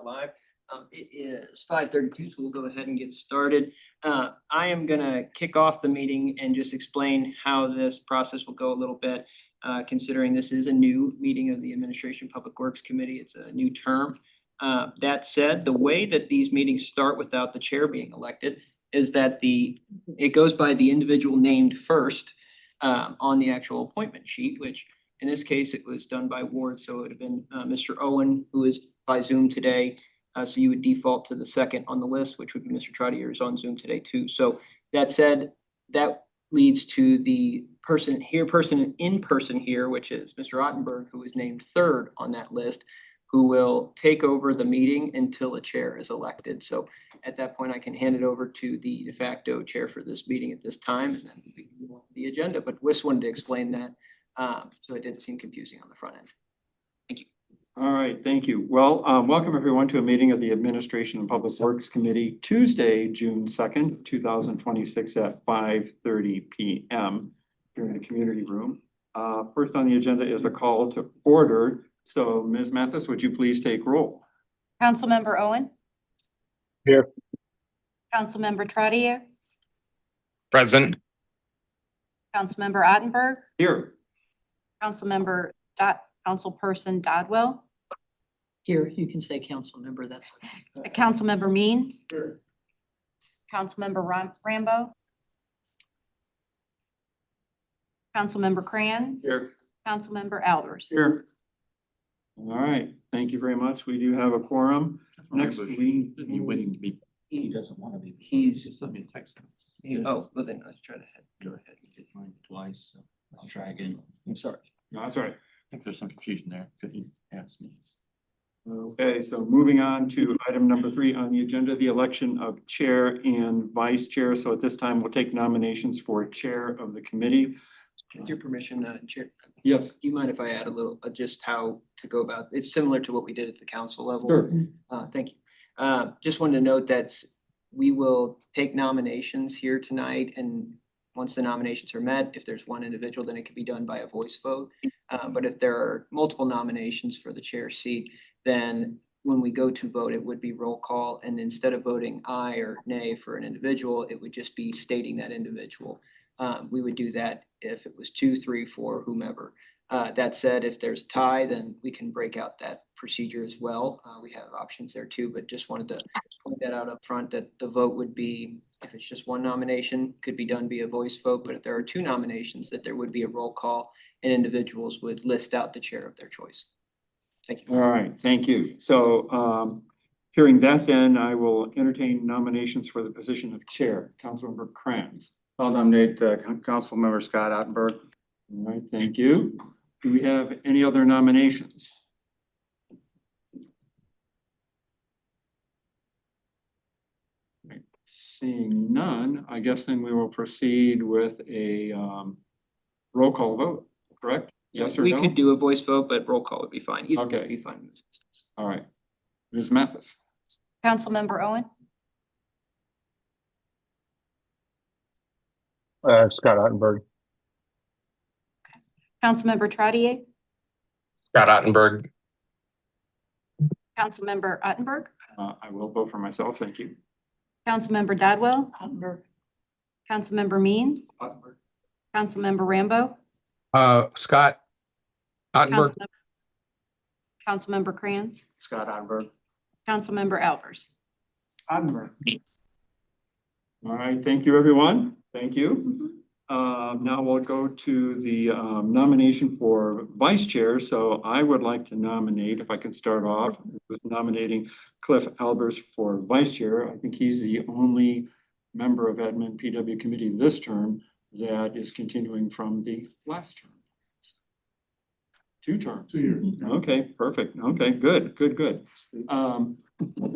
Live. It is 5:32, so we'll go ahead and get started. I am gonna kick off the meeting and just explain how this process will go a little bit. Considering this is a new meeting of the Administration Public Works Committee, it's a new term. That said, the way that these meetings start without the chair being elected is that it goes by the individual named first on the actual appointment sheet, which in this case, it was done by Ward, so it would have been Mr. Owen, who is by Zoom today. So you would default to the second on the list, which would be Mr. Trottier, who's on Zoom today too. So that said, that leads to the person in person here, which is Mr. Ottenberg, who is named third on that list, who will take over the meeting until a chair is elected. So at that point, I can hand it over to the de facto chair for this meeting at this time, and then we can move on to the agenda. But Wis wanted to explain that, so it didn't seem confusing on the front end. Thank you. All right, thank you. Well, welcome everyone to a meeting of the Administration and Public Works Committee, Tuesday, June 2nd, 2026 at 5:30 p.m. here in the community room. First on the agenda is a call to order. So Ms. Mathis, would you please take roll? Councilmember Owen? Here. Councilmember Trottier? Present. Councilmember Ottenberg? Here. Councilmember Councilperson Dodwell? Here, you can say council member, that's okay. Councilmember Means? Sure. Councilmember Rambo? Councilmember Crans? Here. Councilmember Albers? Here. All right, thank you very much. We do have a quorum. Next, You waiting to be, he doesn't want to be. Just send me a text. Oh, well then let's try to Go ahead, you did mine twice, so I'll try again. I'm sorry. No, that's all right. I think there's some confusion there because he asked me. Okay, so moving on to item number 3 on the agenda, the election of chair and vice chair. So at this time, we'll take nominations for chair of the committee. With your permission, Chair, Yes. do you mind if I add a little, just how to go about, it's similar to what we did at the council level. Sure. Thank you. Just wanted to note that we will take nominations here tonight, and once the nominations are met, if there's one individual, then it can be done by a voice vote. But if there are multiple nominations for the chair seat, then when we go to vote, it would be roll call, and instead of voting aye or nay for an individual, it would just be stating that individual. We would do that if it was 2, 3, 4, whomever. That said, if there's a tie, then we can break out that procedure as well. We have options there too, but just wanted to point that out up front, that the vote would be, if it's just one nomination, could be done via voice vote, but if there are 2 nominations, that there would be a roll call and individuals would list out the chair of their choice. Thank you. All right, thank you. So hearing that, then I will entertain nominations for the position of chair. Councilmember Crans. I'll nominate Councilmember Scott Ottenberg. All right, thank you. Do we have any other nominations? Right, seeing none, I guess then we will proceed with a roll call vote, correct? Yes or We no? could do a voice vote, but roll call would be fine. Either Okay. would be fine in this instance. All right. Ms. Mathis. Councilmember Owen? Scott Ottenberg. Councilmember Trottier? Scott Ottenberg. Councilmember Ottenberg? I will vote for myself, thank you. Councilmember Dodwell? Ottenberg. Councilmember Means? Councilmember Rambo? Scott Ottenberg. Councilmember Crans? Scott Ottenberg. Councilmember Albers? Ottenberg. All right, thank you, everyone. Thank you. Now we'll go to the nomination for vice chair. So I would like to nominate, if I can start off with nominating Cliff Albers for vice chair. I think he's the only member of admin PW committee this term that is continuing from the last term. 2 terms. 2 years. Okay, perfect. Okay, good.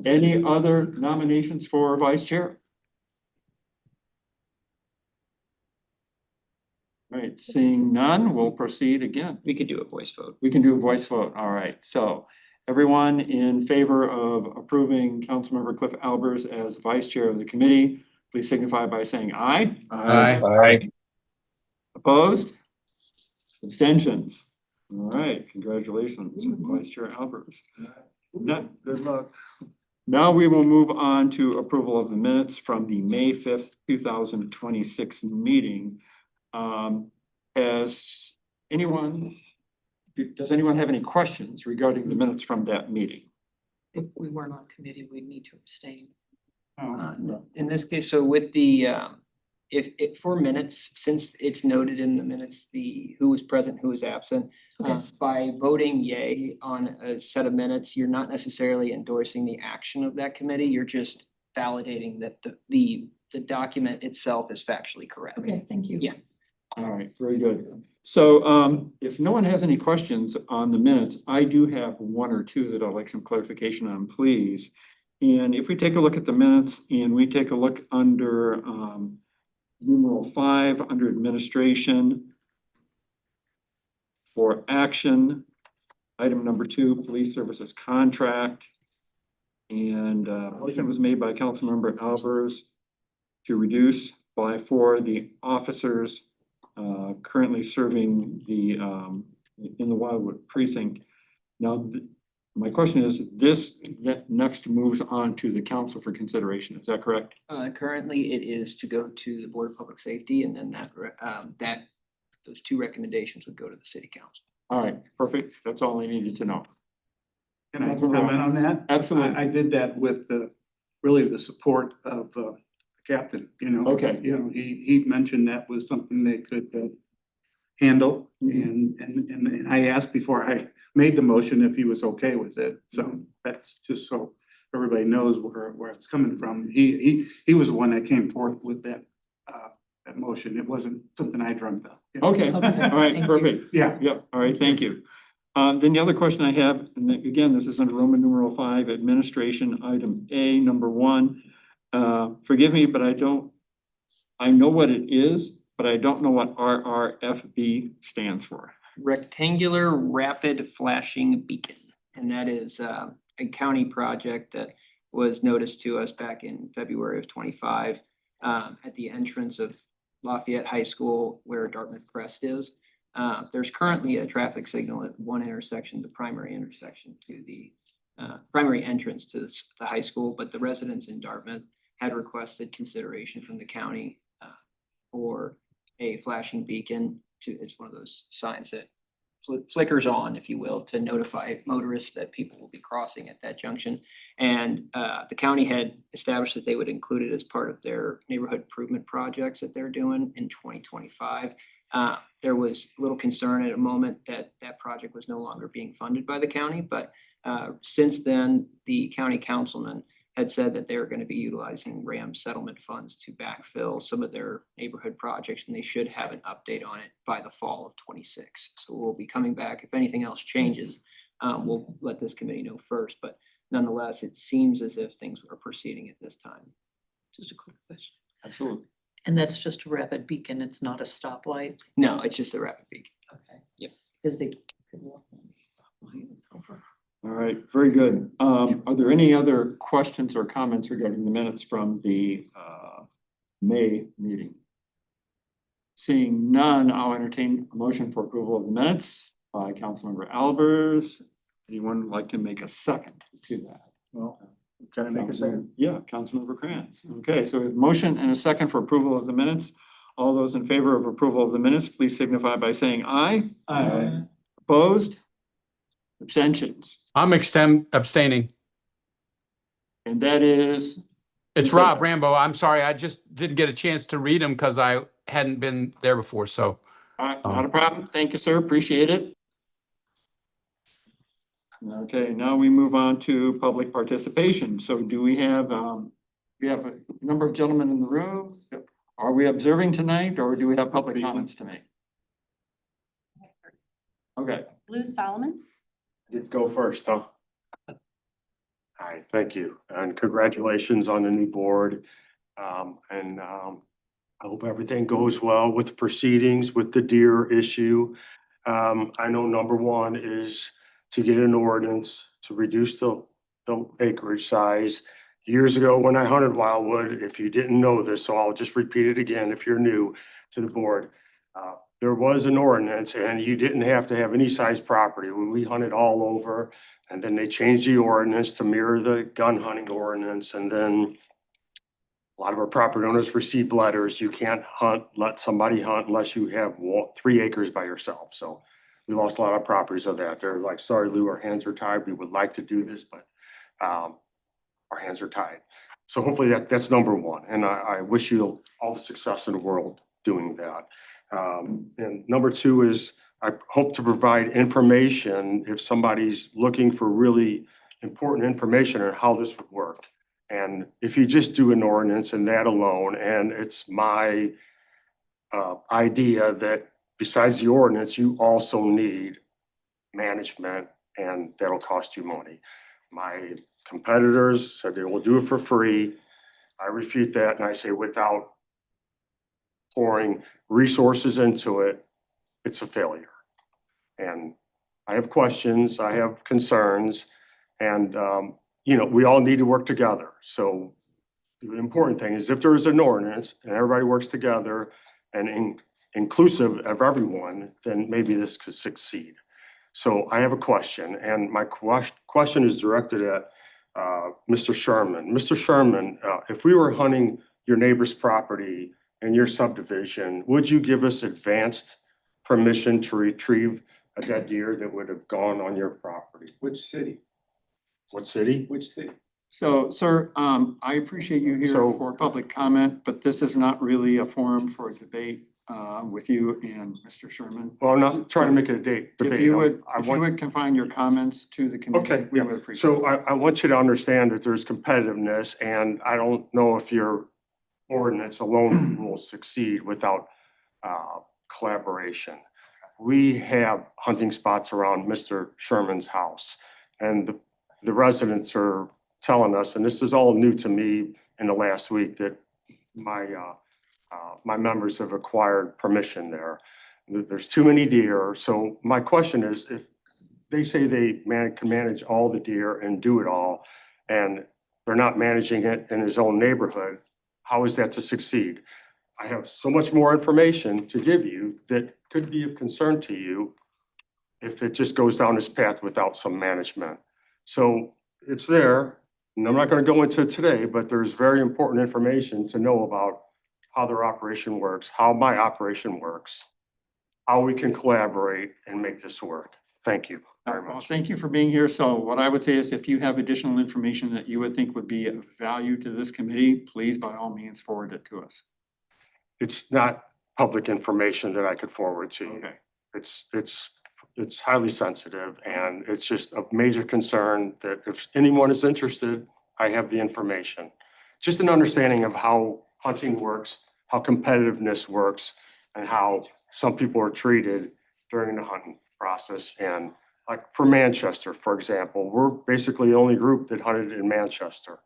Any other nominations for vice chair? All right, seeing none, we'll proceed again. We could do a voice vote. We can do a voice vote. All right, so everyone in favor of approving Councilmember Cliff Albers as vice chair of the committee, please signify by saying aye. Aye. Opposed? Abstentions? All right, congratulations, Vice Chair Alberts. Good luck. Now we will move on to approval of the minutes from the May 5th, 2026 meeting. Has anyone, does anyone have any questions regarding the minutes from that meeting? If we weren't on committee, we'd need to abstain. In this case, so with the, if for minutes, since it's noted in the minutes, who was present, who was absent. Okay. By voting yay on a set of minutes, you're not necessarily endorsing the action of that committee, you're just validating that the document itself is factually correct. Okay, thank you. Yeah. All right, very good. So if no one has any questions on the minutes, I do have one or two that I'd like some clarification on, please. And if we take a look at the minutes and we take a look under numeral 5, under administration, for action, item number 2, police services contract. And motion was made by Councilmember Albers to reduce by 4 the officers currently serving the in the Wildwood precinct. Now, my question is, that next moves on to the council for consideration, is that correct? Currently, it is to go to the Board of Public Safety, and then those 2 recommendations would go to the city council. All right, perfect, that's all I needed to know. Can I comment on that? Absolutely. I did that with really the support of the captain, you know. Okay. You know, he mentioned that was something they could handle, and I asked before I made the motion if he was okay with it. So that's just so everybody knows where I was coming from. He was the one that came forth with that motion. It wasn't something I dreamt up. you know. Okay, all Okay, right, thank you. perfect. Yeah. Yep, all right, thank you. Then the other question I have, and again, this is under Roman numeral 5, administration, item A, number 1. Forgive me, but I know what it is, but I don't know what RRFB stands for. Rectangular Rapid Flashing Beacon, and that is a county project that was noticed to us back in February of 25 at the entrance of Lafayette High School where Dartmouth Crest is. There's currently a traffic signal at one intersection, the primary intersection to the primary entrance to the high school, but the residents in Dartmouth had requested consideration from the county for a flashing beacon it's one of those signs that flickers on, if you will, to notify motorists that people will be crossing at that junction. And the county had established that they would include it as part of their neighborhood improvement projects that they're doing in 2025. There was a little concern at a moment that that project was no longer being funded by the county, but since then, the county councilman had said that they were going to be utilizing RAM settlement funds to backfill some of their neighborhood projects, and they should have an update on it by the fall of 26. So we'll be coming back. If anything else changes, we'll let this committee know first, but nonetheless, it seems as if things are proceeding at this time. Just a quick question. Absolutely. And that's just a rapid beacon, it's not a stoplight? No, it's just a rapid beacon. Okay. Yep. Because they could walk on the stoplight over. All right, very good. Are there any other questions or comments regarding the minutes from the May meeting? Seeing none, I'll entertain a motion for approval of the minutes by Councilmember Albers. Anyone like to make a second to that? Well, can I make a second? Yeah, Councilmember Krantz. Okay, so we have a motion and a second for approval of the minutes. All those in favor of approval of the minutes, please signify by saying aye. Aye. Opposed? Abstentions? I'm abstaining. And that is, It's So- Rob Rambo. I'm sorry. I just didn't get a chance to read them because I hadn't been there before. So all right, not a problem. Thank you, sir. Appreciate it. Okay, now we move on to public participation. So do we have a number of gentlemen in the room? Are we observing tonight or do we have public comments tonight? Okay, Lou Solomons. Let's go first, huh? Hi, thank you, and congratulations on the new board. I hope everything goes well with the proceedings with the deer issue. I know number one is to get an ordinance to reduce the acreage size. Years ago, when I hunted Wildwood, if you didn't know this, so I'll just repeat it again if you're new to the board. There was an ordinance and you didn't have to have any size property when we hunted all over. And then they changed the ordinance to mirror the gun hunting ordinance, and then a lot of our property owners received letters, you can't let somebody hunt unless you have 3 acres by yourself. So we lost a lot of properties of that. They're like, sorry, Lou, our hands are tied. We would like to do this, but our hands are tied. So hopefully that's number one. And I wish you all the success in the world doing that. And number two is I hope to provide information if somebody's looking for really important information on how this would work. And if you just do an ordinance and that alone, and it's my idea that besides the ordinance, you also need management, and that'll cost you money. My competitors said they will do it for free. I refute that and I say without pouring resources into it, it's a failure. And I have questions, I have concerns, and you know, we all need to work together. So the important thing is if there is an ordinance and everybody works together and inclusive of everyone, then maybe this could succeed. So I have a question, and my question is directed at Mr. Sherman. Mr. Sherman, if we were hunting your neighbor's property in your subdivision, would you give us advanced permission to retrieve a dead deer that would have gone on your property? Which city? What city? Which city? So, sir, I appreciate you here So- for public comment, but this is not really a forum for a debate with you and Mr. Sherman. Well, I'm not trying to make it a debate. If you would, I if you want- would confine your comments to the committee, Okay, we yeah. would appreciate So it. I want you to understand that there's competitiveness, and I don't know if your ordinance alone will succeed without collaboration. We have hunting spots around Mr. Sherman's house, and the residents are telling us, and this is all new to me in the last week, that my members have acquired permission there. There's too many deer. So my question is, if they say they can manage all the deer and do it all, and they're not managing it in his own neighborhood, how is that to succeed? I have so much more information to give you that could be of concern to you if it just goes down this path without some management. So it's there, and I'm not going to go into it today, but there's very important information to know about how their operation works, how my operation works, how we can collaborate and make this work. Thank you very Well, much. thank you for being here. So what I would say is if you have additional information that you would think would be of value to this committee, please by all means forward it to us. It's not public information that I could forward to you. Okay. It's highly sensitive, and it's just a major concern that if anyone is interested, I have the information. Just an understanding of how hunting works, how competitiveness works, and how some people are treated during the hunting process. And like for Manchester, for example, we're basically the only group that hunted in Manchester.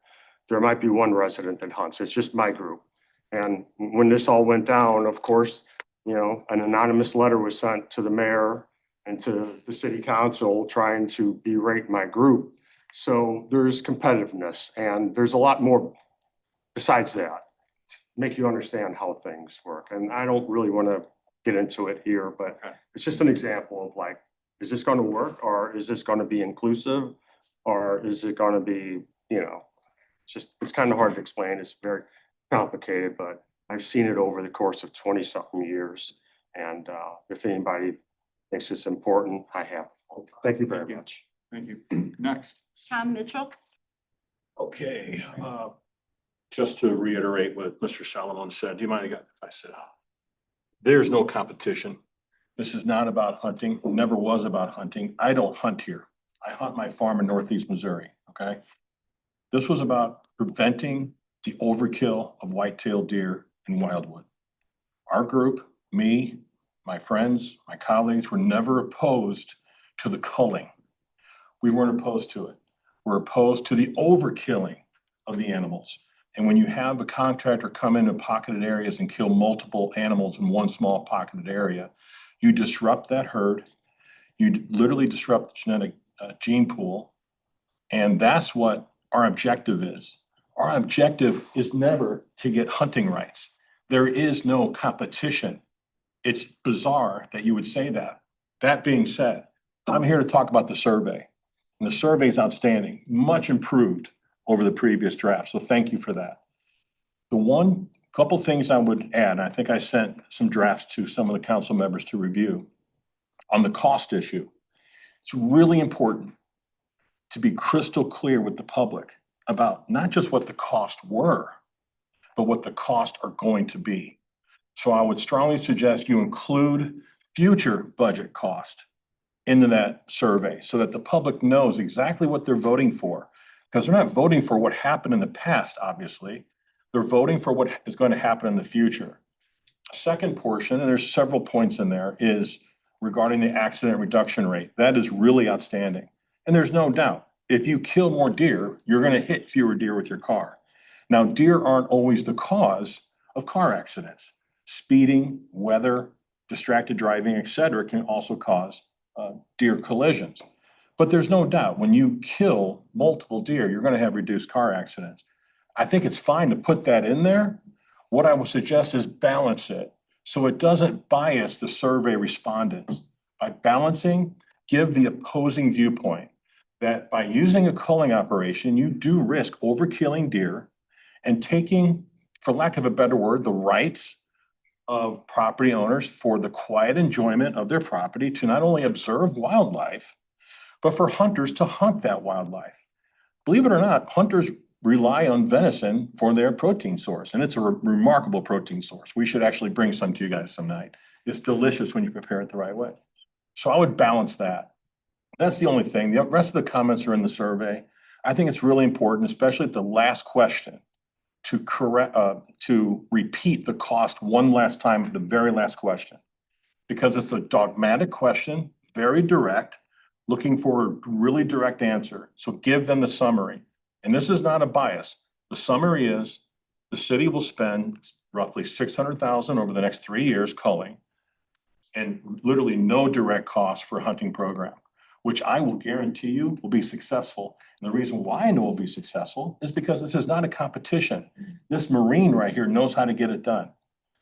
There might be one resident that hunts. It's just my group. And when this all went down, of course, you know, an anonymous letter was sent to the mayor and to the city council trying to berate my group. So there's competitiveness, and there's a lot more besides that to make you understand how things work. And I don't really want to get into it here, but it's just an example of like, is this going to work, or is this going to be inclusive, or is it going to be, you know, it's kind of hard to explain. It's very complicated, but I've seen it over the course of 20-something years. And if anybody thinks it's important, I have. Thank you very much. Thank you. Next. Tom Mitchell. Okay, just to reiterate what Mr. Solomon said, do you mind if I sit down? There's no competition. This is not about hunting, never was about hunting. I don't hunt here. I hunt my farm in Northeast Missouri, okay? This was about preventing the overkill of white-tailed deer in Wildwood. Our group, me, my friends, my colleagues were never opposed to the culling. We weren't opposed to it. We're opposed to the overkilling of the animals. And when you have a contractor come into pocketed areas and kill multiple animals in one small pocketed area, you disrupt that herd. You literally disrupt the genetic gene pool. And that's what our objective is. Our objective is never to get hunting rights. There is no competition It's bizarre that you would say that. That being said, I'm here to talk about the survey. And the survey is outstanding, much improved over the previous draft. So thank you for that. The one couple things I would add, I think I sent some drafts to some of the council members to review on the cost issue. It's really important to be crystal clear with the public about not just what the costs were, but what the costs are going to be. So I would strongly suggest you include future budget cost into that survey so that the public knows exactly what they're voting for. Because they're not voting for what happened in the past, obviously. They're voting for what is going to happen in the future. Second portion, and there's several points in there, is regarding the accident reduction rate. That is really outstanding. And there's no doubt, if you kill more deer, you're going to hit fewer deer with your car. Now, deer aren't always the cause of car accidents. Speeding, weather, distracted driving, et cetera, can also cause deer collisions. But there's no doubt, when you kill multiple deer, you're going to have reduced car accidents. I think it's fine to put that in there. What I would suggest is balance it so it doesn't bias the survey respondents. By balancing, give the opposing viewpoint that by using a culling operation, you do risk overkilling deer and taking, for lack of a better word, the rights of property owners for the quiet enjoyment of their property to not only observe wildlife, but for hunters to hunt that wildlife. Believe it or not, hunters rely on venison for their protein source, and it's a remarkable protein source. We should actually bring some to you guys some night. It's delicious when you prepare it the right way. So I would balance that. That's the only thing. The rest of the comments are in the survey. I think it's really important, especially at the last question, to repeat the cost one last time for the very last question. Because it's a dogmatic question, very direct, looking for a really direct answer. So give them the summary. And this is not a bias. The summary is the city will spend roughly $600,000 over the next 3 years culling and literally no direct cost for a hunting program, which I will guarantee you will be successful. And the reason why I know it will be successful is because this is not a competition. This Marine right here knows how to get it done.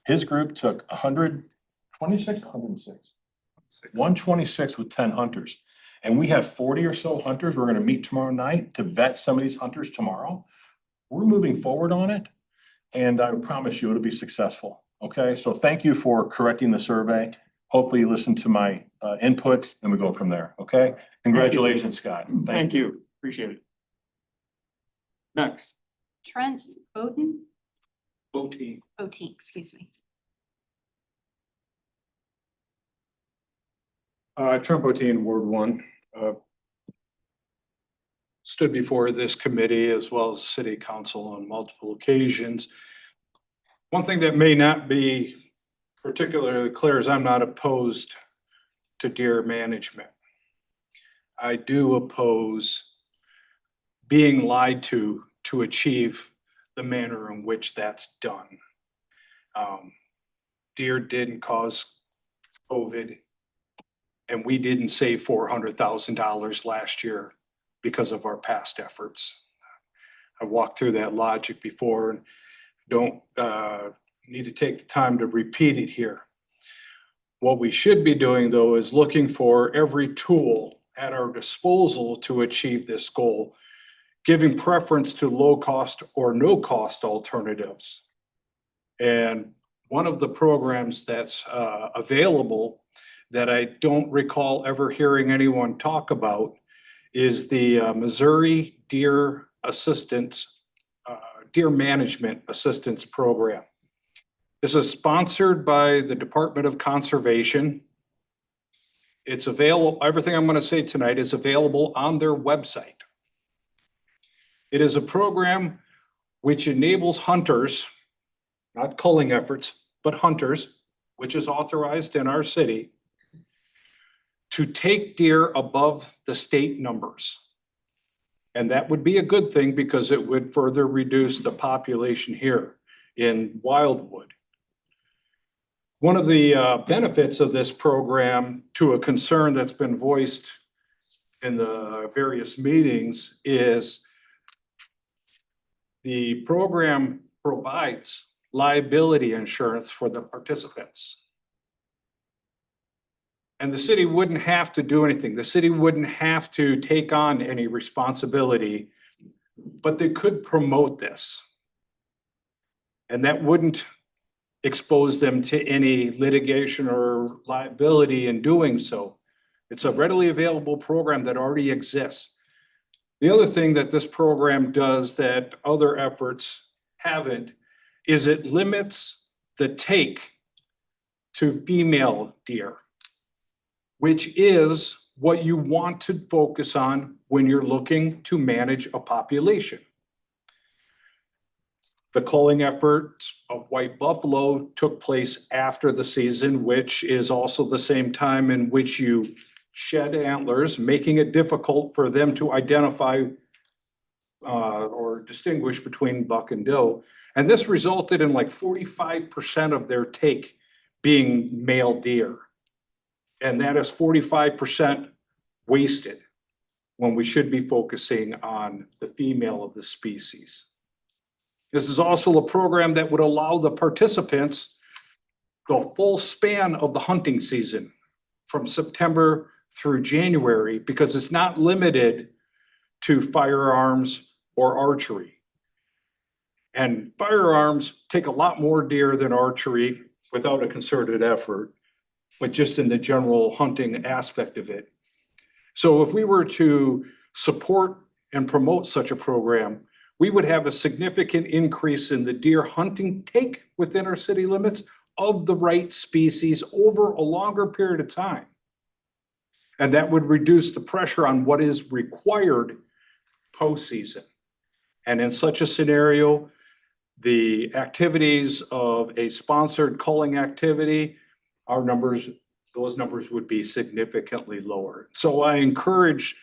His group took 126 with 10 hunters. And we have 40 or so hunters. We're going to meet tomorrow night to vet some of these hunters tomorrow. We're moving forward on it. And I promise you it'll be successful. Okay, so thank you for correcting the survey. Hopefully you listen to my inputs and we go from there. Okay, congratulations, Scott. Thank you. Appreciate it. Next. Trent Bowden, OT. excuse me. Trent Botine, Ward 1. Stood before this committee as well as city council on multiple occasions. One thing that may not be particularly clear is I'm not opposed to deer management. I do oppose being lied to achieve the manner in which that's done. Deer didn't cause COVID. And we didn't save $400,000 last year because of our past efforts. I walked through that logic before and don't need to take the time to repeat it here. What we should be doing, though, is looking for every tool at our disposal to achieve this goal, giving preference to low cost or no cost alternatives. And one of the programs that's available that I don't recall ever hearing anyone talk about is the Missouri Deer Management Assistance Program. This is sponsored by the Department of Conservation. It's available, everything I'm going to say tonight is available on their website. It is a program which enables hunters, not culling efforts, but hunters, which is authorized in our city, to take deer above the state numbers. And that would be a good thing because it would further reduce the population here in Wildwood. One of the benefits of this program, to a concern that's been voiced in the various meetings, is the program provides liability insurance for the participants. And the city wouldn't have to do anything. The city wouldn't have to take on any responsibility, but they could promote this. And that wouldn't expose them to any litigation or liability in doing so. It's a readily available program that already exists. The other thing that this program does that other efforts haven't is it limits the take to female deer, which is what you want to focus on when you're looking to manage a population. The culling effort of white buffalo took place after the season, which is also the same time in which you shed antlers, making it difficult for them to identify or distinguish between buck and doe. And this resulted in like 45% of their take being male deer. And that is 45% wasted when we should be focusing on the female of the species. This is also a program that would allow the participants the full span of the hunting season from September through January, because it's not limited to firearms or archery. And firearms take a lot more deer than archery without a concerted effort, but just in the general hunting aspect of it. So if we were to support and promote such a program, we would have a significant increase in the deer hunting take within our city limits of the right species over a longer period of time. And that would reduce the pressure on what is required postseason. And in such a scenario, the activities of a sponsored culling activity, those numbers would be significantly lower. So I encourage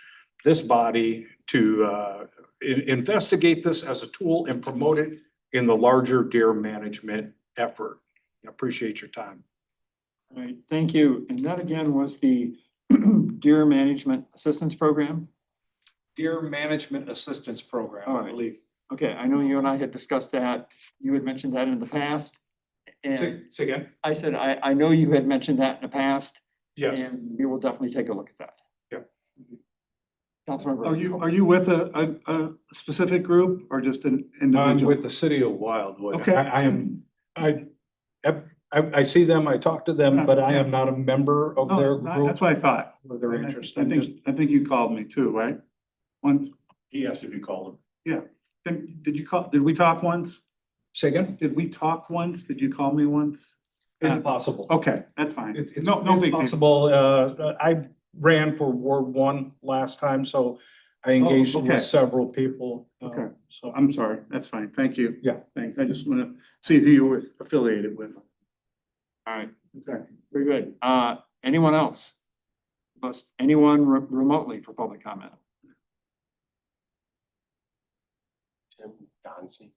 this body to investigate this as a tool and promote it in the larger deer management effort. I appreciate your time. All right, thank you. And that again was the Deer Management Assistance Program. Deer Management Assistance Program, All I right. believe. Okay, I know you and I had discussed that. You had mentioned that in the past. And Say again? I said, I know you had mentioned that in the past. Yes. And we will definitely take a look at that. Yeah. Councilmember. Are you with a specific group or just an I'm individual? with the city of Wildwood. Okay. I see them, I talk to them, but I am not a member of their No, group. that's what I thought. Or their interest. I'm just- I think you called me too, right? Once, He asked if you called him. did we talk once? Say again? Did we talk once? Did you call me once? It's possible. Okay, that's fine. It's No big deal. possible. I ran for Ward 1 last time, so I engaged okay. with several people. Okay. So I'm sorry, that's fine. Thank you. Yeah. Thanks. I just want to see who you were affiliated with. All right, Okay. very good. Anyone else? Anyone remotely for public comment? Tim Donzie.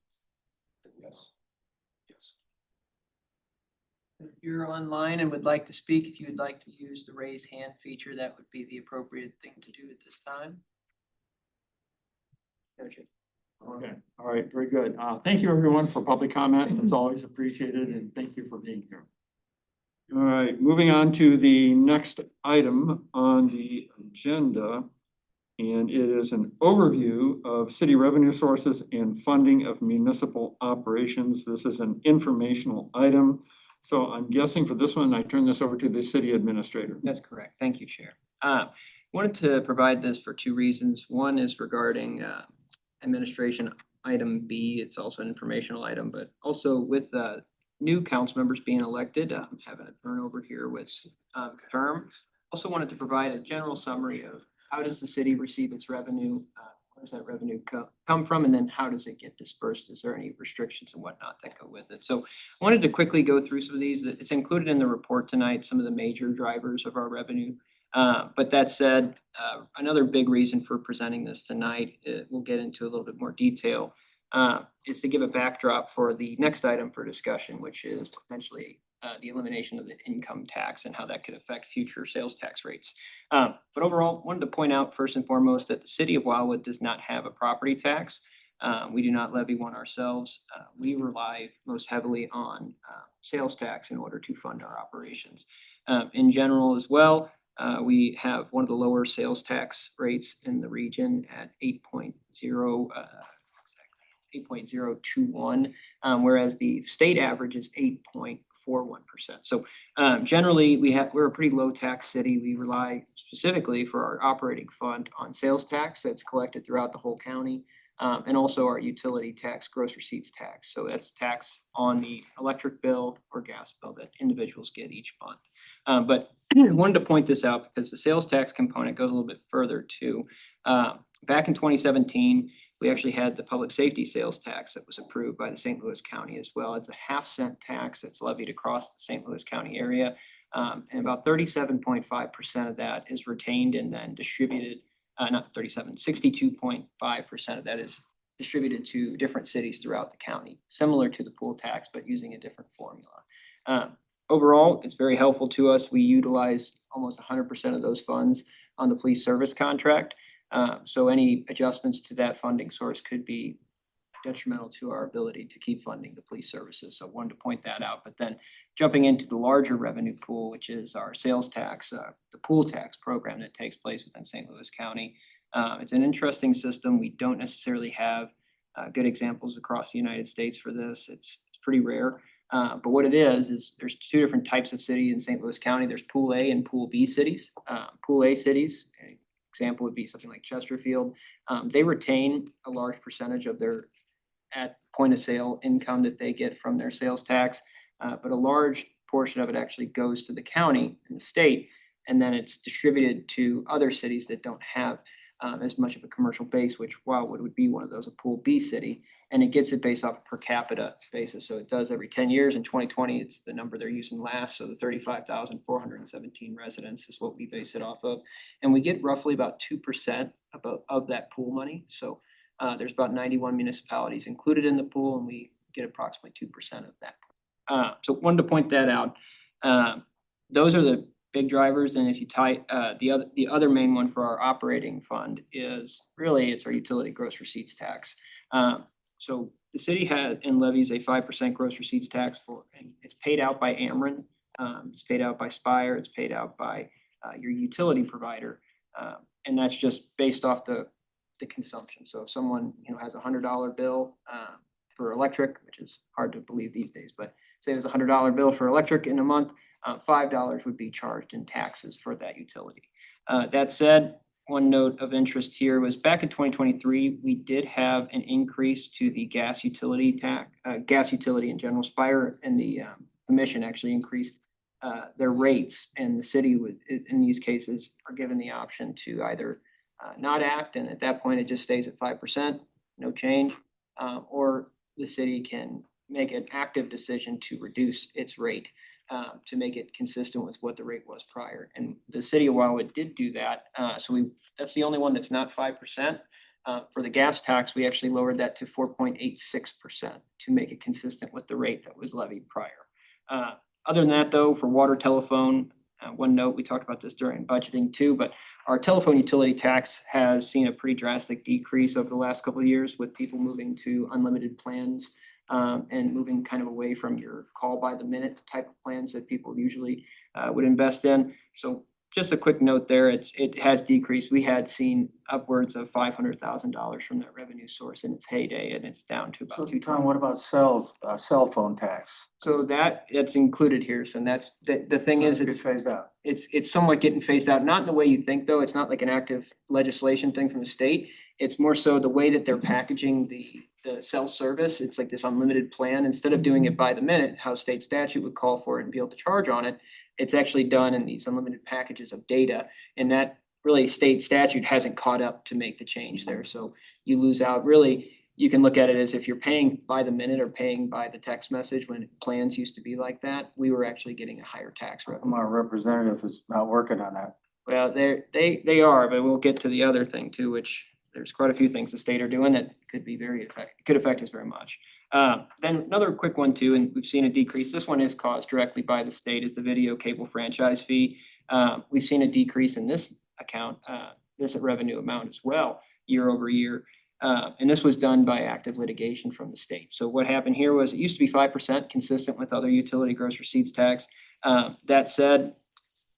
Yes. Yes. If you're online and would like to speak, if you would like to use the raise hand feature, that would be the appropriate thing to do at this time. Okay. Okay, all right, very good. Thank you everyone for public comment. It's always appreciated and thank you for being here. All right, moving on to the next item on the agenda. And it is an overview of city revenue sources and funding of municipal operations. This is an informational item. So I'm guessing for this one, I turn this over to the city administrator. That's correct. Thank you, Chair. Wanted to provide this for two reasons. One is regarding administration item B. It's also an informational item, but also with new council members being elected, having a turnover here with term. Also wanted to provide a general summary of how does the city receive its revenue? Where does that revenue come from? And then how does it get dispersed? Is there any restrictions and whatnot that go with it? So I wanted to quickly go through some of these. It's included in the report tonight, some of the major drivers of our revenue. But that said, another big reason for presenting this tonight, we'll get into a little bit more detail, is to give a backdrop for the next item for discussion, which is potentially the elimination of the income tax and how that could affect future sales tax rates. But overall, wanted to point out first and foremost that the city of Wildwood does not have a property tax. We do not levy one ourselves. We rely most heavily on sales tax in order to fund our operations. In general as well, we have one of the lower sales tax rates in the region at 8.021, whereas the state average is 8.41%. So generally, we're a pretty low tax city. We rely specifically for our operating fund on sales tax that's collected throughout the whole county, and also our utility tax, gross receipts tax. So that's tax on the electric bill or gas bill that individuals get each month. But I wanted to point this out because the sales tax component goes a little bit further too. Back in 2017, we actually had the public safety sales tax that was approved by the St. Louis County as well. It's a 1/2-cent tax that's levied across the St. Louis County area. And about 37.5% of that is retained and then distributed, not 37, 62.5% of that is distributed to different cities throughout the county, similar to the pool tax, but using a different formula. Overall, it's very helpful to us. We utilize almost 100% of those funds on the police service contract. So any adjustments to that funding source could be detrimental to our ability to keep funding the police services. So I wanted to point that out. But then jumping into the larger revenue pool, which is our sales tax, the pool tax program that takes place within St. Louis County. It's an interesting system. We don't necessarily have good examples across the United States for this. It's pretty rare. But what it is there's two different types of city in St. Louis County. There's Pool A and Pool B cities. Pool A cities, an example would be something like Chesterfield. They retain a large percentage of their at point of sale income that they get from their sales tax, but a large portion of it actually goes to the county and the state, and then it's distributed to other cities that don't have as much of a commercial base, which Wildwood would be one of those, a Pool B city, and it gets it based off a per capita basis. So it does every 10 years. In 2020, it's the number they're using last. So the 35,417 residents is what we base it off of. And we get roughly about 2% of that pool money. So there's about 91 municipalities included in the pool, and we get approximately 2% of that. So wanted to point that out. Those are the big drivers. And if you tie the other main one for our operating fund is really it's our utility gross receipts tax. So the city had and levies a 5% gross receipts tax and it's paid out by Ameren, it's paid out by Spire, it's paid out by your utility provider, and that's just based off the consumption. So if someone has a $100 bill for electric, which is hard to believe these days, but say there's a $100 bill for electric in a month, $5 would be charged in taxes for that utility. That said, one note of interest here was back in 2023, we did have an increase to the gas utility tax, gas utility in general. Spire and the commission actually increased their rates, and the city would, in these cases, are given the option to either not act, and at that point it just stays at 5%, no change, or the city can make an active decision to reduce its rate to make it consistent with what the rate was prior. And the city of Wildwood did do that. So that's the only one that's not 5%. For the gas tax, we actually lowered that to 4.86% to make it consistent with the rate that was levied prior. Other than that though, for water, telephone, one note, we talked about this during budgeting too, but our telephone utility tax has seen a pretty drastic decrease over the last couple of years with people moving to unlimited plans. And moving kind of away from your call by the minute type of plans that people usually would invest in. So just a quick note there, it has decreased. We had seen upwards of $500,000 from that revenue source in its heyday, and it's down to about So 220. Tom, what about cell phone tax? So it's included here. So that's the thing is It's phased out. it's somewhat getting phased out, not in the way you think though. It's not like an active legislation thing from the state. It's more so the way that they're packaging the cell service. It's like this unlimited plan. Instead of doing it by the minute, how state statute would call for it and be able to charge on it, it's actually done in these unlimited packages of data. And that really state statute hasn't caught up to make the change there. So you lose out. Really, you can look at it as if you're paying by the minute or paying by the text message when plans used to be like that, we were actually getting a higher tax revenue. Our representative is not working on that. Well, they are, but we'll get to the other thing too, which there's quite a few things the state are doing that could be could affect us very much. Then another quick one too, and we've seen a decrease. This one is caused directly by the state, is the video cable franchise fee. We've seen a decrease in this account, this revenue amount as well, year over year. And this was done by active litigation from the state. So what happened here was it used to be 5%, consistent with other utility gross receipts tax. That said,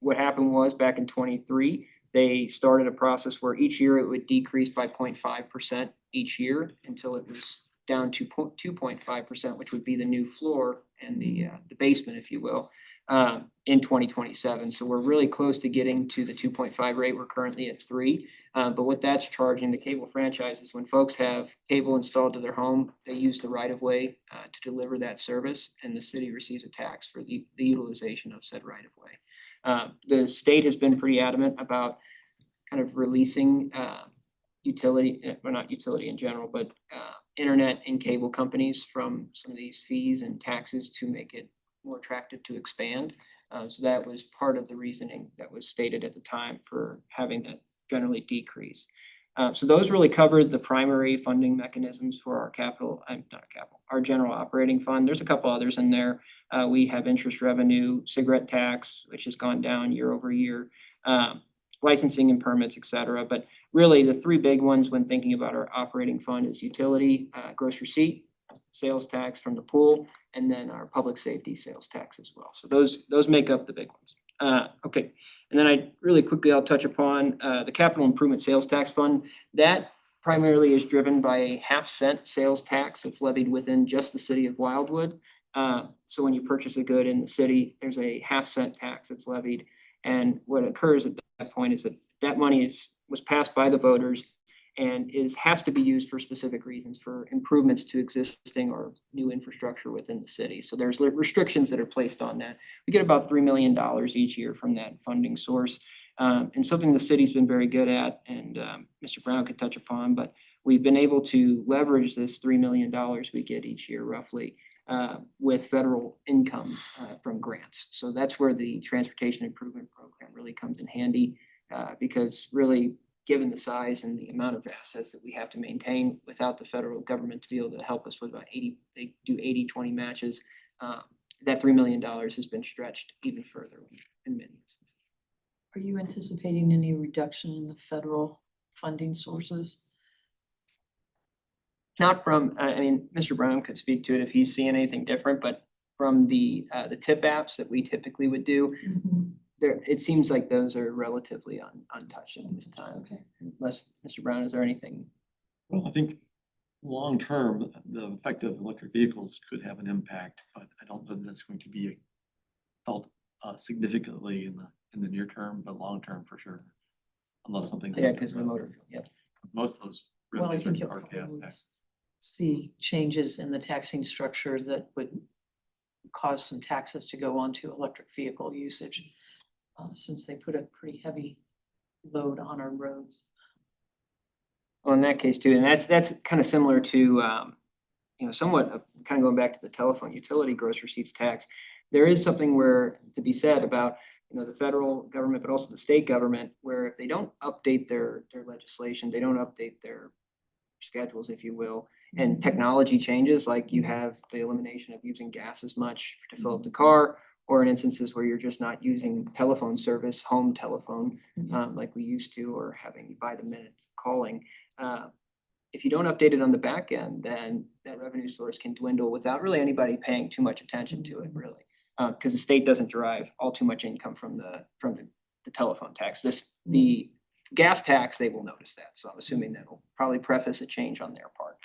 what happened was back in 23, they started a process where each year it would decrease by 0.5% each year until it was down to 2.5%, which would be the new floor and the basement, if you will, in 2027. So we're really close to getting to the 2.5 rate. We're currently at 3. But what that's charging the cable franchises, when folks have cable installed to their home, they use the right of way to deliver that service, and the city receives a tax for the utilization of said right of way. The state has been pretty adamant about kind of releasing utility, well, not utility in general, but internet and cable companies from some of these fees and taxes to make it more attractive to expand. So that was part of the reasoning that was stated at the time for having that generally decrease. So those really covered the primary funding mechanisms for our our general operating fund. There's a couple others in there. We have interest revenue, cigarette tax, which has gone down year over year, licensing and permits, et cetera. But really the three big ones when thinking about our operating fund is utility, gross receipt, sales tax from the pool, and then our public safety sales tax as well. So those make up the big ones. Okay, and then I'll touch upon the capital improvement sales tax fund. That primarily is driven by a 1/2 cent sales tax that's levied within just the city of Wildwood. So when you purchase a good in the city, there's a 1/2 cent tax that's levied. And what occurs at that point is that money was passed by the voters and has to be used for specific reasons, for improvements to existing or new infrastructure within the city. So there's restrictions that are placed on that. We get about $3 million each year from that funding source. And something the city's been very good at, and Mr. Brown could touch upon, but we've been able to leverage this $3 million we get each year roughly with federal income from grants. So that's where the transportation improvement program really comes in handy because really given the size and the amount of assets that we have to maintain without the federal government to be able to help us with about 80, they do 80-20 matches. That $3 million has been stretched even further in many instances. Are you anticipating any reduction in the federal funding sources? Not from, I mean, Mr. Brown could speak to it if he's seeing anything different, but from the tip apps that we typically would do, there, it seems like those are relatively untouched at this time. Okay. Unless, Mr. Brown, is there anything? Well, I think long-term, the effect of electric vehicles could have an impact, but I don't know that that's going to be felt significantly in the near term, but long-term for sure. Unless something. Yeah, because the motor, yep. Most of those. Well, I think you'll are gas probably tax. see changes in the taxing structure that would cause some taxes to go on to electric vehicle usage, since they put a pretty heavy load on our roads. Well, in that case too, and that's kind of similar to, somewhat kind of going back to the telephone utility gross receipts tax. There is something where to be said about, the federal government, but also the state government, where if they don't update their legislation, they don't update their schedules, if you will, and technology changes, like you have the elimination of using gas as much to fill up the car, or in instances where you're just not using telephone service, home telephone, like we used to, or having by the minute calling. If you don't update it on the back end, then that revenue source can dwindle without really anybody paying too much attention to it, really. Because the state doesn't derive all too much income from the telephone tax. The gas tax, they will notice that. So I'm assuming that'll probably preface a change on their part.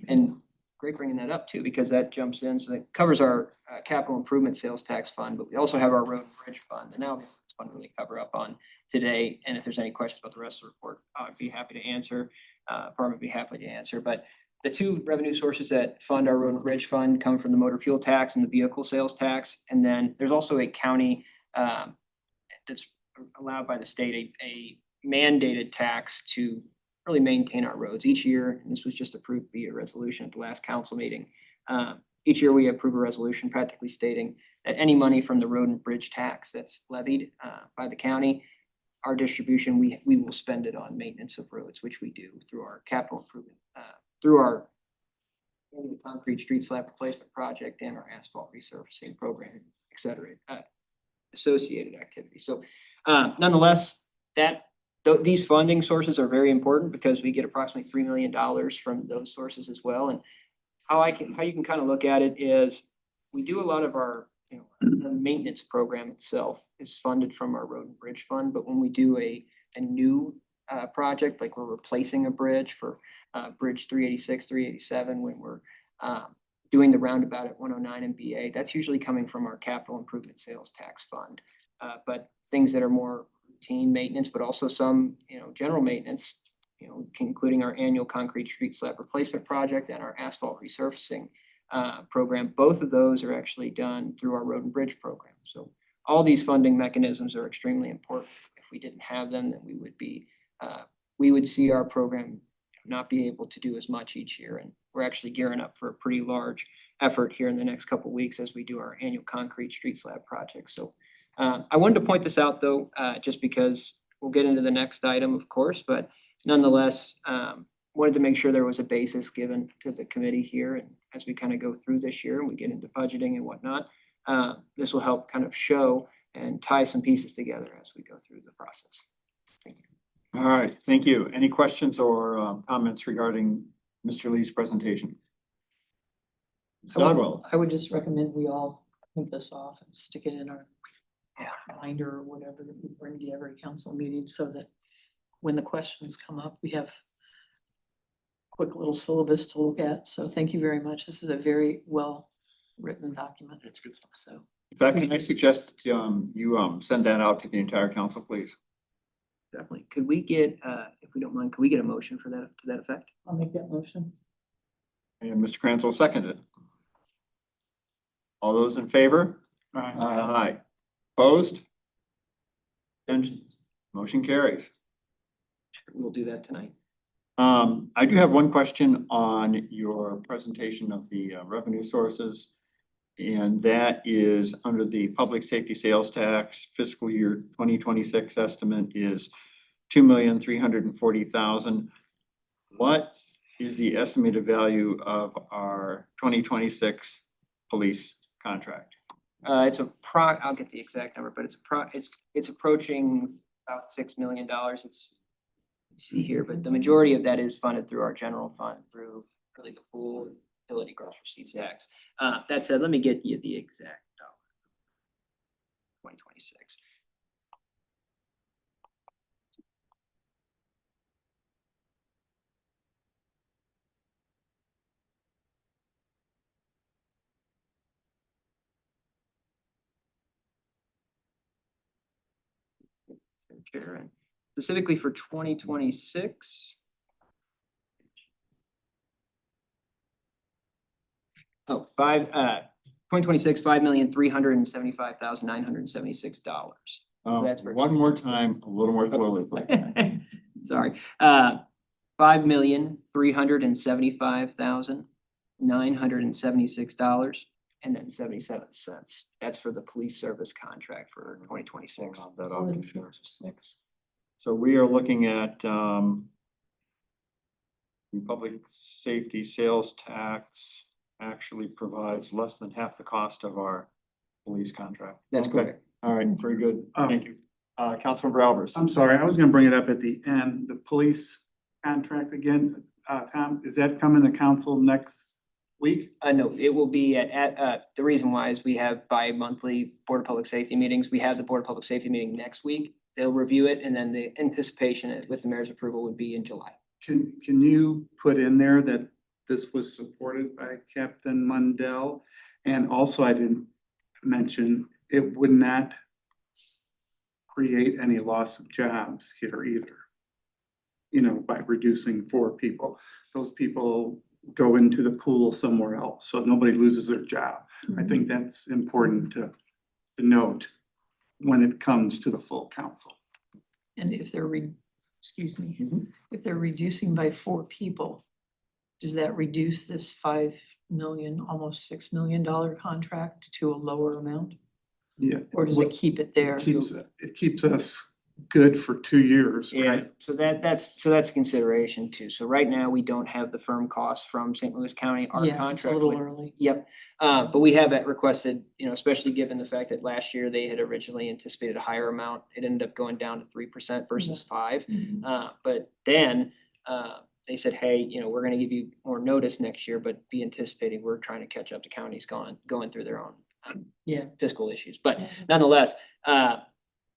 And great bringing that up too, because that jumps in. So that covers our capital improvement sales tax fund, but we also have our road and bridge fund. And now this one really cover up on today. And if there's any questions about the rest of the report, I'd be happy to answer. Department would be happy to answer. But the two revenue sources that fund our road and bridge fund come from the motor fuel tax and the vehicle sales tax. And then there's also a county that's allowed by the state, a mandated tax to really maintain our roads each year. And this was just approved via resolution at the last council meeting. Each year we approve a resolution practically stating that any money from the road and bridge tax that's levied by the county, our distribution, we will spend it on maintenance of roads, which we do through our capital improvement, through our concrete street slab replacement project and our asphalt resurfacing program, et cetera, associated activities. So nonetheless, these funding sources are very important because we get approximately $3 million from those sources as well. And how you can kind of look at it is we do a lot of our the maintenance program itself is funded from our road and bridge fund, but when we do a new project, like we're replacing a bridge for Bridge 386, 387, when we're doing the roundabout at 109 and BA, that's usually coming from our capital improvement sales tax fund. But things that are more routine maintenance, but also some, general maintenance, including our annual concrete street slab replacement project and our asphalt resurfacing program, both of those are actually done through our road and bridge program. So all these funding mechanisms are extremely important. If we didn't have them, then we would see our program not be able to do as much each year. And we're actually gearing up for a pretty large effort here in the next couple of weeks as we do our annual concrete street slab project. So I wanted to point this out though, just because we'll get into the next item, of course, but nonetheless, wanted to make sure there was a basis given to the committee here. And as we kind of go through this year and we get into budgeting and whatnot, this will help kind of show and tie some pieces together as we go through the process. Thank you. All right, thank you. Any questions or comments regarding Mr. Lee's presentation? Ms. Dodwell. I would just recommend we all print this off and stick it in our binder or whatever that we bring to every council meeting so that when the questions come up, we have a quick little syllabus to look at. So thank you very much. This is a very well written document. It's good stuff. So In fact, can I suggest you send that out to the entire council, please? Definitely. Could we get, if we don't mind, could we get a motion for that, to that effect? I'll make that motion. And Mr. Krantz will second it. All those in favor? Right. Aye. Opposed? Abstentions? Motion carries. We'll do that tonight. I do have one question on your presentation of the revenue sources. And that is under the public safety sales tax fiscal year 2026 estimate is $2,340,000. What is the estimated value of our 2026 police contract? I'll get the exact number, but it's approaching about $6 million. Let's see here, but the majority of that is funded through our general fund through really the pool and utility gross receipts tax. That said, let me get you the exact dollar. 2026. Chair, and specifically for 2026. Oh, 2026, $5,375,976. That's for- One more time, a little more slowly, please. Sorry, $5,375,976 and then 77 cents. That's for the police service contract for 2026. So we are looking at the public safety sales tax actually provides less than half the cost of our police contract. That's Okay. correct. All right, very good. Thank you. Councilmember Albers. I'm sorry, I was gonna bring it up at the end, the police contract again. Tom, is that coming to council next week? No, it will be at the reason why is we have bi-monthly Board of Public Safety meetings. We have the Board of Public Safety meeting next week. They'll review it and then the anticipation with the mayor's approval would be in July. Can you put in there that this was supported by Captain Mundell? And also I didn't mention, it would not create any loss of jobs here either. By reducing 4 people, those people go into the pool somewhere else, so nobody loses their job. I think that's important to note when it comes to the full council. And if they're if they're reducing by 4 people, does that reduce this $5 million, almost $6 million contract to a lower amount? Yeah. Or does it keep it there? It keeps us good for 2 years, Yeah, right? so that's a consideration too. So right now, we don't have the firm costs from St. Louis County, our Yeah, it's a contract. little with- early. Yep, but we have it requested, especially given the fact that last year they had originally anticipated a higher amount. It ended up going down to 3% versus 5. But then they said, hey, we're gonna give you more notice next year, but be anticipating, we're trying to catch up to counties going through their own Yeah. fiscal issues, but nonetheless,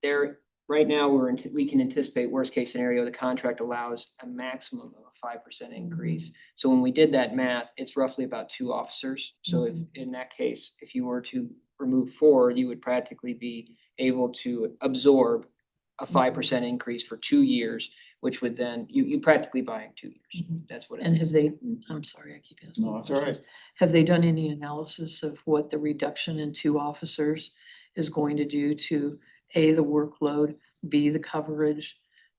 there, right now, we can anticipate worst case scenario, the contract allows a maximum of a 5% increase. So when we did that math, it's roughly about 2 officers. So if, in that case, if you were to remove 4, you would practically be able to absorb a 5% increase for 2 years, which would then, you practically buy in 2 years. That's what it And is. have they, I'm sorry, I keep asking. No, it's all right. questions. Have they done any analysis of what the reduction in 2 officers is going to do to A, the workload, B, the coverage,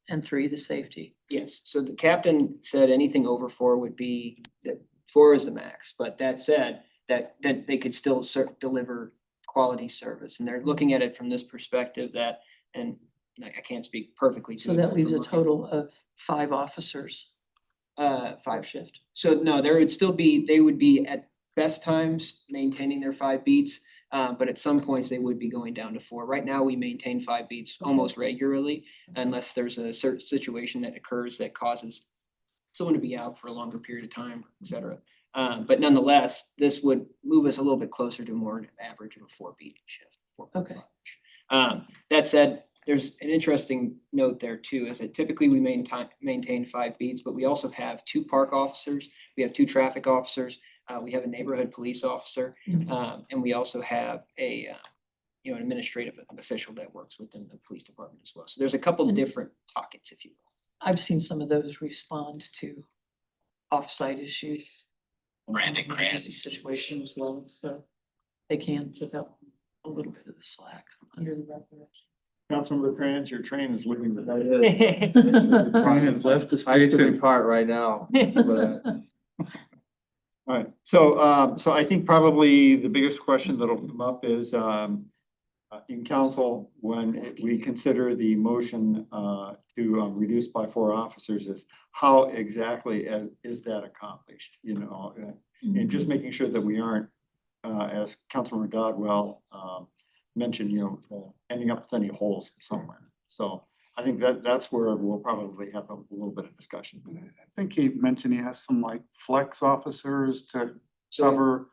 and 3, the safety? Yes, so the captain said anything over 4 would be, that 4 is the max, but that said, that they could still deliver quality service, and they're looking at it from this perspective that, and I can't speak perfectly to So it, that but leaves from a looking- total of 5 officers per 5. shift. So no, there would still be, they would be at best times maintaining their 5 beats, but at some points they would be going down to 4. Right now, we maintain 5 beats almost regularly unless there's a certain situation that occurs that causes someone to be out for a longer period of time, et cetera. But nonetheless, this would move us a little bit closer to more an average of a 4 beat shift. 4.5. Okay. That said, there's an interesting note there too, is that typically we maintain 5 beats, but we also have 2 park officers, we have 2 traffic officers, we have a neighborhood police officer, and we also have a, an administrative official that works within the police department as well. So there's a couple And- different pockets, if you will. I've seen some of those respond to off-site issues. Brandon Emergency situation as well, so they can pick up a little bit of the slack under the record. Councilmember Kranz, your train is leaving the. Train has left the station part right now. All right, so I think probably the biggest question that'll come up is in council, when we consider the motion to reduce by 4 officers, is how exactly is that accomplished, and just making sure that we aren't, as Councilmember Dodwell mentioned, ending up with any holes somewhere. So I think that's where we'll probably have a little bit of discussion. I think he mentioned he has some like flex officers to So- cover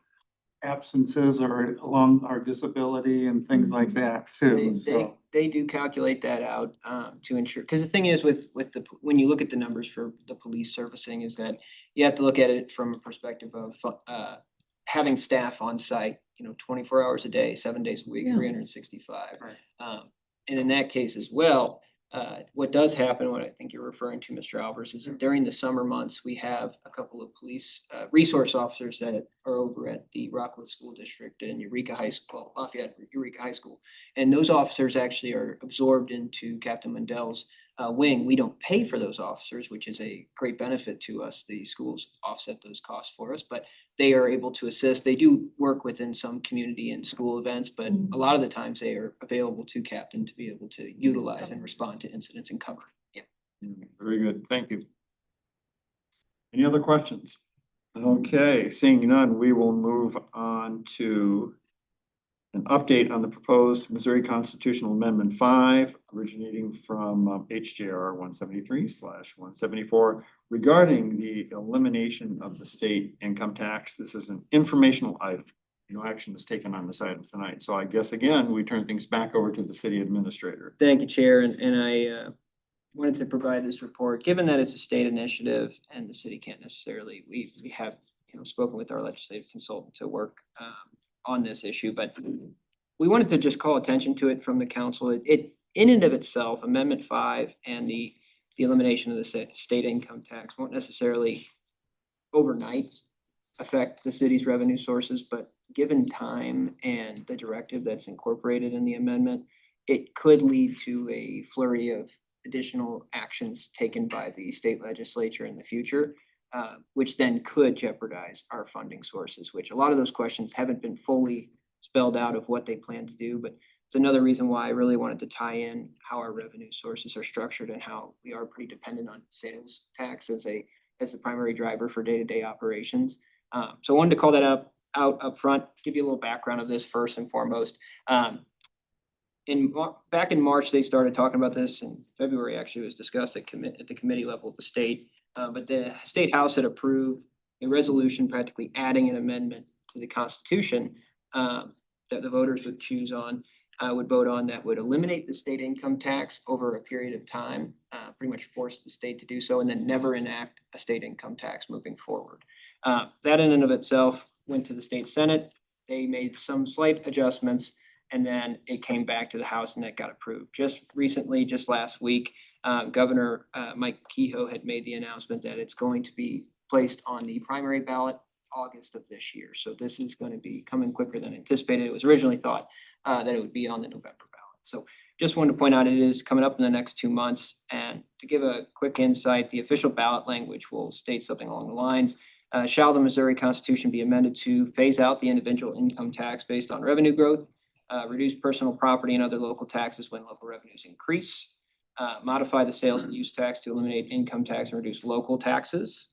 absences or along our disability and things like that too, so. They do calculate that out to ensure, because the thing is with when you look at the numbers for the police servicing is that you have to look at it from a perspective of having staff on site, 24 hours a day, 7 days a week, Yeah. 365. Right. And in that case as well, what does happen, what I think you're referring to, Mr. Alvers, is that during the summer months, we have a couple of police resource officers that are over at the Rockwood School District and Eureka High School, Lafayette Eureka High School. And those officers actually are absorbed into Captain Mendell's wing. We don't pay for those officers, which is a great benefit to us. The schools offset those costs for us, but they are able to assist. They do work within some community and school events, but a lot of the times they are available to Captain to be able to utilize and respond to incidents and cover. Yeah. Very good, thank you. Any other questions? Okay, seeing none, we will move on to an update on the proposed Missouri Constitutional Amendment 5, originating from HJR 173/174 regarding the elimination of the state income tax. This is an informational item. No action is taken on this item tonight. So I guess again, we turn things back over to the city administrator. Thank you, Chair, and I wanted to provide this report, given that it's a state initiative and the city can't necessarily, we have, spoken with our legislative consultant to work on this issue, but we wanted to just call attention to it from the council. It in and of itself, Amendment 5 and the elimination of the state income tax won't necessarily overnight affect the city's revenue sources, but given time and the directive that's incorporated in the amendment, it could lead to a flurry of additional actions taken by the state legislature in the future, which then could jeopardize our funding sources, which a lot of those questions haven't been fully spelled out of what they plan to do, but it's another reason why I really wanted to tie in how our revenue sources are structured and how we are pretty dependent on sales tax as the primary driver for day-to-day operations. So I wanted to call that out up front, give you a little background of this first and foremost. Back in March, they started talking about this. In February, actually, it was discussed at the committee level of the state. But the state house had approved a resolution practically adding an amendment to the Constitution that the voters would choose on, would vote on that would eliminate the state income tax over a period of time, pretty much force the state to do so, and then never enact a state income tax moving forward. That in and of itself went to the state senate. They made some slight adjustments, and then it came back to the House and that got approved. Just recently, just last week, Governor Mike Kehoe had made the announcement that it's going to be placed on the primary ballot August of this year. So this is going to be coming quicker than anticipated. It was originally thought that it would be on the November ballot. So just wanted to point out it is coming up in the next 2 months. And to give a quick insight, the official ballot language will state something along the lines, shall the Missouri Constitution be amended to phase out the individual income tax based on revenue growth, reduce personal property and other local taxes when local revenues increase, modify the sales and use tax to eliminate income tax and reduce local taxes,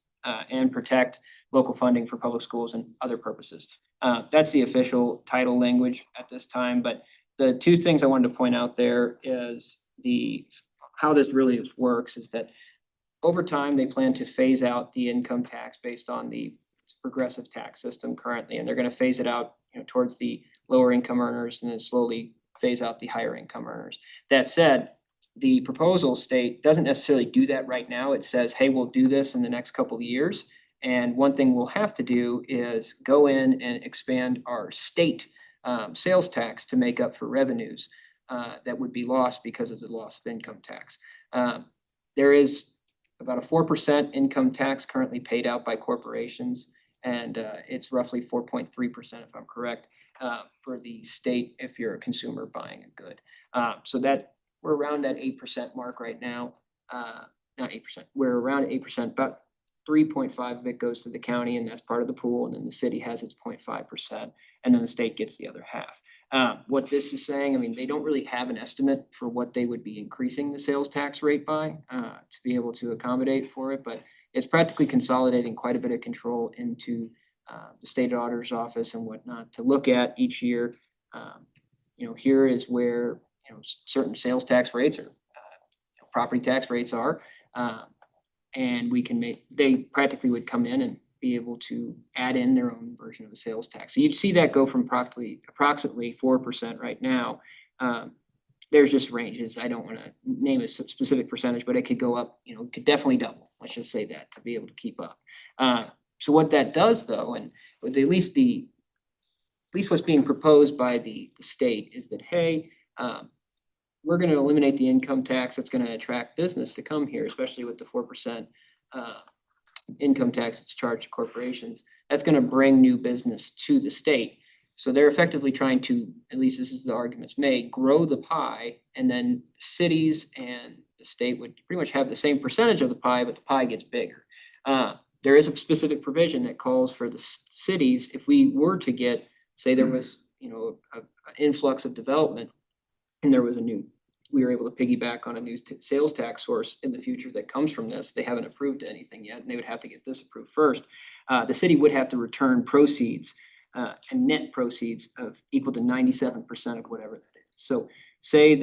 and protect local funding for public schools and other purposes. That's the official title language at this time, but the two things I wanted to point out there is how this really works is that over time, they plan to phase out the income tax based on the progressive tax system currently, and they're going to phase it out, towards the lower income earners and then slowly phase out the higher income earners. That said, the proposal state doesn't necessarily do that right now. It says, hey, we'll do this in the next couple of years. And one thing we'll have to do is go in and expand our state sales tax to make up for revenues that would be lost because of the loss of income tax. There is about a 4% income tax currently paid out by corporations, and it's roughly 4.3%, if I'm correct, for the state if you're a consumer buying a good. So that we're around that 8% mark right now. Not 8%, we're around 8%, but 3.5 of it goes to the county, and that's part of the pool, and then the city has its 0.5%, and then the state gets the other half. What this is saying, I mean, they don't really have an estimate for what they would be increasing the sales tax rate by to be able to accommodate for it, but it's practically consolidating quite a bit of control into the state auditor's office and whatnot to look at each year. Here is where certain sales tax rates or property tax rates are, and they practically would come in and be able to add in their own version of the sales tax. So you'd see that go from approximately 4% right now. There's just ranges. I don't want to name a specific percentage, but it could go up, it could definitely double. Let's just say that to be able to keep up. So what that does though, and with at least what's being proposed by the state is that, hey, we're going to eliminate the income tax that's going to attract business to come here, especially with the 4% income tax that's charged to corporations. That's going to bring new business to the state. So they're effectively trying to, at least this is the arguments made, grow the pie, and then cities and the state would pretty much have the same percentage of the pie, but the pie gets bigger. There is a specific provision that calls for the cities, if we were to get, say there was, an influx of development, and there was we were able to piggyback on a new sales tax source in the future that comes from this. They haven't approved anything yet, and they would have to get this approved first. The city would have to return proceeds and net proceeds of equal to 97% of whatever that is. So say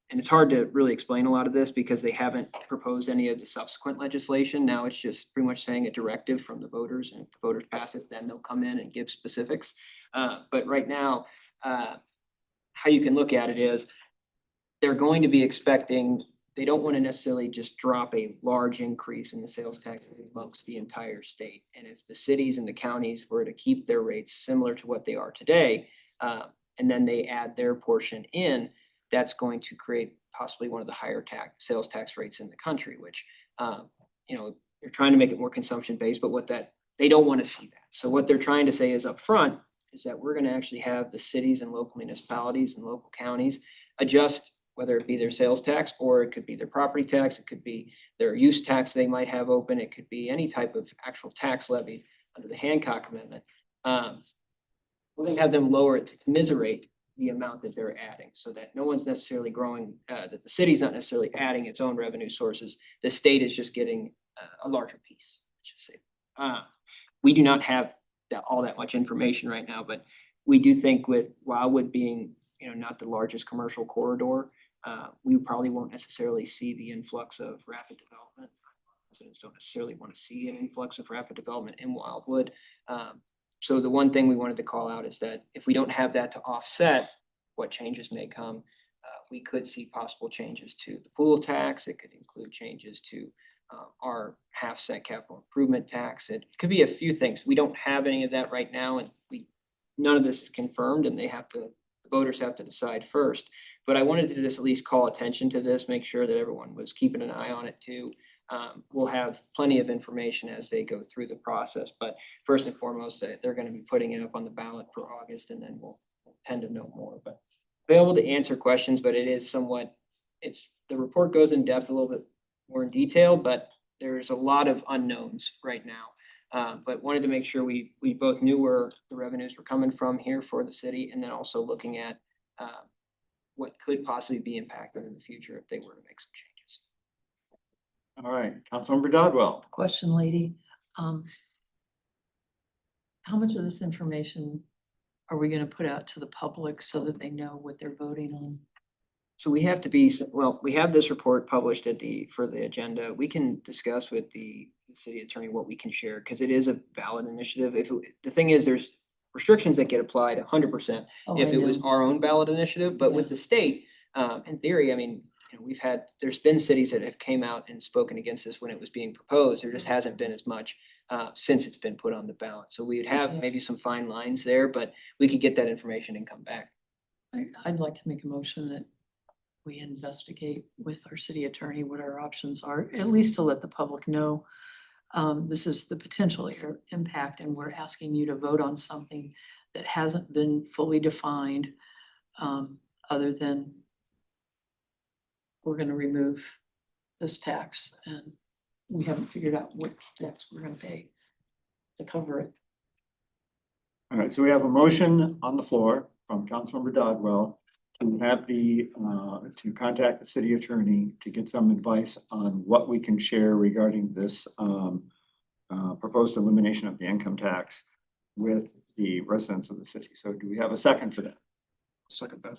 and it's hard to really explain a lot of this because they haven't proposed any of the subsequent legislation. Now it's just pretty much saying a directive from the voters, and if the voters pass it, then they'll come in and give specifics. But right now, how you can look at it is they're going to be expecting, they don't want to necessarily just drop a large increase in the sales tax amongst the entire state. And if the cities and the counties were to keep their rates similar to what they are today, and then they add their portion in, that's going to create possibly one of the higher sales tax rates in the country, which, they're trying to make it more consumption based, but they don't want to see that. So what they're trying to say is upfront is that we're going to actually have the cities and local municipalities and local counties adjust, whether it be their sales tax or it could be their property tax, it could be their use tax they might have open, it could be any type of actual tax levy under the Hancock Amendment. We're going to have them lower it to commiserate the amount that they're adding so that no one's necessarily growing, that the city's not necessarily adding its own revenue sources. The state is just getting a larger piece, let's just say. We do not have all that much information right now, but we do think with Wildwood being, not the largest commercial corridor, we probably won't necessarily see the influx of rapid development. Residents don't necessarily want to see an influx of rapid development in Wildwood. So the one thing we wanted to call out is that if we don't have that to offset what changes may come, we could see possible changes to the pool tax. It could include changes to our half-cent capital improvement tax. It could be a few things. We don't have any of that right now, and none of this is confirmed, and the voters have to decide first. But I wanted to just at least call attention to this, make sure that everyone was keeping an eye on it too. We'll have plenty of information as they go through the process, but first and foremost, they're gonna be putting it up on the ballot for August, and then we'll tend to know more, but available to answer questions, but it is somewhat, the report goes in depth a little bit more in detail, but there's a lot of unknowns right now. But wanted to make sure we both knew where the revenues were coming from here for the city, and then also looking at what could possibly be impacted in the future if they were to make some changes. All right, Councilmember Dodwell. Question, lady. How much of this information are we gonna put out to the public so that they know what they're voting on? So we have to we have this report published for the agenda. We can discuss with the city attorney what we can share, because it is a ballot initiative. The thing is, there's restrictions that get applied 100% Oh, if I it was know. our own ballot initiative, but with Yeah. the state, in theory, I mean, there's been cities that have came out and spoken against this when it was being proposed. There just hasn't been as much since it's been put on the ballot. So we'd have Yeah. maybe some fine lines there, but we could get that information and come back. I'd like to make a motion that we investigate with our city attorney what our options are, at least to let the public know. This is the potential impact, and we're asking you to vote on something that hasn't been fully defined, other than we're gonna remove this tax, and we haven't figured out which tax we're gonna pay to cover it. All right, so we have a motion on the floor from Councilmember Dodwell to have to contact the city attorney to get some advice on what we can share regarding this proposed elimination of the income tax with the residents of the city. So do we have a second for that? Second that.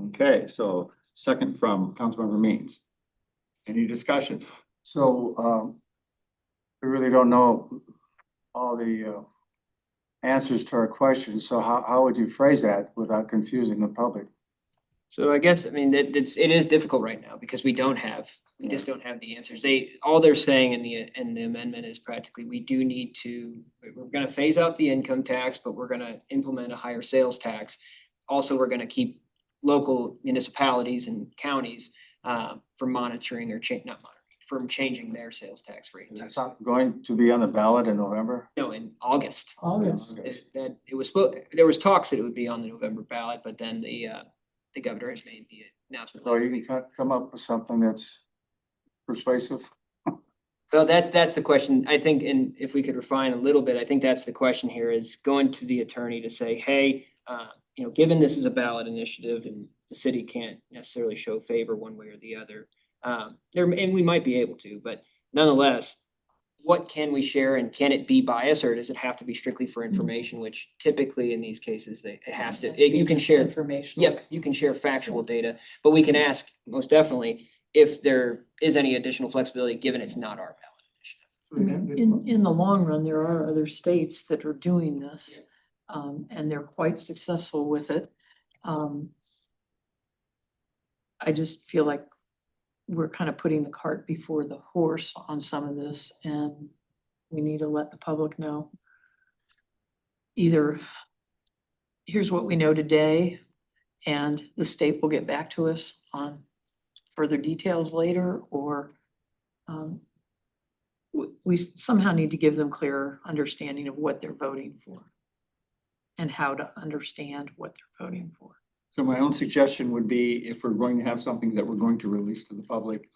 Okay, so second from Councilmember Means. Any discussion? So, we really don't know all the answers to our questions, so how would you phrase that without confusing the public? So I guess, I mean, it is difficult right now because we just don't have the answers. All they're saying in the amendment is practically, we're gonna phase out the income tax, but we're gonna implement a higher sales tax. Also, we're gonna keep local municipalities and counties from monitoring or from changing their sales tax rate. That's not going to be on the ballot in November? No, in August. August. There was talks that it would be on the November ballot, but then the governor has made the announcement. So you can come up with something that's persuasive? Well, that's the question. I think, and if we could refine a little bit, I think that's the question here, is going to the attorney to say, hey, given this is a ballot initiative and the city can't necessarily show favor one way or the other. And we might be able to, but nonetheless, what can we share, and can it be biased, or does it have to be strictly for information, which typically in these cases, it has to, you can share. Information. Yep, you can share factual data, but we can ask most definitely if there is any additional flexibility, given it's not our ballot initiative. In the long run, there are other states that are doing this, and they're quite successful with it. I just feel like we're kind of putting the cart before the horse on some of this, and we need to let the public know. Either here's what we know today, and the state will get back to us on further details later, or we somehow need to give them clearer understanding of what they're voting for and how to understand what they're voting for. So my own suggestion would be, if we're going to have something that we're going to release to the public,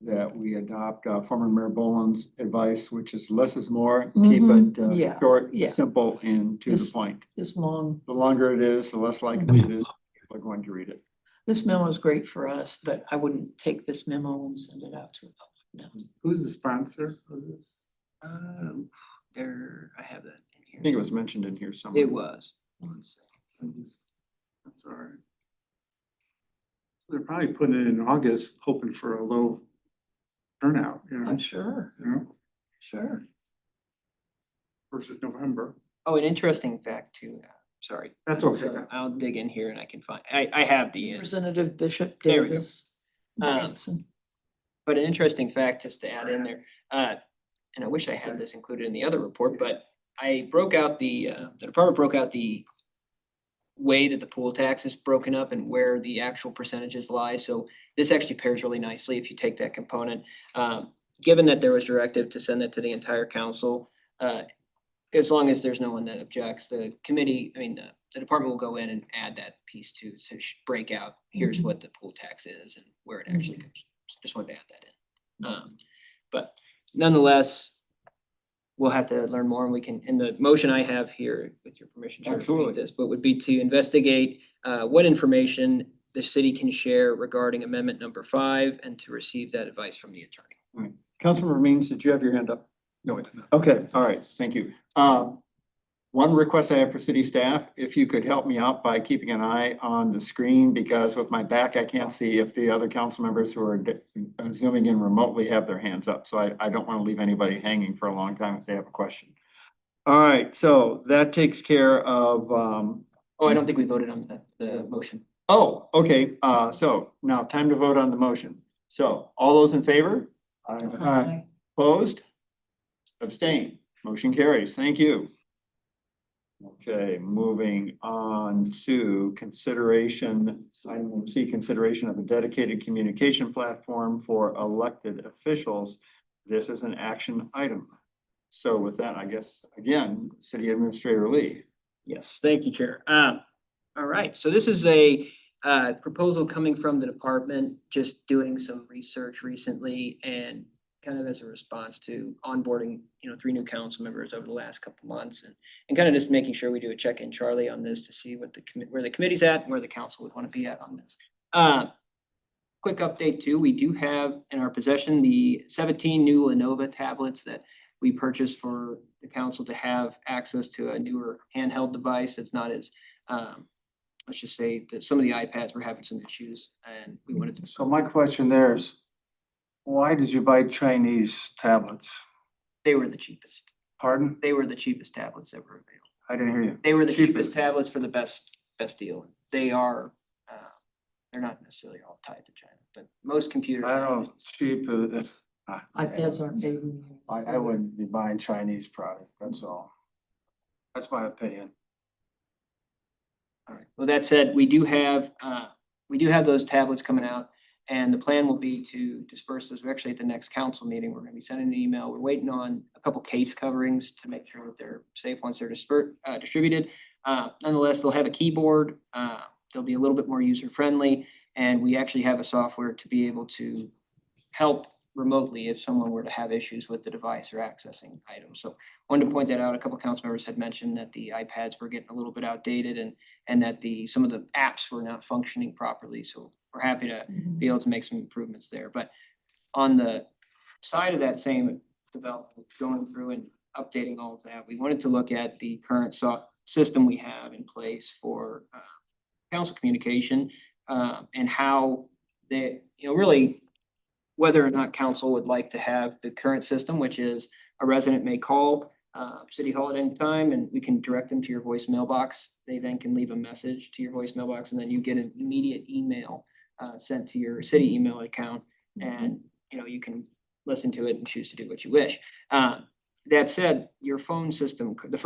that we adopt former Mayor Boland's advice, which is less is more, keep Mhm. it Yeah, short, yeah. simple, and to the This- point. This long, The longer it is, the less likely it is people are going to read it. this memo is great for us, but I wouldn't take this memo and send it out to the public, no. Who's the sponsor of this? I have that in here. I think it was mentioned in here somewhere. It was. That's all right. So they're probably putting it in August, hoping for a low turnout, I'm sure, you know, sure. versus November. Oh, an interesting fact too, sorry. That's okay. Sorry, I'll dig in here and I can find, I have the, Representative Bishop There we go. Davis. Um, Davidson. but an interesting fact just to add in there, and I wish I had this included in the other report, but I broke out the department broke out the way that the pool tax is broken up and where the actual percentages lie. So this actually pairs really nicely if you take that component. Given that there was directive to send it to the entire council, as long as there's no one that objects, the committee, the department will go in and add that piece to break out, here's what the pool tax is and where it actually comes. Just wanted to add that in. But nonetheless, we'll have to learn more and we can, in the motion I have here, with your permission, Chair, to Absolutely. read this, but would be to investigate what information the city can share regarding amendment number 5 and to receive that advice from the attorney. Councilmember Means, did you have your hand up? No, I did not. Okay, all right, thank you. One request I have for city staff, if you could help me out by keeping an eye on the screen, because with my back, I can't see if the other council members who are zooming in remotely have their hands up. So I don't want to leave anybody hanging for a long time if they have a question. All right, so that takes care of, Oh, I don't think we voted on the motion. oh, okay, so now time to vote on the motion. So all those in favor? Aye. Opposed? Abstain. Motion carries. Thank you. Okay, moving on to consideration, item C, consideration of a dedicated communication platform for elected officials. This is an action item. So with that, I guess, again, City Administrator Lee. Yes, thank you, Chair. All right, so this is a proposal coming from the department, just doing some research recently and kind of as a response to onboarding, 3 new council members over the last couple months and kind of just making sure we do a check-in, Charlie, on this to see what where the committee's at and where the council would want to be at on this. Quick update too, we do have in our possession the 17 new Lenovo tablets that we purchased for the council to have access to a newer handheld device that's not as, let's just say that some of the iPads were having some issues and we wanted to. So my question there is, why did you buy Chinese tablets? They were the cheapest. Pardon? They were the cheapest tablets that were available. I didn't hear you. They were the cheapest Cheapest. tablets for the best deal. They are, they're not necessarily all tied to China, but most computers. I don't, cheap, iPads aren't made in the I wouldn't be buying Chinese product, that's all. That's my opinion. All right. Well, that said, we do have those tablets coming out. And the plan will be to disperse those. We're actually at the next council meeting. We're gonna be sending an email. We're waiting on a couple case coverings to make sure that they're safe once they're distributed. Nonetheless, they'll have a keyboard. They'll be a little bit more user-friendly. And we actually have a software to be able to help remotely if someone were to have issues with the device or accessing items. So wanted to point that out. A couple council members had mentioned that the iPads were getting a little bit outdated and that some of the apps were not functioning properly. So we're happy to be able to make some improvements there. But on the side of that same development, going through and updating all of that, we wanted to look at the current system we have in place for council communication and how they, really whether or not council would like to have the current system, which is a resident may call City Hall at any time and we can direct them to your voice mailbox. They then can leave a message to your voice mailbox and then you get an immediate email sent to your city email account and you can listen to it and choose to do what you wish. That said, your phone system, the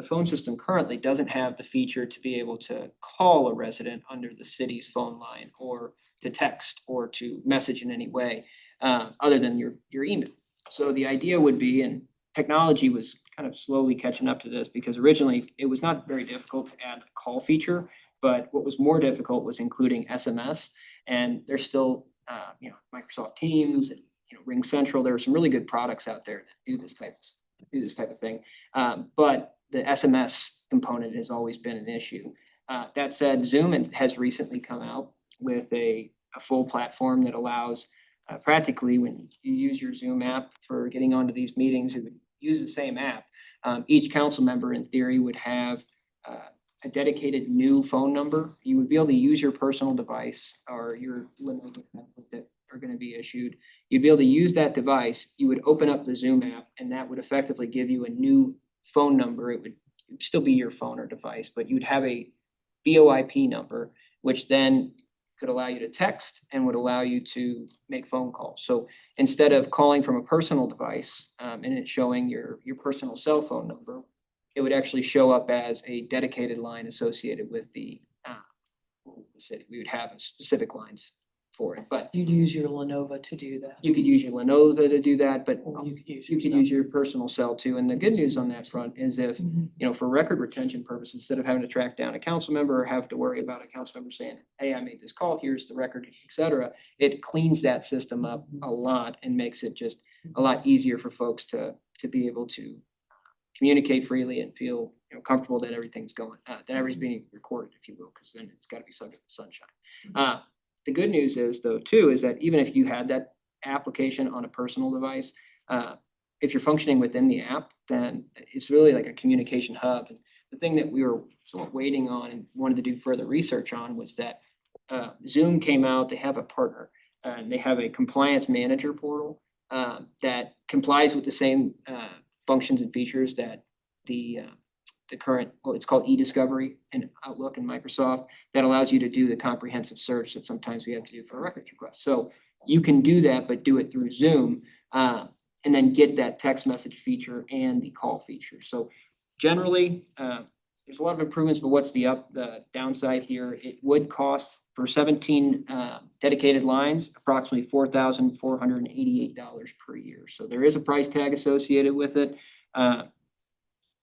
phone system currently doesn't have the feature to be able to call a resident under the city's phone line or to text or to message in any way other than your email. So the idea would be, and technology was kind of slowly catching up to this because originally it was not very difficult to add a call feature, but what was more difficult was including SMS. And there's still, Microsoft Teams and Ring Central. There are some really good products out there that do this type of thing. But the SMS component has always been an issue. That said, Zoom has recently come out with a full platform that allows practically when you use your Zoom app for getting onto these meetings, it would use the same app. Each council member in theory would have a dedicated new phone number. You would be able to use your personal device or your Lenovo tablet that are going to be issued. You'd be able to use that device. You would open up the Zoom app and that would effectively give you a new phone number. It would it'd still be your phone or device, but you'd have a VoIP number, which then could allow you to text and would allow you to make phone calls. So instead of calling from a personal device, and it showing your personal cell phone number, it would actually show up as a dedicated line associated with the city. We would have specific lines for it, but You'd use your Lenovo to do that. you could use your Lenovo to do that, but Or you could use you could yourself. use your personal cell too. And the good news on that front is if, Mhm. you know, for record retention purposes, instead of having to track down a council member or have to worry about a council member saying, hey, I made this call, here's the record, et cetera, it cleans that system up a lot and makes it just a lot easier for folks to be able to communicate freely and feel, you know, comfortable that everything's going, that everything's being recorded, if you will, because then it's gotta be subject to sunshine. The good news is though, too, is that even if you had that application on a personal device, if you're functioning within the app, then it's really like a communication hub. And the thing that we were sort of waiting on and wanted to do further research on was that Zoom came out, they have a partner, and they have a compliance manager portal that complies with the same functions and features that the current, well, it's called e-discovery in Outlook and Microsoft, that allows you to do the comprehensive search that sometimes we have to do for a records request. So you can do that, but do it through Zoom, and then get that text message feature and the call feature. So generally, there's a lot of improvements, but what's the downside here? It would cost for 17 dedicated lines, approximately $4,488 per year. So there is a price tag associated with it.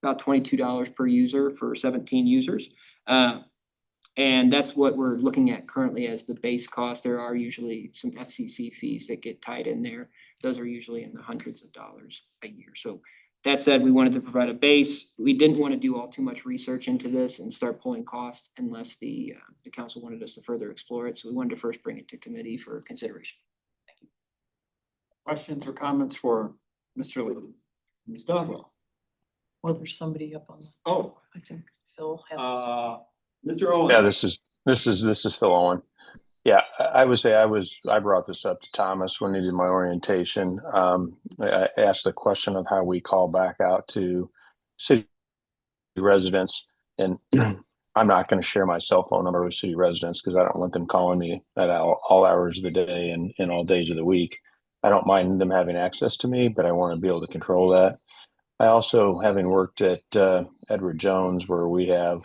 About $22 per user for 17 users. And that's what we're looking at currently as the base cost. There are usually some FCC fees that get tied in there. Those are usually in the hundreds of dollars a year. So that said, we wanted to provide a base. We didn't want to do all too much research into this and start pulling costs unless the council wanted us to further explore it. So we wanted to first bring it to committee for consideration. Questions or comments for Mr. Lee? Ms. Dodwell? Well, there's somebody up on, Oh, I think Phil has. Mr. Owen. Yeah, this is Phil Owen. Yeah, I would say I brought this up to Thomas when he did my orientation. I asked the question of how we call back out to city residents, and I'm not going to share my cell phone number with city residents because I don't want them calling me at all hours of the day and all days of the week. I don't mind them having access to me, but I want to be able to control that. I also, having worked at Edward Jones, where we have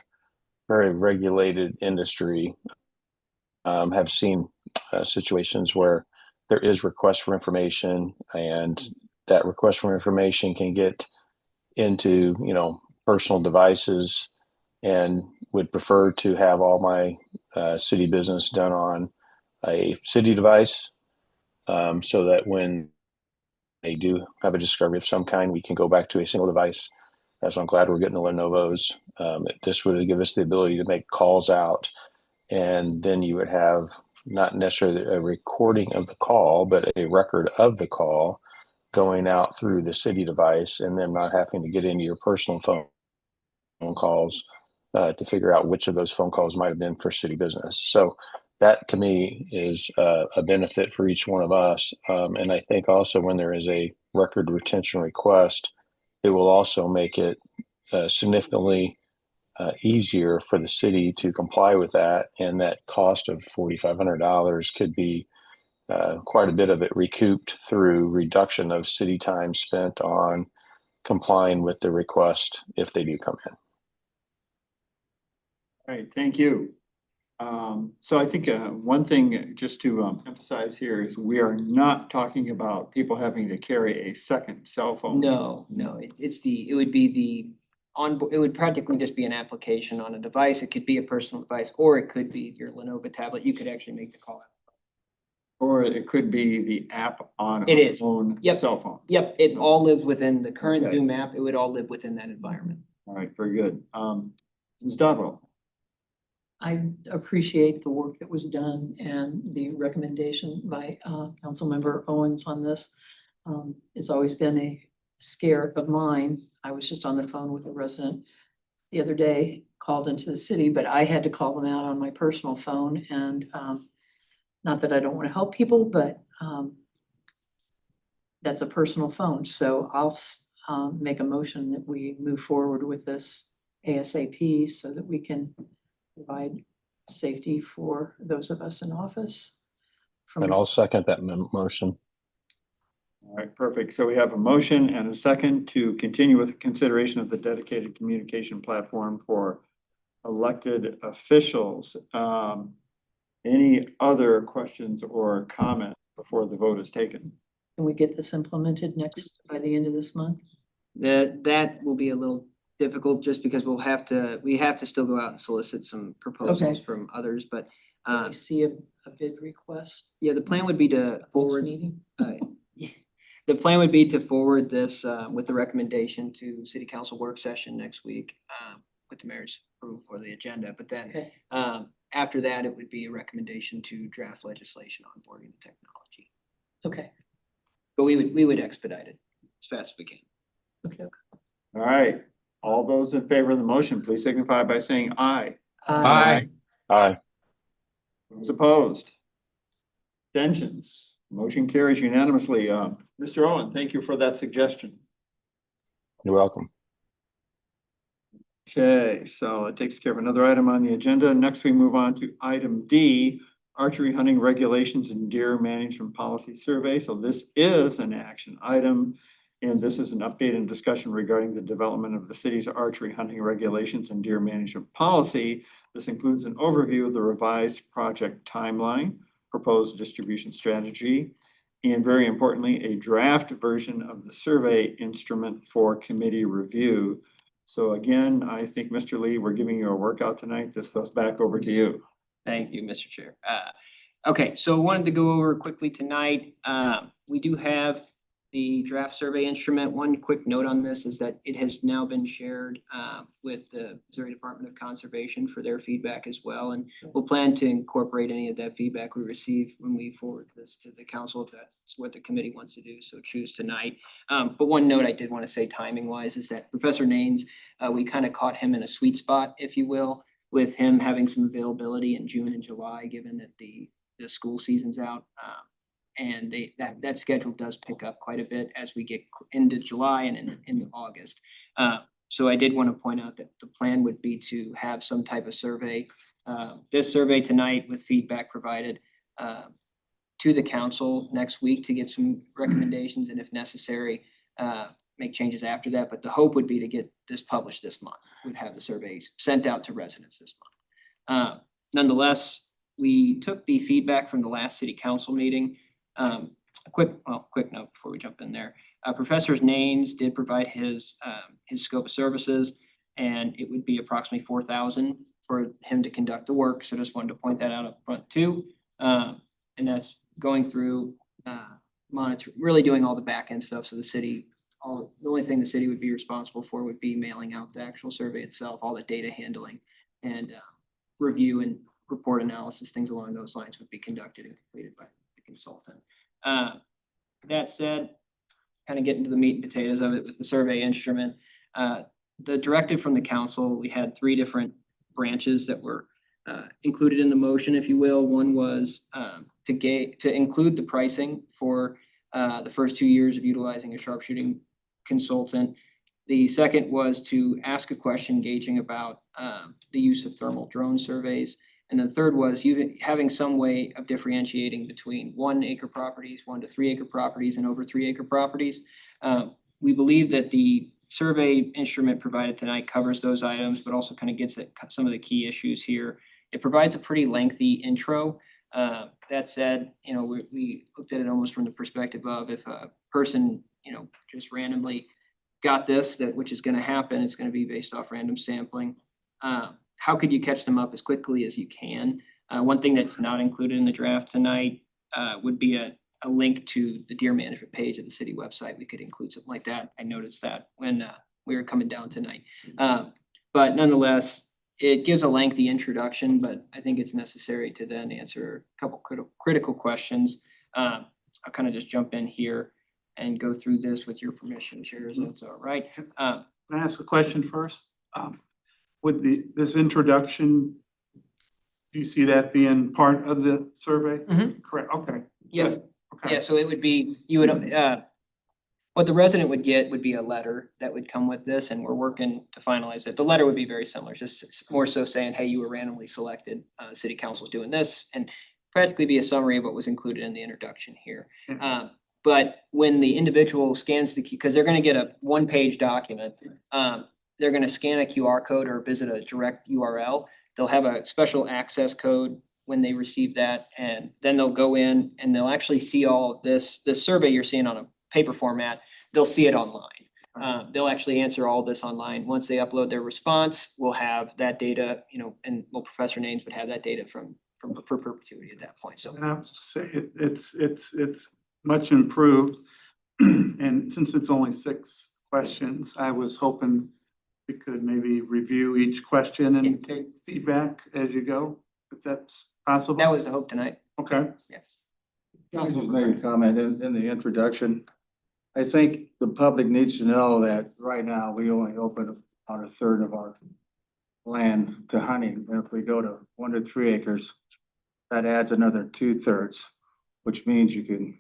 very regulated industry, have seen situations where there is request for information, and that request for information can get into, you know, personal devices, and would prefer to have all my city business done on a city device, so that when they do have a discovery of some kind, we can go back to a single device. So I'm glad we're getting the Lenovo's. This would give us the ability to make calls out, and then you would have not necessarily a recording of the call, but a record of the call going out through the city device, and then not having to get into your personal phone calls to figure out which of those phone calls might have been for city business. So that to me is a benefit for each one of us. And I think also when there is a record retention request, it will also make it significantly easier for the city to comply with that. And that cost of $4,500 could be quite a bit of it recouped through reduction of city time spent on complying with the request if they do come in. All right, thank you. So I think one thing just to emphasize here is we are not talking about people having to carry a second cell phone. No, it would be it would practically just be an application on a device. It could be a personal device, or it could be your Lenovo tablet. You could actually make the call out. Or it could be the app on It our is. own Yep. cell phone. Yep, it all lives within the current Okay. Zoom app. It would all live within that environment. All right, very good. Ms. Dodwell? I appreciate the work that was done and the recommendation by Councilmember Owens on this. It's always been a scare of mine. I was just on the phone with a resident the other day, called into the city, but I had to call them out on my personal phone, and not that I don't want to help people, but that's a personal phone. So I'll make a motion that we move forward with this ASAP so that we can provide safety for those of us in office. And I'll second that motion. All right, perfect. So we have a motion and a second to continue with consideration of the dedicated communication platform for elected officials. Any other questions or comments before the vote is taken? Can we get this implemented by the end of this month? That will be a little difficult just because we have to still go out and solicit some proposals Okay. from others, but Can we see a bid request yeah, the plan would be to next forward, meeting? the plan would be to forward this with the recommendation to city council work session next week with the mayor's approval for the agenda, but then Okay, after that, it would be a recommendation to draft legislation on boarding the technology. okay, But we would expedite it as fast as we can. okay. All right, all those in favor of the motion, please signify by saying aye. Aye. Aye. Those opposed? Abstentions? Motion carries unanimously. Mr. Owen, thank you for that suggestion. You're welcome. Okay, so it takes care of another item on the agenda. Next, we move on to item D, archery hunting regulations and deer management policy survey. So this is an action item. And this is an update and discussion regarding the development of the city's archery hunting regulations and deer management policy. This includes an overview of the revised project timeline, proposed distribution strategy, and very importantly, a draft version of the survey instrument for committee review. So again, I think, Mr. Lee, we're giving you a workout tonight. This goes back over to you. Thank you, Mr. Chair. Okay, so wanted to go over quickly tonight. We do have the draft survey instrument. One quick note on this is that it has now been shared with the Missouri Department of Conservation for their feedback as well. And we'll plan to incorporate any of that feedback we receive when we forward this to the council, if that's what the committee wants to do, so choose tonight. But one note I did want to say timing wise is that Professor Naines, we kind of caught him in a sweet spot, if you will, with him having some availability in June and July, given that the school season's out. And that schedule does pick up quite a bit as we get into July and into August. So I did want to point out that the plan would be to have some type of survey. This survey tonight with feedback provided to the council next week to get some recommendations, and if necessary, make changes after that. But the hope would be to get this published this month. We'd have the surveys sent out to residents this month. Nonetheless, we took the feedback from the last city council meeting. A quick note before we jump in there. Professor Naines did provide his scope of services, and it would be approximately $4,000 for him to conduct the work. So just wanted to point that out up front too. And that's going through really doing all the back end stuff. So the only thing the city would be responsible for would be mailing out the actual survey itself, all the data handling and review and report analysis, things along those lines would be conducted and completed by consultant. That said, kind of getting to the meat and potatoes of it with the survey instrument. The directive from the council, we had 3 different branches that were included in the motion, if you will. One was to include the pricing for the first 2 years of utilizing a sharpshooting consultant. The second was to ask a question gauging about the use of thermal drone surveys. And the third was having some way of differentiating between 1 acre properties, 1 to 3 acre properties, and over 3 acre properties. We believe that the survey instrument provided tonight covers those items, but also kind of gets at some of the key issues here. It provides a pretty lengthy intro. That said, we looked at it almost from the perspective of if a person, just randomly got this, which is going to happen, it's going to be based off random sampling. How could you catch them up as quickly as you can? One thing that's not included in the draft tonight would be a link to the deer management page of the city website. We could include something like that. I noticed that when we were coming down tonight. But nonetheless, it gives a lengthy introduction, but I think it's necessary to then answer a couple critical questions. I'll kind of just jump in here and go through this with your permission, Chair, if that's all right. Can I ask a question first? With this introduction, do you see that being part of the survey? Mhm. Correct, okay. Yes. Good. Okay. Yeah, so it would be, you would, What the resident would get would be a letter that would come with this, and we're working to finalize it. The letter would be very similar, just more so saying, hey, you were randomly selected, city council's doing this, and practically be a summary of what was included in the introduction here. But when the individual scans because they're gonna get a one-page document, they're gonna scan a QR code or visit a direct URL. They'll have a special access code when they receive that, and then they'll go in and they'll actually see all of this survey you're seeing on a paper format, they'll see it online. They'll actually answer all this online. Once they upload their response, we'll have that data, and Professor Names would have that data for perpetuity at that point. So And I have to say, it's much improved. And since it's only 6 questions, I was hoping we could maybe review each question and take feedback as you go, if that's possible. that was the hope tonight. Okay. Yes. I just made a comment in the introduction. I think the public needs to know that right now, we only open about a third of our land to hunting. And if we go to 1 to 3 acres, that adds another 2/3, which means you can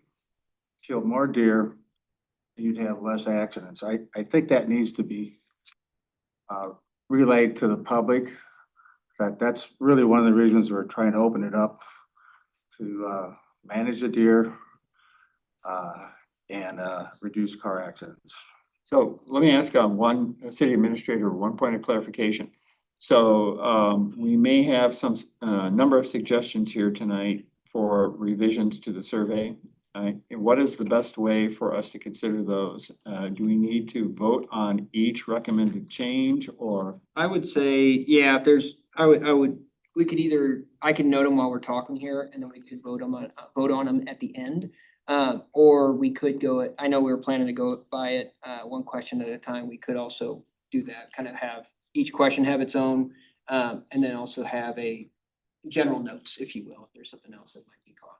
kill more deer, you'd have less accidents. I think that needs to be relayed to the public, that's really one of the reasons we're trying to open it up to manage the deer and reduce car accidents. So let me ask city administrator, one point of clarification. So we may have some number of suggestions here tonight for revisions to the survey. What is the best way for us to consider those? Do we need to vote on each recommended change, or? I would say, yeah, if we could I can note them while we're talking here, and then we could vote on them at the end. Or we could I know we were planning to go by it, one question at a time. We could also do that, kind of have each question have its own, and then also have a general notes, if you will, if there's something else that might be caught.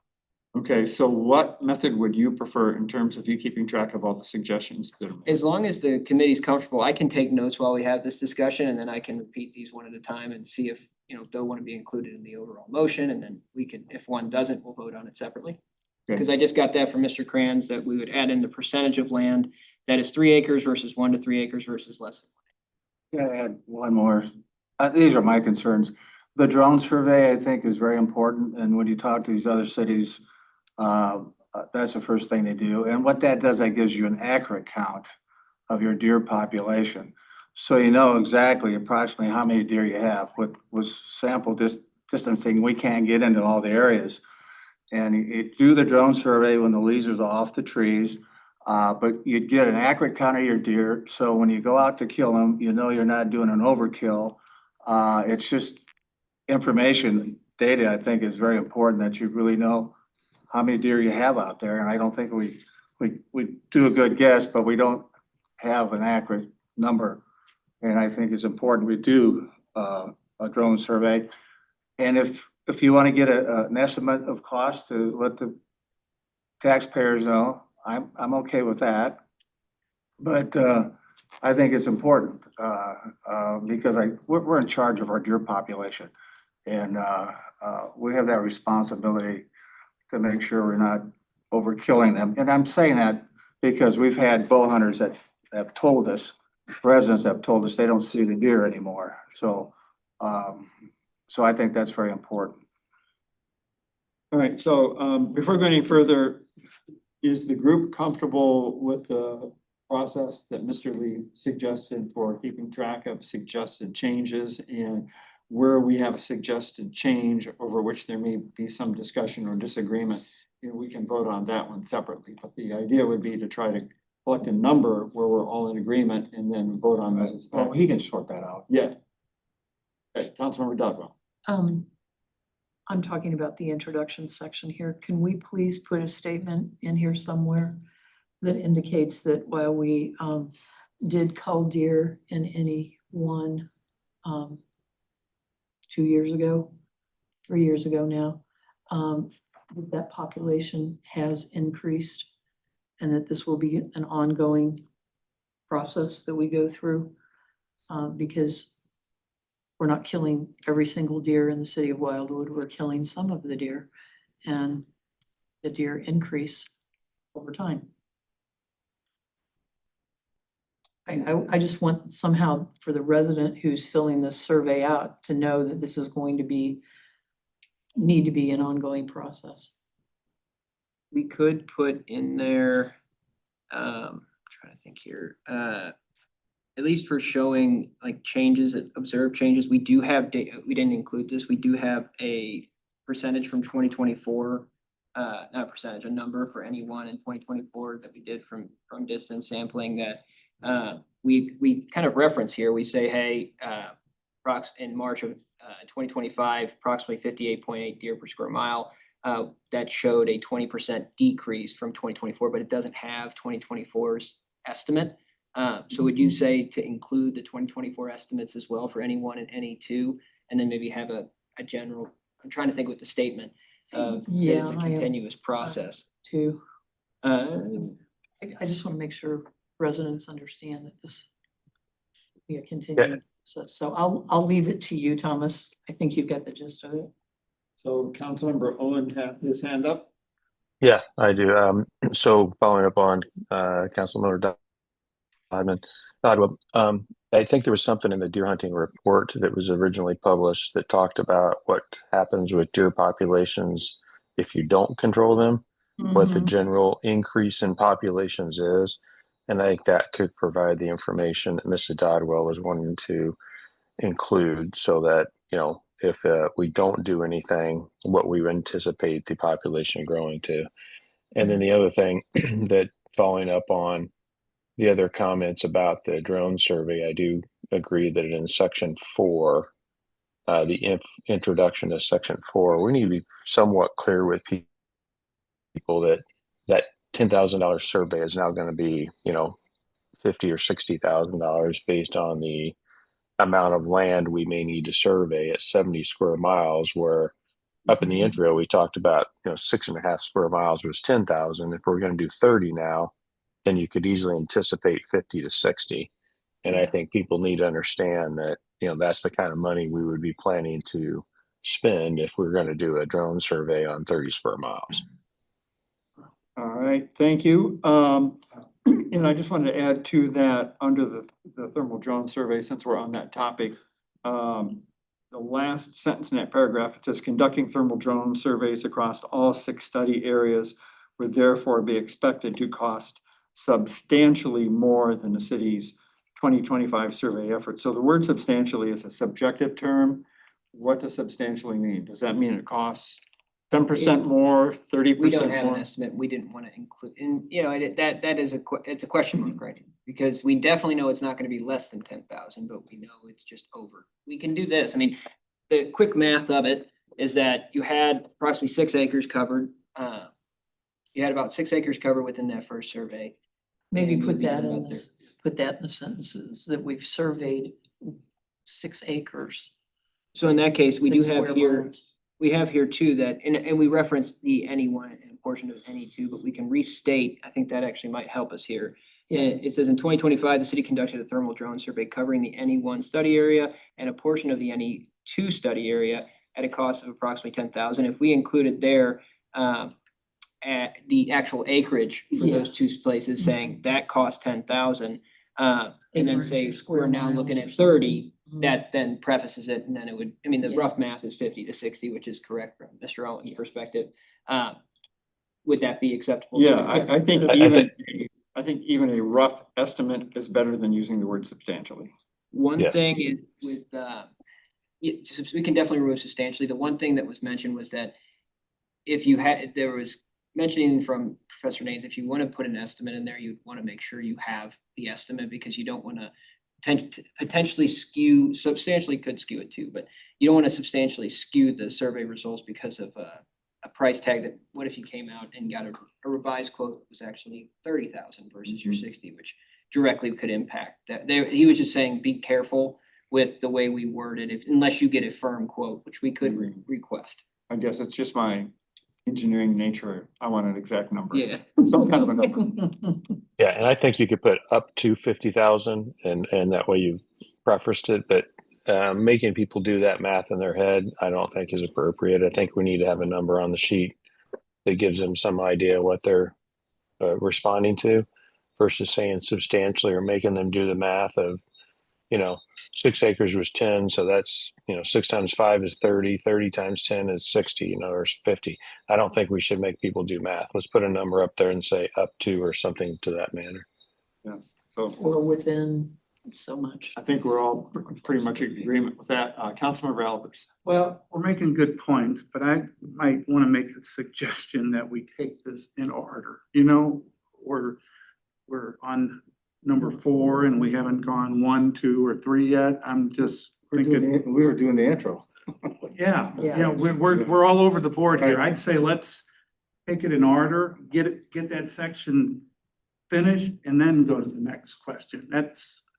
Okay, so what method would you prefer in terms of you keeping track of all the suggestions that are made? As long as the committee's comfortable, I can take notes while we have this discussion, and then I can repeat these one at a time and see if, they'll want to be included in the overall motion, and then we can, if one doesn't, we'll vote on it separately. Okay. Because I just got that from Mr. Kranz, that we would add in the percentage of land that is 3 acres versus 1 to 3 acres versus less than 1. Gotta add one more. These are my concerns. The drone survey, I think, is very important, and when you talk to these other cities, that's the first thing they do. And what that does, that gives you an accurate count of your deer population. So you know exactly approximately how many deer you have. With sample distancing, we can't get into all the areas. And you do the drone survey when the leaves are off the trees, but you get an accurate count of your deer. So when you go out to kill them, you know you're not doing an overkill. It's just information, data, I think, is very important, that you really know how many deer you have out there. And I don't think we do a good guess, but we don't have an accurate number. And I think it's important we do a drone survey. And if you want to get an estimate of cost to let the taxpayers know, I'm okay with that. But I think it's important because we're in charge of our deer population, and we have that responsibility to make sure we're not overkilling them. And I'm saying that because we've had bow hunters that have told us, residents have told us they don't see the deer anymore. So I think that's very important. All right, so before going any further, is the group comfortable with the process that Mr. Lee suggested for keeping track of suggested changes, and where we have a suggested change over which there may be some discussion or disagreement, we can vote on that one separately. But the idea would be to try to collect a number where we're all in agreement and then vote on those as Well, he can sort that out. Yeah. Okay, Councilmember Dodwell. I'm talking about the introduction section here. Can we please put a statement in here somewhere that indicates that while we did cull deer in any one 2 years ago, 3 years ago now, that population has increased, and that this will be an ongoing process that we go through, because we're not killing every single deer in the city of Wildwood. We're killing some of the deer, and the deer increase over time. I just want somehow for the resident who's filling this survey out to know that this is going to need to be an ongoing process. We could put in there, trying to think here, at least for showing like changes, observed changes, we do have data, we didn't include this, we do have a percentage from 2024. Not percentage, a number for anyone in 2024 that we did from distance sampling that we kind of reference here. We say, hey, in March of 2025, approximately 58.8 deer per square mile. That showed a 20% decrease from 2024, but it doesn't have 2024's estimate. So would you say to include the 2024 estimates as well for any one and any two, and then maybe have a general, I'm trying to think with the statement, that it's a Yeah, I am. continuous process. Too. Uh, I just want to make sure residents understand that this will be a continuing process. So I'll leave it to you, Thomas. I think you've got the gist of it. So Councilmember Owen has his hand up. Yeah, I do. So following up on Councilmember Dodwell, I think there was something in the deer hunting report that was originally published that talked about what happens with deer populations if you don't control them, what the Mhm. general increase in populations is. And I think that could provide the information that Mrs. Dodwell was wanting to include so that, you know, if we don't do anything, what we anticipate the population growing to. And then the other thing that following up on the other comments about the drone survey, I do agree that in section 4, the introduction to section 4, we need to be somewhat clear with people that $10,000 survey is now going to be, you know, $50,000 or $60,000 based on the amount of land we may need to survey at 70 square miles, where up in the intro we talked about, you know, 6.5 square miles was 10,000. If we're going to do 30 now, then you could easily anticipate 50 to 60. And I think people need to understand that, you know, that's the kind of money we would be planning to spend if we're going to do a drone survey on 30 square miles. All right, thank you. And I just wanted to add to that, under the thermal drone survey, since we're on that topic. The last sentence in that paragraph, it says conducting thermal drone surveys across all 6 study areas would therefore be expected to cost substantially more than the city's 2025 survey effort. So the word substantially is a subjective term. What does substantially mean? Does that mean it costs 10% more, 30% more? We don't have an estimate. We didn't want to include, and you know, that is it's a question mark, right? Because we definitely know it's not going to be less than 10,000, but we know it's just over. We can do this. I mean, the quick math of it is that you had approximately 6 acres covered. You had about 6 acres covered within that first survey. Maybe And put we'd be that done in about there. this, put that in the sentences that we've surveyed 6 acres. So in that case, we do 6 have square here, miles. we have here too that, and we referenced the any one and a portion of any two, but we can restate, I think that actually might help us here. It says in 2025, the city conducted a thermal drone survey covering the NE1 study area and a portion of the NE2 study area at a cost of approximately 10,000. If we included there, at the actual acreage for those 2 places, saying that cost 10,000, and then Acreage say or square we're now miles looking or at 30, Mhm. that then prefaces it, and then it would, I mean, the Yeah. rough math is 50 to 60, which is correct from Mr. Owen's perspective. Would that be acceptable? Yeah, I think I even a rough estimate is better than using the word substantially. One Yes. thing is with, we can definitely remove substantially. The one thing that was mentioned was that if you had, there was mentioning from Professor Names, if you want to put an estimate in there, you'd want to make sure you have the estimate, because you don't want to potentially skew, substantially could skew it too, but you don't want to substantially skew the survey results because of a price tag that, what if you came out and got a revised quote that was actually 30,000 versus your 60, which directly could impact that. He was just saying, be careful with the way we word it, unless you get a firm quote, which we could request. I guess it's just my engineering nature. I want an exact number. Yeah. Some kind of a number. Yeah, and I think you could put up to 50,000, and that way you've prefaced it. But making people do that math in their head, I don't think is appropriate. I think we need to have a number on the sheet that gives them some idea what they're responding to. versus saying substantially or making them do the math of, 6 acres was 10. So that's, 6 times 5 is 30, 30 times 10 is 60, or 50. I don't think we should make people do math. Let's put a number up there and say up to or something to that manner. So Or within so much. I think we're all pretty much in agreement with that. Councilmember Albers. Well, we're making good points, but I might want to make a suggestion that we take this in order. We're on number 4 and we haven't gone 1, 2, or 3 yet. I'm just thinking, We were doing the intro. yeah, Yeah. we're all over the board here. I'd say let's take it in order, get that section finished and then go to the next question.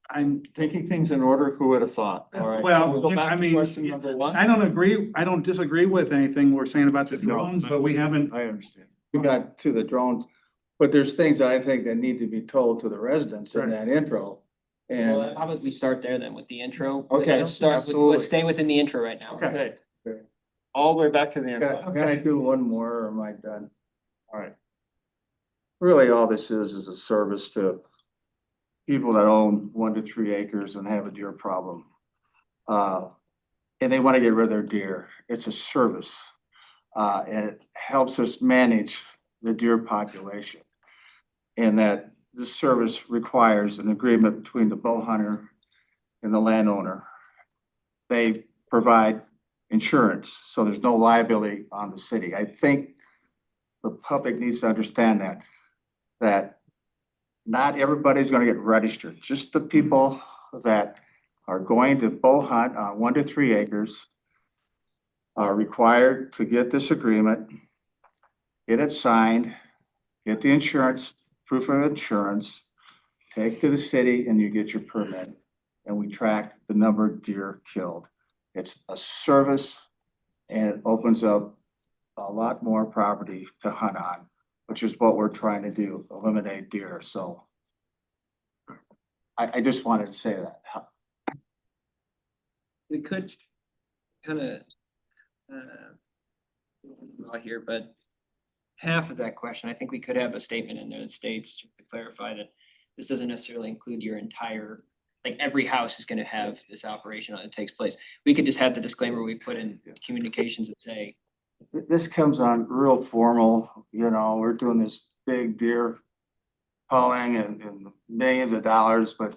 I'm Taking things in order, who would have thought? All right. Well, We'll go back I to mean, question number 1. I don't disagree with anything we're saying about the drones, but we haven't. I understand. We got to the drones, but there's things that I think that need to be told to the residents in Right. that intro. Well, And how about we start there then with the intro? Okay, Let's start with, absolutely. let's stay within the intro right now. Okay. Okay. All the way back to the end. can I do one more or am I done? All right. Really, all this is a service to people that own 1 to 3 acres and have a deer problem. And they want to get rid of their deer. It's a service. And it helps us manage the deer population. And that this service requires an agreement between the bow hunter and the landowner. They provide insurance, so there's no liability on the city. I think the public needs to understand that not everybody's gonna get registered, just the people that are going to bow hunt on 1 to 3 acres are required to get this agreement, get it signed, get the insurance, proof of insurance, take to the city and you get your permit. And we track the number of deer killed. It's a service and it opens up a lot more property to hunt on, which is what we're trying to do, eliminate deer. So I just wanted to say that. We could kind of draw here, but half of that question, I think we could have a statement in there that states to clarify that this doesn't necessarily include your entire, like every house is gonna have this operation that takes place. We could just have the disclaimer we put in communications that say, This comes on real formal, we're doing this big deer calling and millions of dollars, but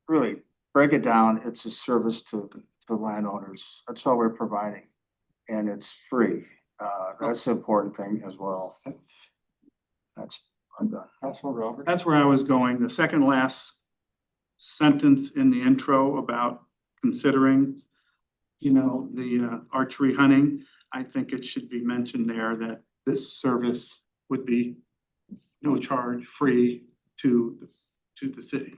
really break it down. It's a service to landowners. That's all we're providing. And it's free. That's the important thing as well. I'm done. Councilmember Albers. That's where I was going. The second last sentence in the intro about considering, the archery hunting. I think it should be mentioned there that this service would be no charge, free to the city,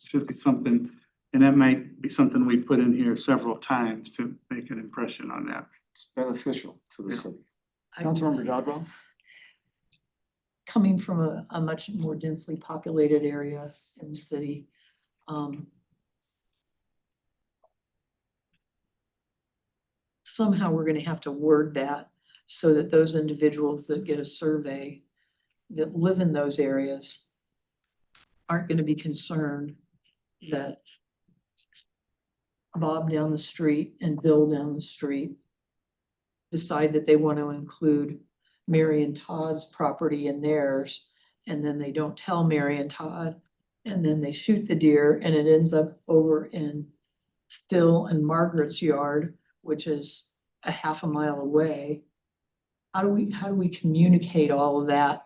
should be something. And that might be something we put in here several times to make an impression on that. It's beneficial to the Yeah. city. Councilmember Dodwell. Coming from a much more densely populated area in the city, somehow we're gonna have to word that so that those individuals that get a survey that live in those areas aren't gonna be concerned that Bob down the street and Bill down the street decide that they want to include Mary and Todd's property in theirs, and then they don't tell Mary and Todd, and then they shoot the deer and it ends up over in Phil and Margaret's yard, which is a half a mile away. How do we communicate all of that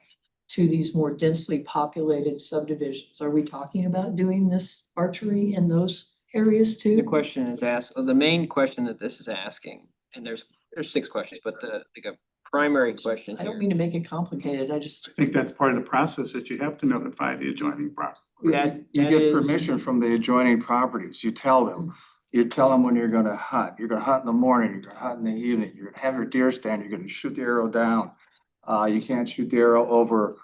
to these more densely populated subdivisions? Are we talking about doing this archery in those areas too? the question is asked, the main question that this is asking, and there's 6 questions, but the primary question I don't here. mean to make it complicated, I I just, think that's part of the process that you have to notify the adjoining property. You get permission from the adjoining properties. You tell them. You tell them when you're gonna hunt. You're gonna hunt in the morning, you're gonna hunt in the evening, you're gonna have your deer stand, you're gonna shoot the arrow down. You can't shoot the arrow over,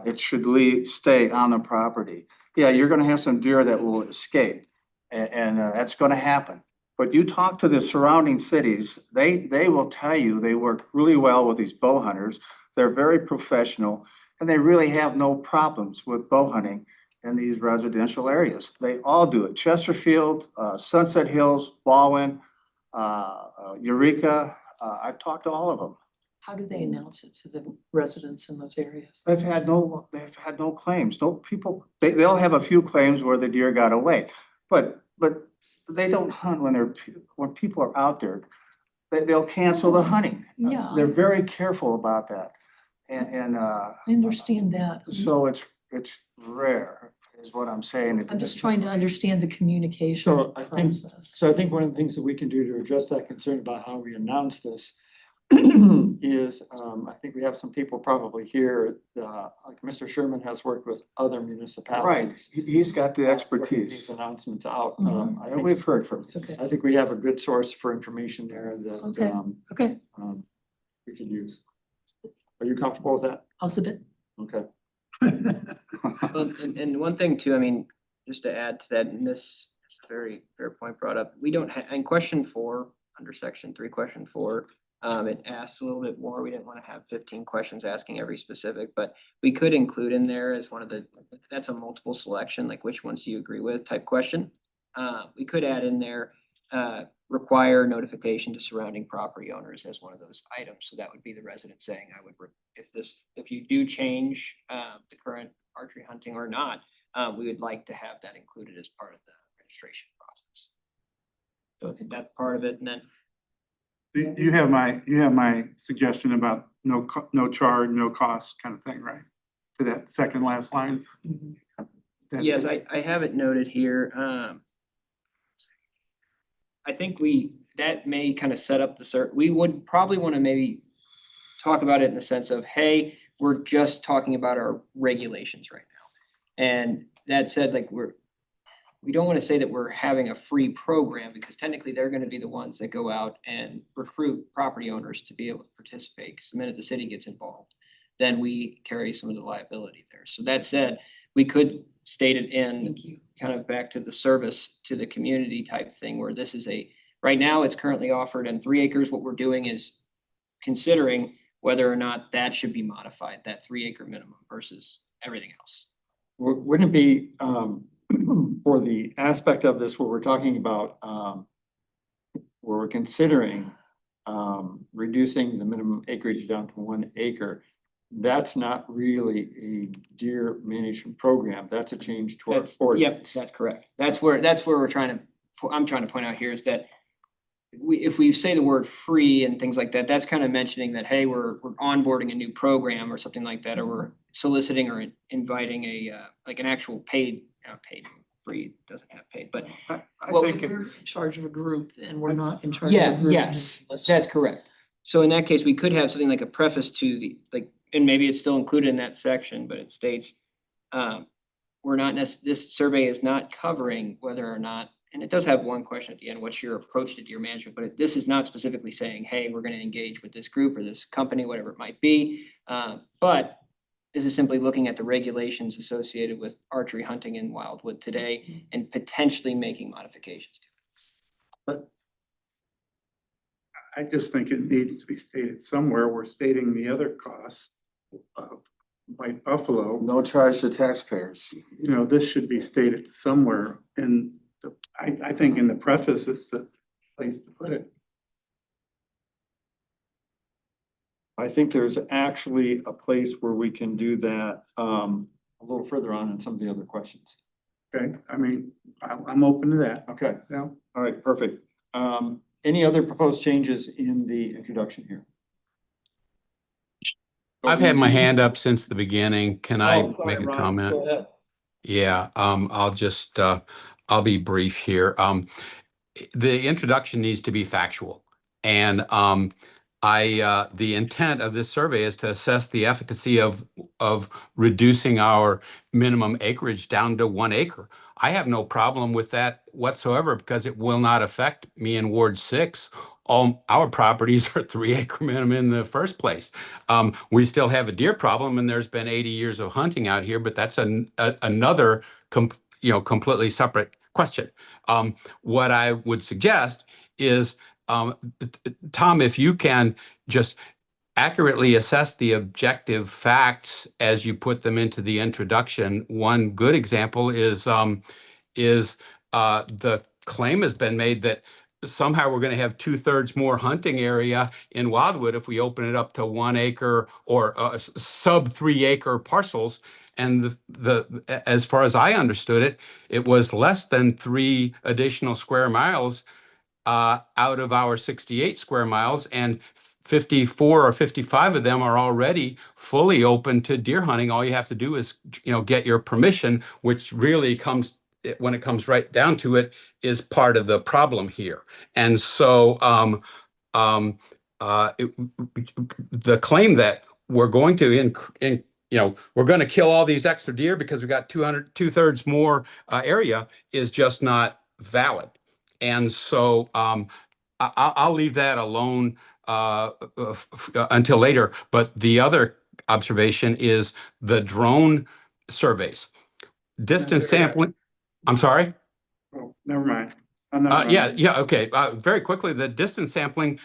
it should stay on the property. Yeah, you're gonna have some deer that will escape and that's gonna happen. But you talk to the surrounding cities, they will tell you they work really well with these bow hunters. They're very professional and they really have no problems with bow hunting in these residential areas. They all do it. Chesterfield, Sunset Hills, Baldwin, Eureka, I've talked to all of them. How do they announce it to the residents in those areas? They've had no claims, no people, they'll have a few claims where the deer got away. But they don't hunt when people are out there. They'll cancel the hunting. Yeah. They're very careful about that. And I understand that. so it's rare, is what I'm saying. I'm just trying to understand the communication So I think, process. so I think one of the things that we can do to address that concern about how we announce this is, I think we have some people probably here, like Mr. Sherman has worked with other Right, municipalities. he's got the These expertise. announcements out. Mhm. I And think, we've heard from him. Okay, I think we have a good source for information there that, Okay. okay, we could use. Are you comfortable with that? I'll submit. Okay. Well, and one thing too, I mean, just to add to that, and this is a very fair point brought up, we don't have, in question 4, under section 3, question 4, it asks a little bit more. We didn't want to have 15 questions asking every specific, but we could include in there as one of the, that's a multiple selection, like which ones do you agree with type question. We could add in there, require notification to surrounding property owners as one of those items. So that would be the resident saying, I would, if you do change the current archery hunting or not, we would like to have that included as part of the registration process. So I think that's part of it. And then You have my suggestion about no charge, no cost kind of thing, right? To that second last line. That yes, is- I have it noted here. I think that may kind of set up the we would probably want to maybe talk about it in the sense of, hey, we're just talking about our regulations right now. And that said, like we don't want to say that we're having a free program because technically they're going to be the ones that go out and recruit property owners to be able to participate. Because the minute the city gets involved, then we carry some of the liability there. So that said, we could state it in Thank you. kind of back to the service to the community type thing where this is right now it's currently offered in 3 acres. What we're doing is considering whether or not that should be modified, that 3 acre minimum versus everything else. Wouldn't it be, for the aspect of this where we're talking about, where we're considering reducing the minimum acreage down to 1 acre, that's not really a deer management program. That's a change to our Yep, ordinance. that's correct. That's where I'm trying to point out here is that if we say the word free and things like that, that's kind of mentioning that, hey, we're onboarding a new program or something like that, or we're soliciting or inviting like an actual paid, free doesn't have paid, but I well, think We're in it's, charge of a group and we're not in charge of a yeah, group. yes, unless- that's correct. So in that case, we could have something like a preface to and maybe it's still included in that section, but it states, this survey is not covering whether or not, and it does have one question at the end, what's your approach to deer management? But this is not specifically saying, hey, we're gonna engage with this group or this company, whatever it might be. But this is simply looking at the regulations associated with archery hunting in Wildwood today and potentially making modifications to it. I just think it needs to be stated somewhere. We're stating the other costs of White Buffalo. No charge to taxpayers. You know, this should be stated somewhere and I think in the preface is the place to put it. I think there's actually a place where we can do that, a little further on in some of the other questions. Okay, I mean, I'm open to that. Okay, Yeah. all right, perfect. Any other proposed changes in the introduction here? I've had my hand up since the beginning. Can I Oh, sorry, make a Ron, comment? go ahead. Yeah, I'll just, I'll be brief here. The introduction needs to be factual. And the intent of this survey is to assess the efficacy of reducing our minimum acreage down to 1 acre. I have no problem with that whatsoever because it will not affect me in Ward 6. All our properties are 3 acre minimum in the first place. We still have a deer problem and there's been 80 years of hunting out here, but that's another completely separate question. What I would suggest is, Tom, if you can just accurately assess the objective facts as you put them into the introduction. One good example is the claim has been made that somehow we're going to have 2/3 more hunting area in Wildwood if we open it up to 1 acre or sub 3 acre parcels. And as far as I understood it, it was less than 3 additional square miles out of our 68 square miles, and 54 or 55 of them are already fully open to deer hunting. All you have to do is, get your permission, which really comes, when it comes right down to it, is part of the problem here. And so the claim that we're going to we're going to kill all these extra deer because we got 2/3 more area is just not valid. And so I'll leave that alone until later. But the other observation is the drone surveys. Distance sampling. I'm sorry? Oh, never mind. I'm not. Yeah, okay. Very quickly, the distance sampling,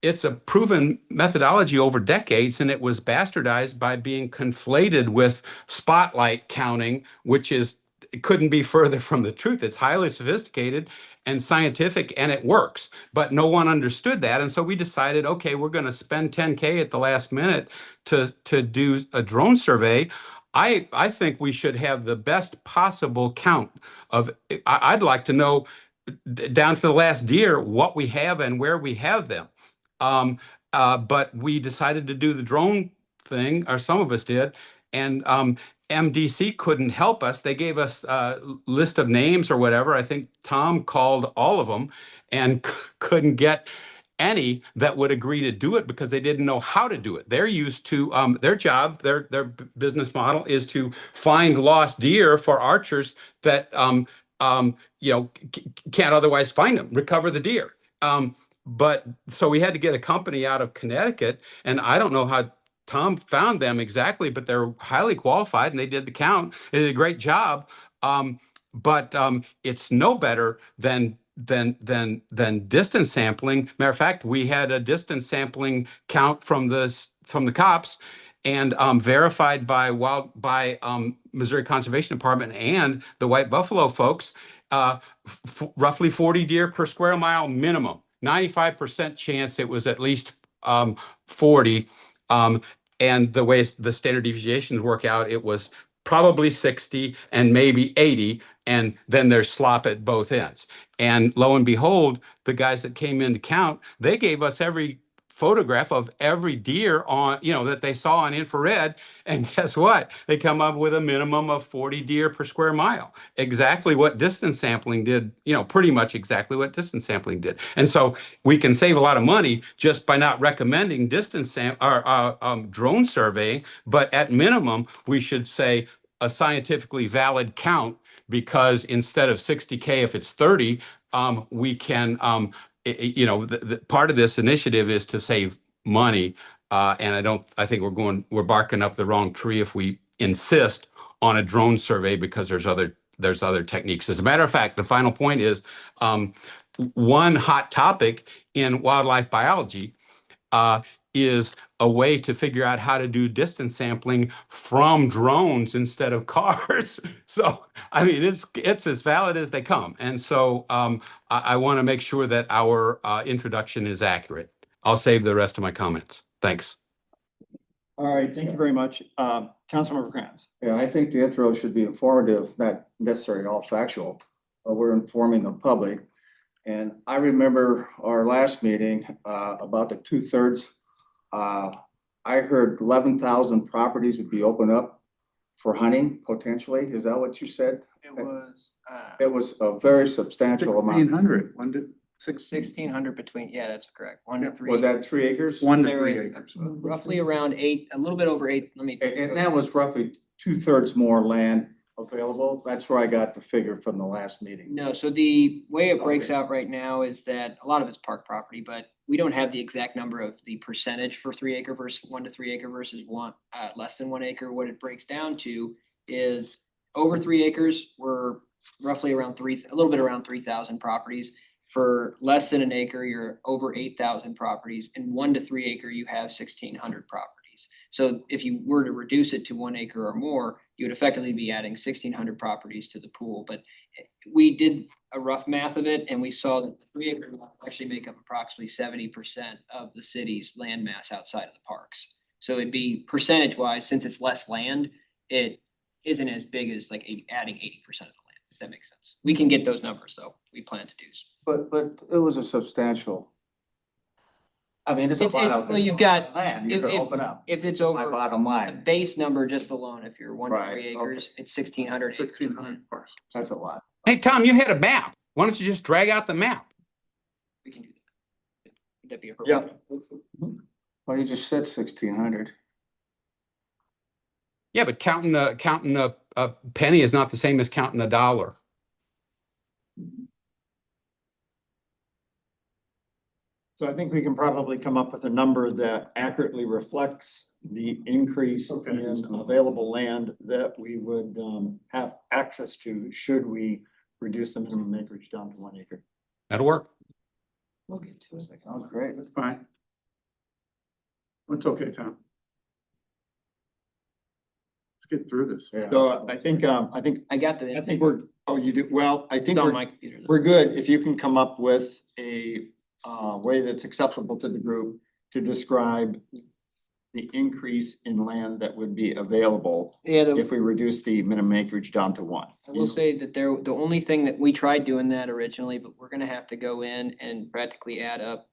it's a proven methodology over decades, and it was bastardized by being conflated with spotlight counting, which it couldn't be further from the truth. It's highly sophisticated and scientific, and it works, but no one understood that. And so we decided, okay, we're going to spend $10K at the last minute to do a drone survey. I think we should have the best possible count of, I'd like to know down to the last deer what we have and where we have them. But we decided to do the drone thing, or some of us did, and MDC couldn't help us. They gave us a list of names or whatever. I think Tom called all of them and couldn't get any that would agree to do it because they didn't know how to do it. They're used to their job, their business model is to find lost deer for archers that can't otherwise find them, recover the deer. But so we had to get a company out of Connecticut, and I don't know how Tom found them exactly, but they're highly qualified and they did the count. They did a great job. But it's no better than distance sampling. Matter of fact, we had a distance sampling count from the cops, and verified by Missouri Conservation Department and the White Buffalo folks. Roughly 40 deer per square mile minimum. 95% chance it was at least 40. And the way the standard deviations work out, it was probably 60 and maybe 80, and then there's slop at both ends. And lo and behold, the guys that came in to count, they gave us every photograph of every deer on, that they saw on infrared. And guess what? They come up with a minimum of 40 deer per square mile. Exactly what distance sampling did, pretty much exactly what distance sampling did. And so we can save a lot of money just by not recommending distance drone surveying, but at minimum, we should say a scientifically valid count, because instead of 60K, if it's 30, we can, the part of this initiative is to save money. And I think we're barking up the wrong tree if we insist on a drone survey, because there's other techniques. As a matter of fact, the final point is one hot topic in wildlife biology is a way to figure out how to do distance sampling from drones instead of cars. So, I mean, it's as valid as they come. And so I want to make sure that our introduction is accurate. I'll save the rest of my comments. Thanks. All right, thank you very much. Councilmember Kranz. Yeah, I think the intro should be informative, not necessarily all factual, but we're informing the public. And I remember our last meeting about the 2/3. I heard 11,000 properties would be opened up for hunting potentially. Is that what you said? It was a very substantial amount. 1,600, 1,600 between, yeah, that's correct. 1 to 3. Was that 3 acres? 1 to There 3 is acres. roughly around 8, a little bit over 8. And that was roughly 2/3 more land available. That's where I got the figure from the last meeting. No, so the way it breaks out right now is that a lot of it's park property, but we don't have the exact number of the percentage for 3 acre versus 1 to 3 acre versus less than 1 acre. What it breaks down to is over 3 acres, we're roughly around a little bit around 3,000 properties. For less than an acre, you're over 8,000 properties, and 1 to 3 acre, you have 1,600 properties. So if you were to reduce it to 1 acre or more, you would effectively be adding 1,600 properties to the pool. But we did a rough math of it, and we saw that the 3 acre lot actually make up approximately 70% of the city's land mass outside of the parks. So it'd be percentage wise, since it's less land, it isn't as big as like adding 80% of the land, if that makes sense. We can get those numbers though, we plan to do. But it was a substantial. I mean, it's a It's- lot of. well, it's you've a lot of got- Land, you could if- open up. If it's My over bottom the line, base number just alone, if you're 1 to 3 Right, acres, it's 1,600. 1,600 parcels. that's a lot. Hey, Tom, you had a map. Why don't you just drag out the map? We can do that. Would that be Yeah. appropriate? Well, you just said 1,600. Yeah, but counting a penny is not the same as counting a dollar. So I think we can probably come up with a number that accurately reflects the increase Okay. in available land that we would have access to should we reduce the minimum acreage down to 1 acre. That'll work. We'll get to it. Sounds great. That's fine. It's okay, Tom. Let's get through this. Yeah. So I think I got the. I think we're, oh, you do, well, I think on we're, my computer. though. we're good if you can come up with a way that's acceptable to the group to describe the increase in land that would be available Yeah, if we reduce the minimum acreage down to 1. I will say that the only thing that we tried doing that originally, but we're gonna have to go in and practically add up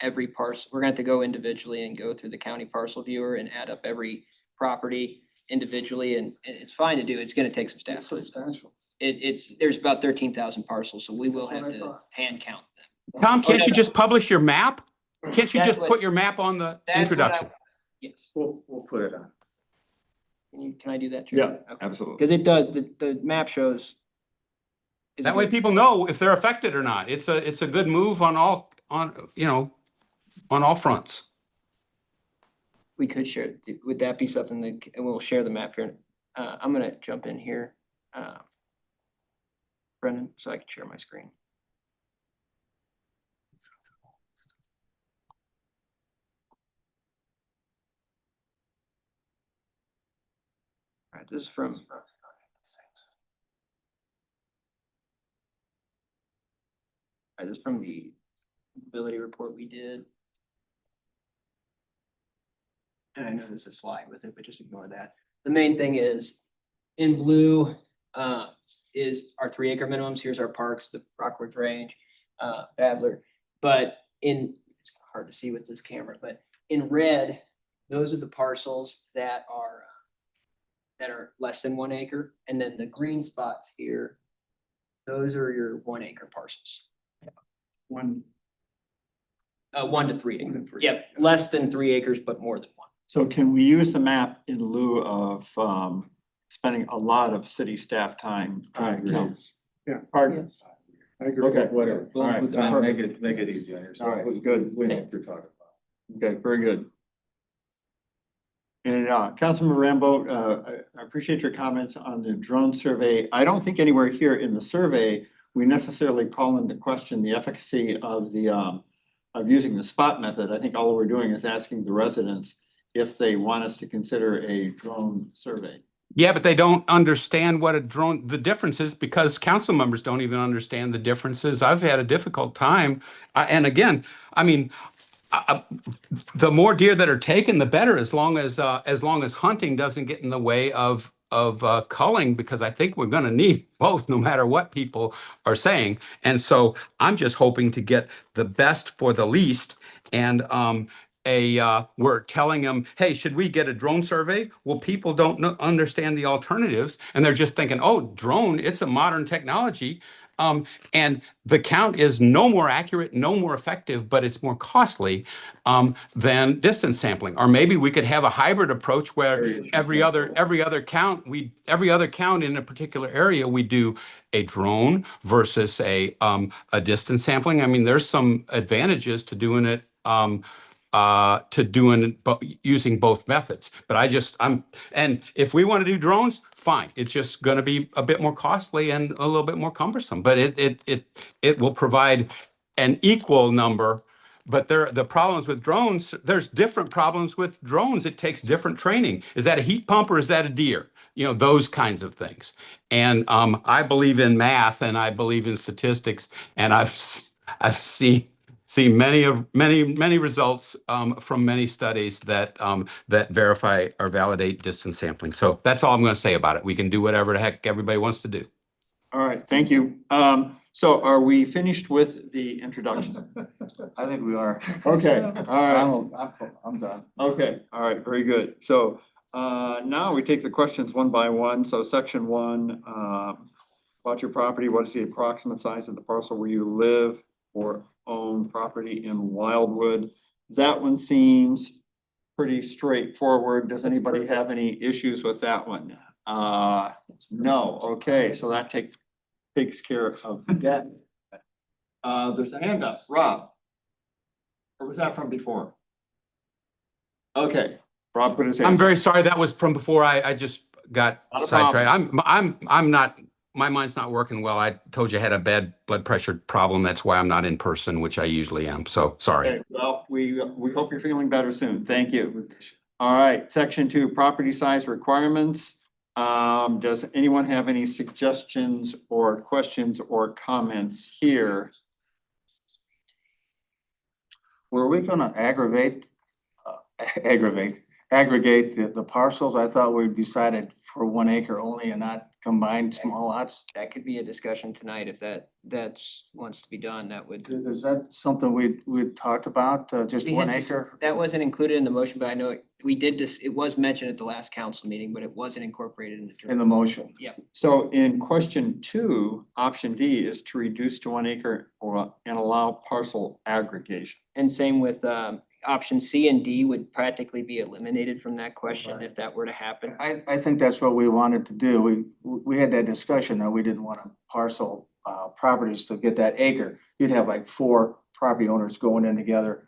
every parcel. We're gonna have to go individually and go through the county parcel viewer and add up every property individually, and it's fine to do. It's gonna take some staff. That's substantial. There's about 13,000 parcels, so we will That's have what I to thought. hand count them. Tom, can't Okay. you just publish your map? Can't you That's just what- put your map on the That's what I- introduction? Yes, We'll put it on. can I do that? Yeah, Chair? Okay. absolutely. Cause it does, the map shows. is That way good. people know if they're affected or not. It's a good move on all fronts. We could share, would that be something that, and we'll share the map here. I'm gonna jump in here. Brendan, so I can share my screen. All right, this is from. All right, this is from the ability report we did. And I know there's a slide with it, but just ignore that. The main thing is, in blue, is our 3 acre minimums. Here's our parks, the Rockwood Range, Badler. But it's hard to see with this camera, but in red, those are the parcels that are less than 1 acre. And then the green spots here, those are your 1 acre parcels. 1 1 to 3 1 to acres. 3. Yep, less than 3 acres, but more than 1. So can we use the map in lieu of spending a lot of city staff time trying to count? Yeah. Pardon? Yes. I agree. Okay. Whatever. All right. Make it easy on All yourself. right, good. We know what you're talking about. Okay, very good. And Councilman Rambo, I appreciate your comments on the drone survey. I don't think anywhere here in the survey, we necessarily call into question the efficacy of of using the spot method. I think all we're doing is asking the residents if they want us to consider a drone survey. Yeah, but they don't understand what the difference is because council members don't even understand the differences. I've had a difficult time. And again, I mean, the more deer that are taken, the better, as long as hunting doesn't get in the way of culling, because I think we're going to need both no matter what people are saying. And so I'm just hoping to get the best for the least. And we're telling them, hey, should we get a drone survey? Well, people don't understand the alternatives, and they're just thinking, oh, drone, it's a modern technology. And the count is no more accurate, no more effective, but it's more costly than distance sampling. Or maybe we could have a hybrid approach where every other count in a particular area, we do a drone versus a distance sampling. I mean, there's some advantages to doing it. Using both methods. But and if we want to do drones, fine. It's just going to be a bit more costly and a little bit more cumbersome, but it will provide an equal number. But the problems with drones, there's different problems with drones. It takes different training. Is that a heat pump or is that a deer? You know, those kinds of things. And I believe in math and I believe in statistics, and I've seen many results from many studies that that verify or validate distance sampling. So that's all I'm going to say about it. We can do whatever the heck everybody wants to do. All right, thank you. So are we finished with the introduction? I think we are. Okay, all right. I'm done. Okay, all right, very good. So now we take the questions one by one. So section one, about your property, what is the approximate size of the parcel where you live or own property in Wildwood? That one seems pretty straightforward. Does anybody have any issues with that one? No, okay, so that takes care of that. There's a hand up, Rob. Or was that from before? Okay, Rob put his hand. I'm very sorry. That was from before. I just got Not a sidetracked. I'm not, my mind's not working well. I told you I had a bad blood pressure problem. That's why I'm not in person, which I usually am. So sorry. Okay, well, we hope you're feeling better soon. Thank you. All right, section two, property size requirements. Does anyone have any suggestions or questions or comments here? Were we gonna aggregate the parcels? I thought we decided for 1 acre only and not combine small lots. That could be a discussion tonight if that's wants to be done, that would. Is that something we talked about, just We 1 had dis- acre? That wasn't included in the motion, but I know we did this, it was mentioned at the last council meeting, but it wasn't incorporated in the. In the motion? So in question two, option D is to reduce to 1 acre and allow parcel aggregation. And same with option C and D would practically be eliminated from that question if that were to happen. I think that's what we wanted to do. We had that discussion that we didn't want to parcel properties to get that acre. You'd have like 4 property owners going in together.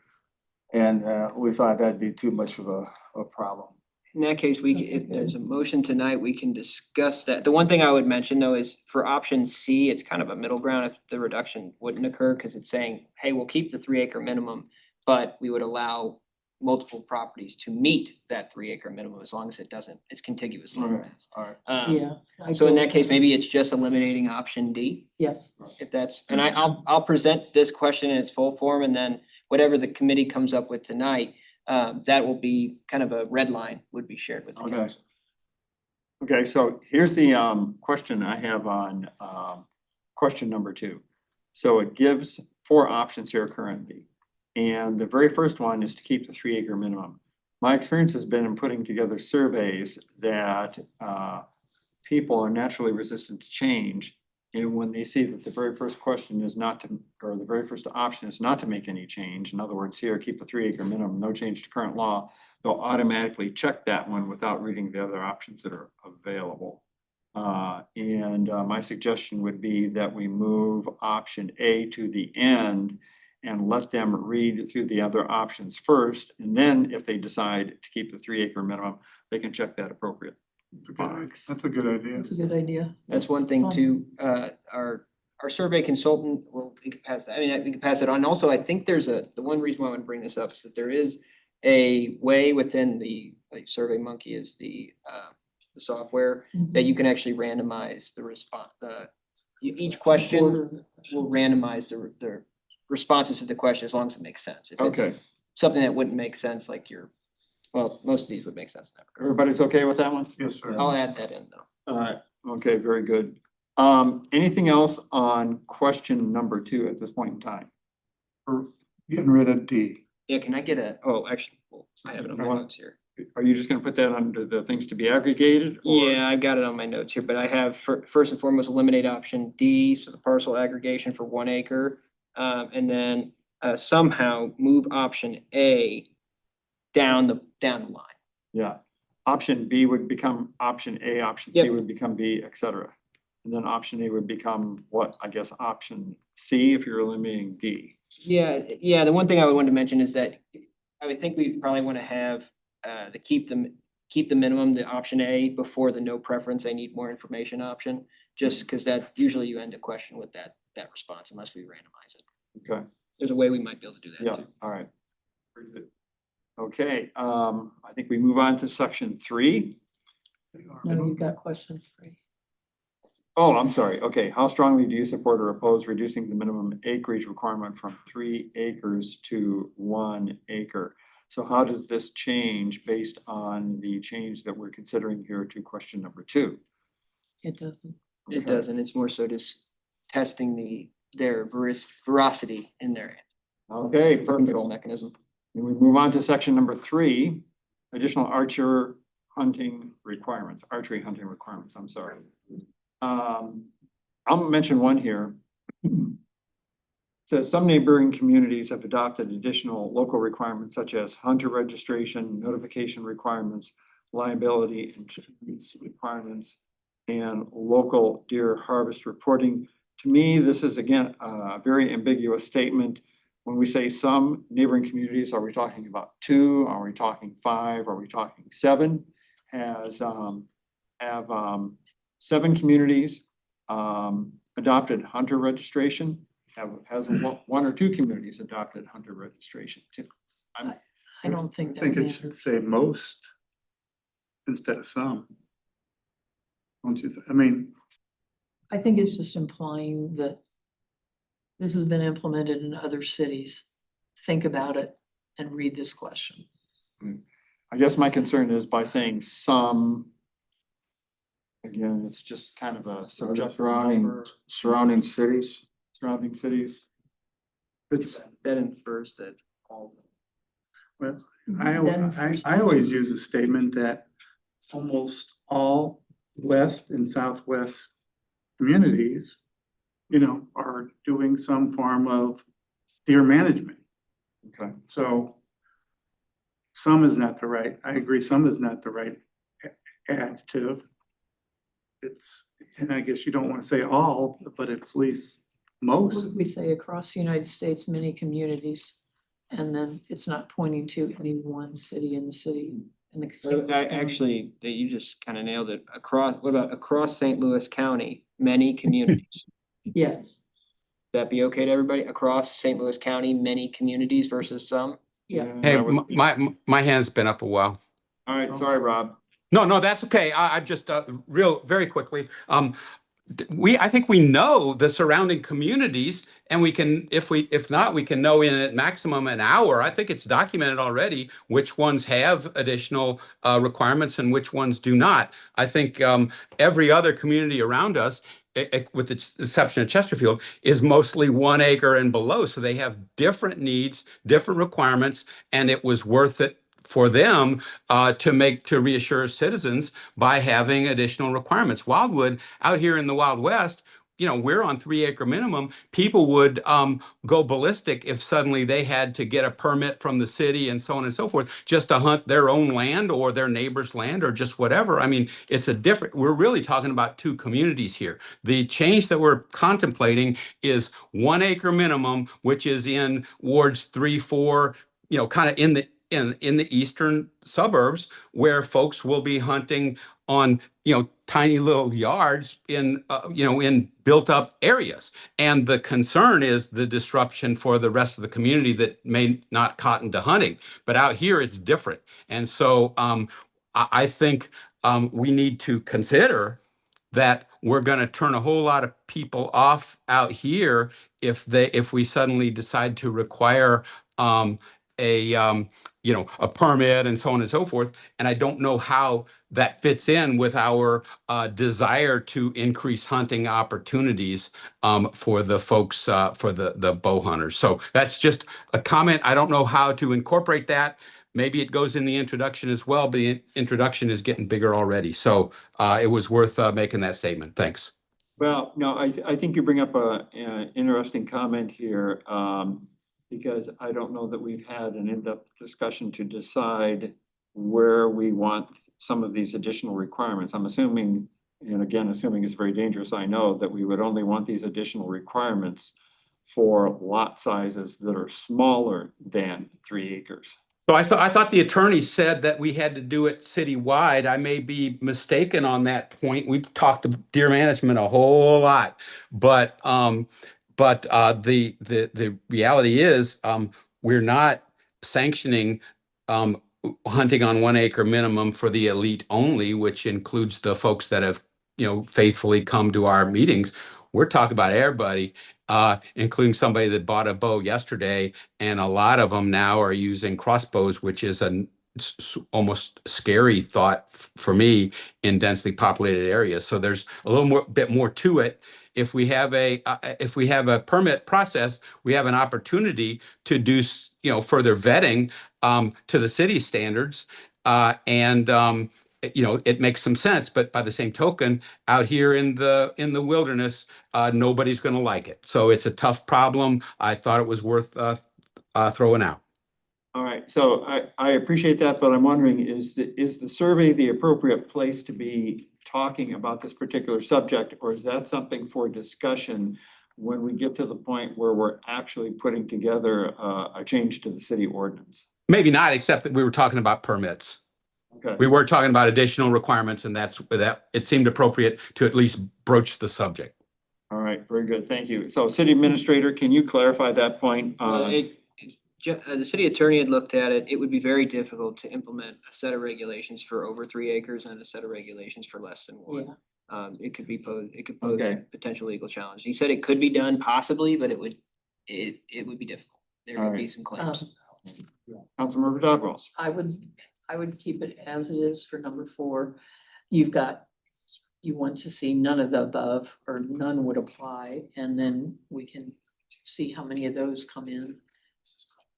And we thought that'd be too much of a problem. In that case, if there's a motion tonight, we can discuss that. The one thing I would mention though is for option C, it's kind of a middle ground if the reduction wouldn't occur, because it's saying, hey, we'll keep the 3 acre minimum, but we would allow multiple properties to meet that 3 acre minimum as long as it's contiguous. Okay, all right. Yeah. So in that case, maybe it's just eliminating option D, Yes. if that's, and I'll present this question in its full form, and then whatever the committee comes up with tonight, that will be kind of a red line would be shared with the Okay. council. Okay, so here's the question I have on question number 2. So it gives 4 options here currently. And the very first one is to keep the 3 acre minimum. My experience has been in putting together surveys that people are naturally resistant to change. And when they see that the very first question is not to, or the very first option is not to make any change, in other words, here, keep the 3 acre minimum, no change to current law, they'll automatically check that one without reading the other options that are available. My suggestion would be that we move option A to the end and let them read through the other options first. And then if they decide to keep the 3 acre minimum, they can check that appropriate box. That's a good idea. That's a good idea. That's one thing too, our survey consultant, well, we could pass that, I mean, we could pass it on. Also, I think there's the one reason why I want to bring this up is that there is a way within the, like Survey Monkey is the software that you can actually randomize the response, each question will randomize the responses to the question as long as it makes sense. If it's Okay, something that wouldn't make sense, like well, most of these would make sense. everybody's okay with that one? Yes, sir. I'll add that in though. All right, okay, very good. Anything else on question number 2 at this point in time? We're getting rid of D. Yeah, can I get actually, well, I have it on my notes here. Are you just gonna put that under the things to be aggregated? or- Yeah, I've got it on my notes here, but I have first and foremost, eliminate option D, so the parcel aggregation for 1 acre. And then somehow move option A down the line. Yeah, option B would become option A, option C Yep. would become B, et cetera. And then option A would become what, I guess, option C if you're eliminating D. Yeah, the one thing I would want to mention is that I would think we probably want to have keep the minimum, the option A before the no preference, I need more information option. Just because that usually you end a question with that response unless we randomize it. Okay, There's a way we might be able to do that. yeah, too. all right. Very good. Okay, I think we move on to section 3. No, you've got question 3. Oh, I'm sorry. Okay, how strongly do you support or oppose reducing the minimum acreage requirement from 3 acres to 1 acre? So how does this change based on the change that we're considering here to question number 2? It doesn't. It Okay. doesn't. It's more so just testing their veracity in their Okay, perfect. control mechanism. And we move on to section number 3, additional archery hunting requirements, I'm sorry. I'll mention one here. Says some neighboring communities have adopted additional local requirements such as hunter registration, notification requirements, liability insurance requirements, and local deer harvest reporting. To me, this is again, a very ambiguous statement. When we say some neighboring communities, are we talking about 2? Are we talking 5? Are we talking 7? Have 7 communities adopted hunter registration? Has 1 or 2 communities adopted hunter registration? I don't think I that think it should matters. say most instead of some. Don't you, I mean, I think it's just implying that this has been implemented in other cities. Think about it and read this question. I guess my concern is by saying some. Again, it's just kind of a subjective number. Surrounding cities. Surrounding cities. it's, That infers that all. well, Then I always use the statement that almost all west and southwest communities, you know, are doing some form of deer management. Okay, So some is not the right, I agree, some is not the right adjective. It's, and I guess you don't want to say all, but it's at least What most. did we say across the United States, many communities, and then it's not pointing to any one city in the city. In the state. Actually, you just kind of nailed it. What about across St. Louis County, many communities? Yes, That be okay to everybody? Across St. Louis County, many communities versus some? yeah. Hey, my hand's been up a while. All right, sorry, Rob. No, that's okay. I just, very quickly, I think we know the surrounding communities and we can, if not, we can know in at maximum an hour. I think it's documented already which ones have additional requirements and which ones do not. I think every other community around us, with the exception of Chesterfield, is mostly 1 acre and below. So they have different needs, different requirements, and it was worth it for them to reassure citizens by having additional requirements. Wildwood, out here in the Wild West, you know, we're on 3 acre minimum. People would go ballistic if suddenly they had to get a permit from the city and so on and so forth just to hunt their own land or their neighbor's land or just whatever. I mean, we're really talking about 2 communities here. The change that we're contemplating is 1 acre minimum, which is in wards 3, 4, you know, kind of in the eastern suburbs where folks will be hunting on, you know, tiny little yards in, in built up areas. And the concern is the disruption for the rest of the community that may not cotton to hunting. But out here, it's different. And so I think we need to consider that we're going to turn a whole lot of people off out here if we suddenly decide to require a permit and so on and so forth. And I don't know how that fits in with our desire to increase hunting opportunities for the folks, for the bow hunters. So that's just a comment. I don't know how to incorporate that. Maybe it goes in the introduction as well, but the introduction is getting bigger already. So it was worth making that statement. Thanks. Well, no, I think you bring up an interesting comment here, because I don't know that we've had an in-depth discussion to decide where we want some of these additional requirements. I'm assuming, and again, assuming it's very dangerous, I know that we would only want these additional requirements for lot sizes that are smaller than 3 acres. So I thought the attorney said that we had to do it citywide. I may be mistaken on that point. We've talked to deer management a whole lot, but But the reality is, we're not sanctioning hunting on 1 acre minimum for the elite only, which includes the folks that have, faithfully come to our meetings. We're talking about everybody, including somebody that bought a bow yesterday, and a lot of them now are using crossbows, which is an almost scary thought for me in densely populated areas. So there's a little bit more to it. If we have a permit process, we have an opportunity to do further vetting to the city standards, and it makes some sense. But by the same token, out here in the wilderness, nobody's going to like it. So it's a tough problem. I thought it was worth throwing out. All right, so I appreciate that, but I'm wondering, is the survey the appropriate place to be talking about this particular subject, or is that something for discussion when we get to the point where we're actually putting together a change to the city ordinance? Maybe not, except that we were talking about permits. Okay. We were talking about additional requirements, and that it seemed appropriate to at least broach the subject. All right, very good, thank you. So city administrator, can you clarify that point? The city attorney had looked at it. It would be very difficult to implement a set of regulations for over 3 acres and a set of regulations for less than 1. It could pose Okay. potential legal challenge. He said it could be done possibly, but it would be difficult. There would be Alright. some claims. Councilmember Dodwell. I would keep it as it is for number 4. You want to see none of the above, or none would apply, and then we can see how many of those come in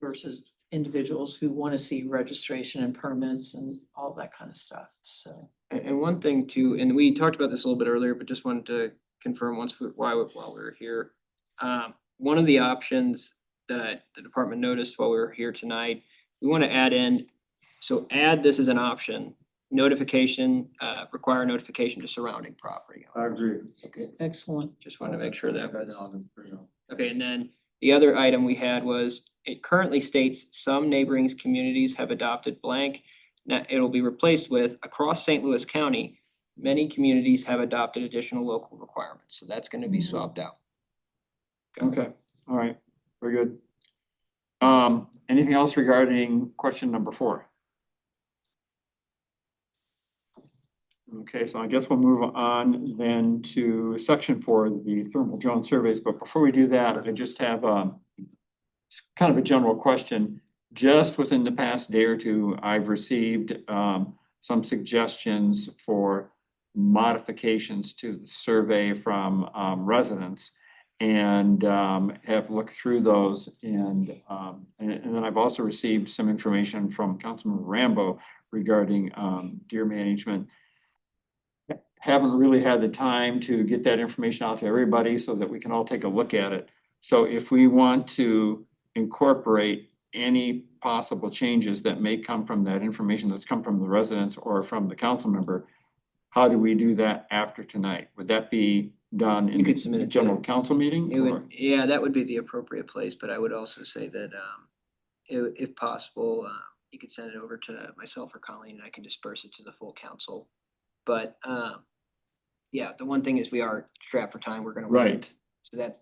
versus individuals who want to see registration and permits and all that kind of stuff, so. And one thing too, and we talked about this a little bit earlier, but just wanted to confirm while we were here. One of the options that the department noticed while we were here tonight, we want to add in, so add this as an option, notification, require notification to surrounding property. I agree. Okay, Excellent. just want to make sure that was. Okay, and then the other item we had was, it currently states some neighboring communities have adopted blank. Now it'll be replaced with, across St. Louis County, many communities have adopted additional local requirements. So that's going to be swapped out. Okay, all right, very good. Anything else regarding question number 4? Okay, so I guess we'll move on then to section 4, the thermal drone surveys. But before we do that, I just have kind of a general question. Just within the past day or two, I've received some suggestions for modifications to the survey from residents, and have looked through those, and then I've also received some information from Councilman Rambo regarding deer management. Haven't really had the time to get that information out to everybody so that we can all take a look at it. So if we want to incorporate any possible changes that may come from that information that's come from the residents or from the council member, how do we do that after tonight? Would that be done in You could submit the it to general the- council meeting? It or- would, yeah, that would be the appropriate place, but I would also say that if possible, you could send it over to myself or Colleen, and I can disperse it to the full council. But yeah, the one thing is we are strapped for time. We're gonna. Right. So that's,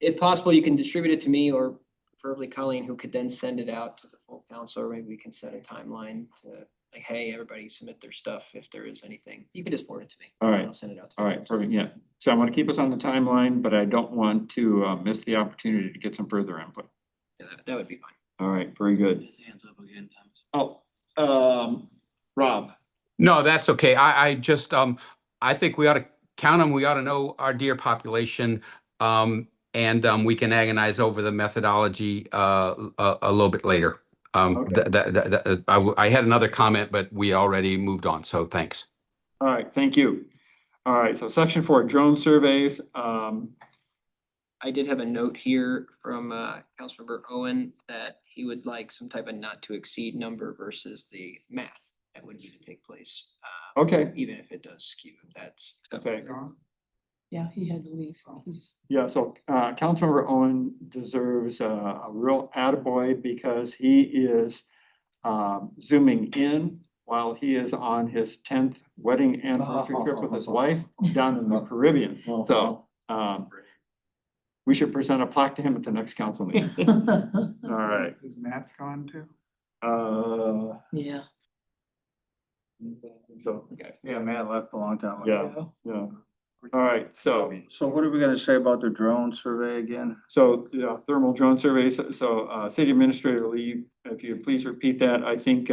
if possible, you can distribute it to me, or preferably Colleen, who could then send it out to the full council, or maybe we can set a timeline to, like, hey, everybody submit their stuff if there is anything. You can just forward it to me. All right. I'll send it out to All you. right, perfect, yeah. So I want to keep us on the timeline, but I don't want to miss the opportunity to get some further input. Yeah, that would be fine. All right, very good. His hands up again, Thomas. Oh, Rob. No, that's okay. I just, I think we ought to count them. We ought to know our deer population. And we can agonize over the methodology a little bit later. Okay. I had another comment, but we already moved on, so thanks. All right, thank you. All right, so section 4, drone surveys. I did have a note here from Councilmember Owen that he would like some type of not to exceed number versus the math that would need to take place. Okay. Even if it does skew, that's. Okay. Yeah, he had to leave. Yeah, so Councilmember Owen deserves a real attaboy because he is zooming in while he is on his 10th wedding anniversary trip with his wife down in the Caribbean. So We should present a plaque to him at the next council meeting. All right. Is Matt gone too? Yeah. So, okay, Yeah, Matt left a long time yeah, ago. yeah. All right, so. So what are we gonna say about the drone survey again? So the thermal drone surveys, City Administrator Lee, if you please repeat that, I think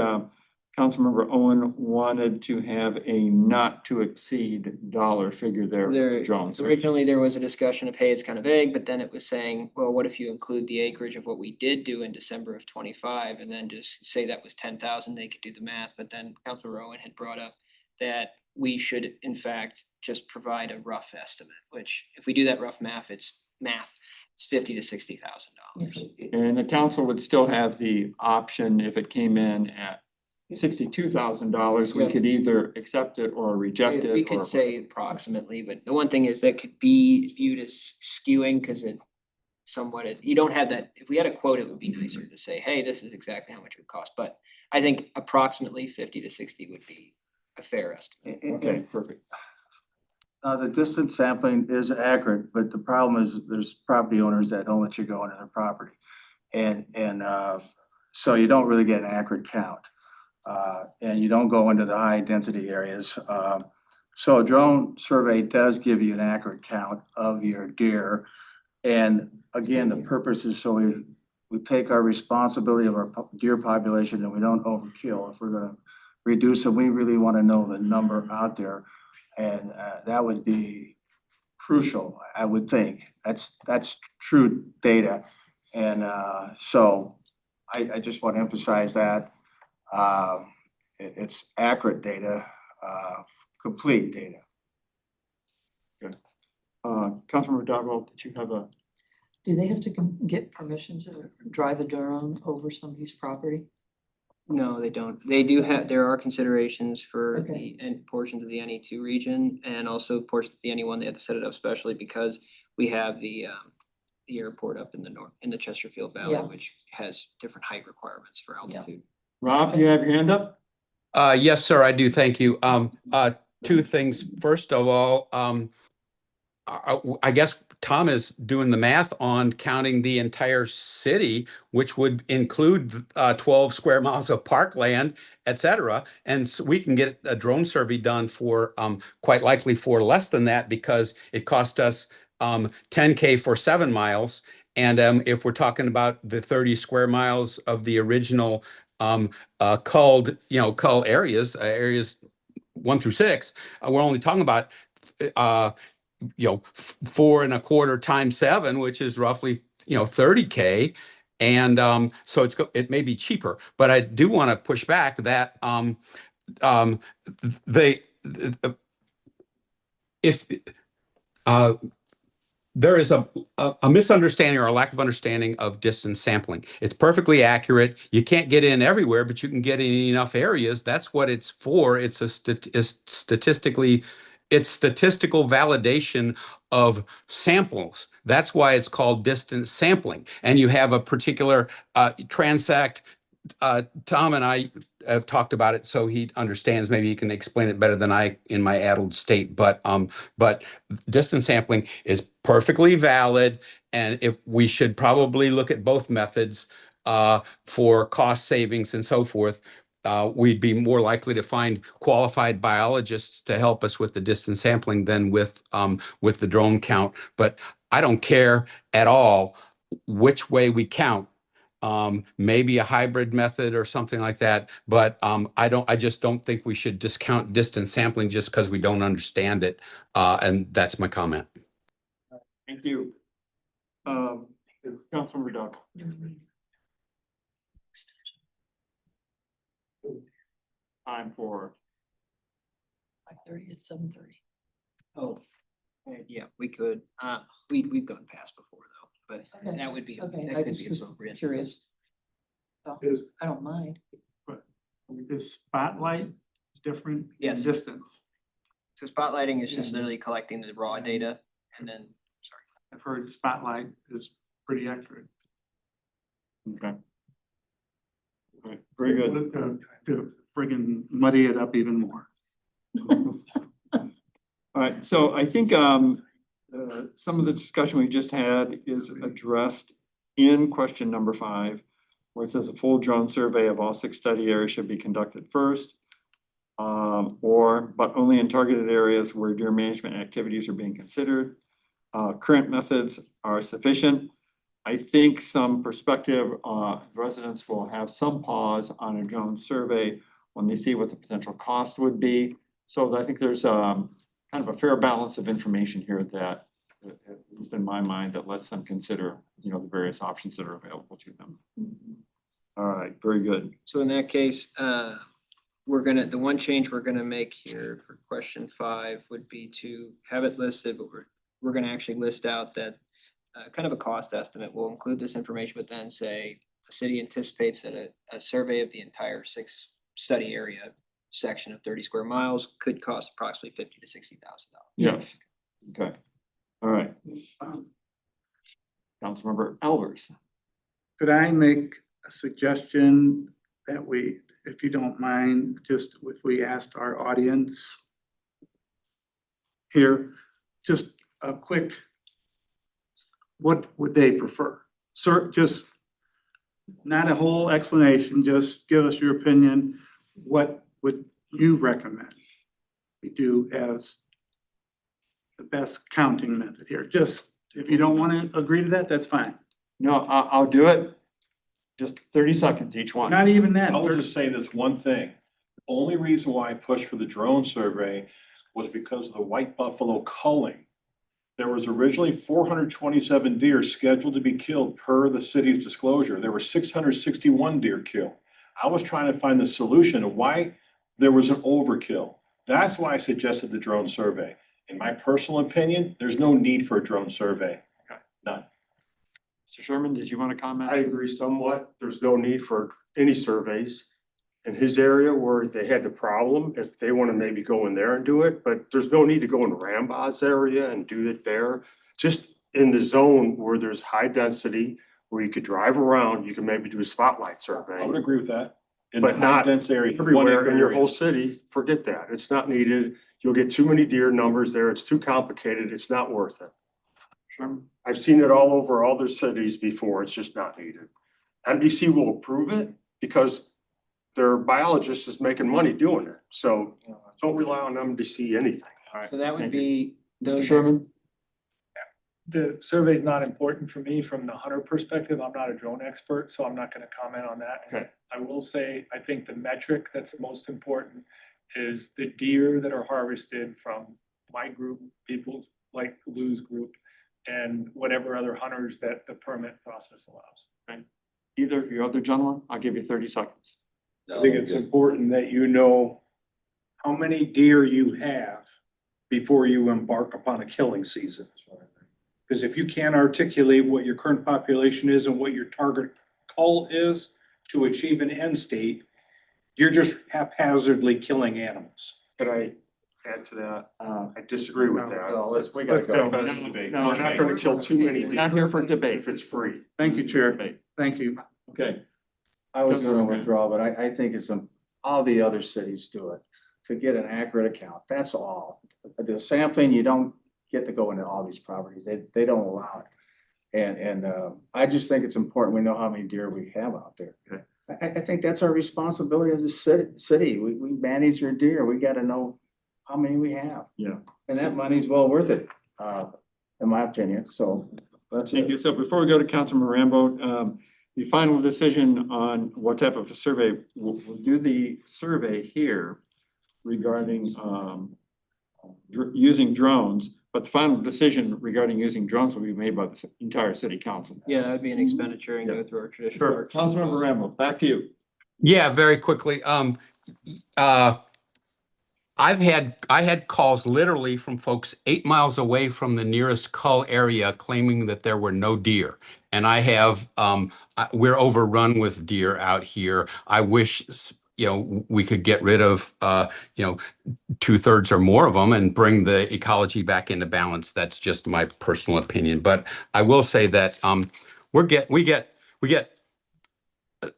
Councilmember Owen wanted to have a not to exceed dollar figure there for There, drones. originally there was a discussion of, hey, it's kind of vague, but then it was saying, well, what if you include the acreage of what we did do in December of 25, and then just say that was 10,000, they could do the math, but then Councilor Owen had brought up that we should in fact just provide a rough estimate, which if we do that rough math, it's $50,000 to $60,000. And the council would still have the option, if it came in at $62,000, we Yeah. could either accept it or reject it. We or- could say approximately, but the one thing is that could be viewed as skewing, because it somewhat, you don't have that, if we had a quote, it would be nicer to say, hey, this is exactly how much it would cost, but I think approximately 50 to 60 would be a fair estimate. Okay, perfect. The distance sampling is accurate, but the problem is there's property owners that don't let you go into their property. And so you don't really get an accurate count. And you don't go into the high density areas. So a drone survey does give you an accurate count of your deer. And again, the purpose is so we take our responsibility of our deer population and we don't overkill. If we're gonna reduce it, we really want to know the number out there. And that would be crucial, I would think. That's true data. And so I just want to emphasize that. It's accurate data, complete data. Councilmember Dodwell, did you have a? Do they have to get permission to drive a drone over somebody's property? No, they don't. They do have, there are considerations for Okay. the and portions of the NE2 region and also portions of the NE1. They have to set it up specially because we have the airport up in the north, in the Chesterfield Valley, Yeah. which has different height requirements for altitude. Rob, you have your hand up? Yes, sir, I do. Thank you. Two things. First of all, I guess Tom is doing the math on counting the entire city, which would include 12 square miles of parkland, et cetera. And so we can get a drone survey done for quite likely for less than that, because it cost us $10K for 7 miles. And if we're talking about the 30 square miles of the original culled areas, areas 1 through 6, we're only talking about 4 1/4 times 7, which is roughly 30K. And so it may be cheaper, but I do want to push back that there is a misunderstanding or a lack of understanding of distance sampling. It's perfectly accurate. You can't get in everywhere, but you can get in enough areas. That's what it's for. It's statistical validation of samples. That's why it's called distance sampling. And you have a particular transect. Tom and I have talked about it, so he understands. Maybe he can explain it better than I in my addled state. But distance sampling is perfectly valid, and if we should probably look at both methods for cost savings and so forth. We'd be more likely to find qualified biologists to help us with the distance sampling than with the drone count. But I don't care at all which way we count. Maybe a hybrid method or something like that, but I just don't think we should discount distance sampling just because we don't understand it. And that's my comment. Thank you. It's Councilmember Doug. Time for. 5:30 at 7:30. Oh, yeah, we could. We've gone past before though, but Okay. that would be, Okay, that I could just be was appropriate. curious. So, Is, I don't mind. is spotlight different in Yes. distance? So spotlighting is just literally collecting the raw data and then, sorry. I've heard spotlight is pretty accurate. Okay. All right, very good. To friggin' muddy it up even more. All right, so I think some of the discussion we just had is addressed in question number 5, where it says a full drone survey of all 6 study areas should be conducted first. But only in targeted areas where deer management activities are being considered. Current methods are sufficient. I think some prospective residents will have some pause on a drone survey when they see what the potential cost would be. So I think there's kind of a fair balance of information here that, at least in my mind, that lets them consider, the various options that are available to them. All right, very good. So in that case, the one change we're gonna make here for question 5 would be to have it listed, but we're gonna actually list out that kind of a cost estimate. We'll include this information, but then say the city anticipates that a survey of the entire 6 study area section of 30 square miles could cost approximately $50,000 to $60,000. Yes. Okay. All right. Councilmember Albers. Could I make a suggestion that we, if you don't mind, just if we asked our audience here, just a quick, what would they prefer? Sir, just not a whole explanation, just give us your opinion. What would you recommend we do as the best counting method here? Just, if you don't want to agree to that, that's fine. No, I'll do it. Just 30 seconds each one. Not even that. I'll just say this one thing. Only reason why I pushed for the drone survey was because of the white buffalo culling. There was originally 427 deer scheduled to be killed per the city's disclosure. There were 661 deer killed. I was trying to find the solution of why there was an overkill. That's why I suggested the drone survey. In my personal opinion, there's no need for a drone survey. Okay. None. Mr. Sherman, did you want to comment? I agree somewhat. There's no need for any surveys. In his area where they had the problem, if they want to maybe go in there and do it, but there's no need to go in Rambaugh's area and do it there. Just in the zone where there's high density, where you could drive around, you can maybe do a spotlight survey. I would agree with that. In But the not dense area. everywhere in your whole city, forget that. It's not needed. You'll get too many deer numbers there. It's too complicated. It's not worth it. Sherman? I've seen it all over all their cities before. It's just not needed. MDC will approve it because their biologist is making money doing it. So don't rely on MDC anything. All right. So that would Thank you. be Mr. those. Sherman? The survey is not important for me from the hunter perspective. I'm not a drone expert, so I'm not gonna comment on that. Okay. I will say, I think the metric that's most important is the deer that are harvested from my group, people like Lou's group, and whatever other hunters that the permit process allows. Either of you other gentlemen, I'll give you 30 seconds. I think it's important that you know how many deer you have before you embark upon a killing season. Because if you can't articulate what your current population is and what your target cull is to achieve an end state, you're just haphazardly killing animals. Could I add to that? I disagree with that. No, Let's we gotta go. go. No, We're not gonna kill too many deer Not here for debate. if it's free. Thank you, Chair. Debate. Thank you. Okay. I was gonna Okay. withdraw, but I think it's, all the other cities do it to get an accurate account. That's all. The sampling, you don't get to go into all these properties. They don't allow it. And I just think it's important we know how many deer we have out there. Okay. I think that's our responsibility as a city. We manage our deer. We gotta know how many we have. Yeah. And that money's well worth it, in my opinion. So that's Thank it. you. So before we go to Councilman Rambo, the final decision on what type of a survey, we'll do the survey here regarding using drones, but the final decision regarding using drones will be made by the entire city council. Yeah, that would be an expenditure and go through our traditional. Sure. Councilmember Rambo, back to you. Yeah, very quickly. I had calls literally from folks 8 miles away from the nearest cull area claiming that there were no deer. And I have, we're overrun with deer out here. I wish, we could get rid of, 2/3 or more of them and bring the ecology back into balance. That's just my personal opinion. But I will say that we get.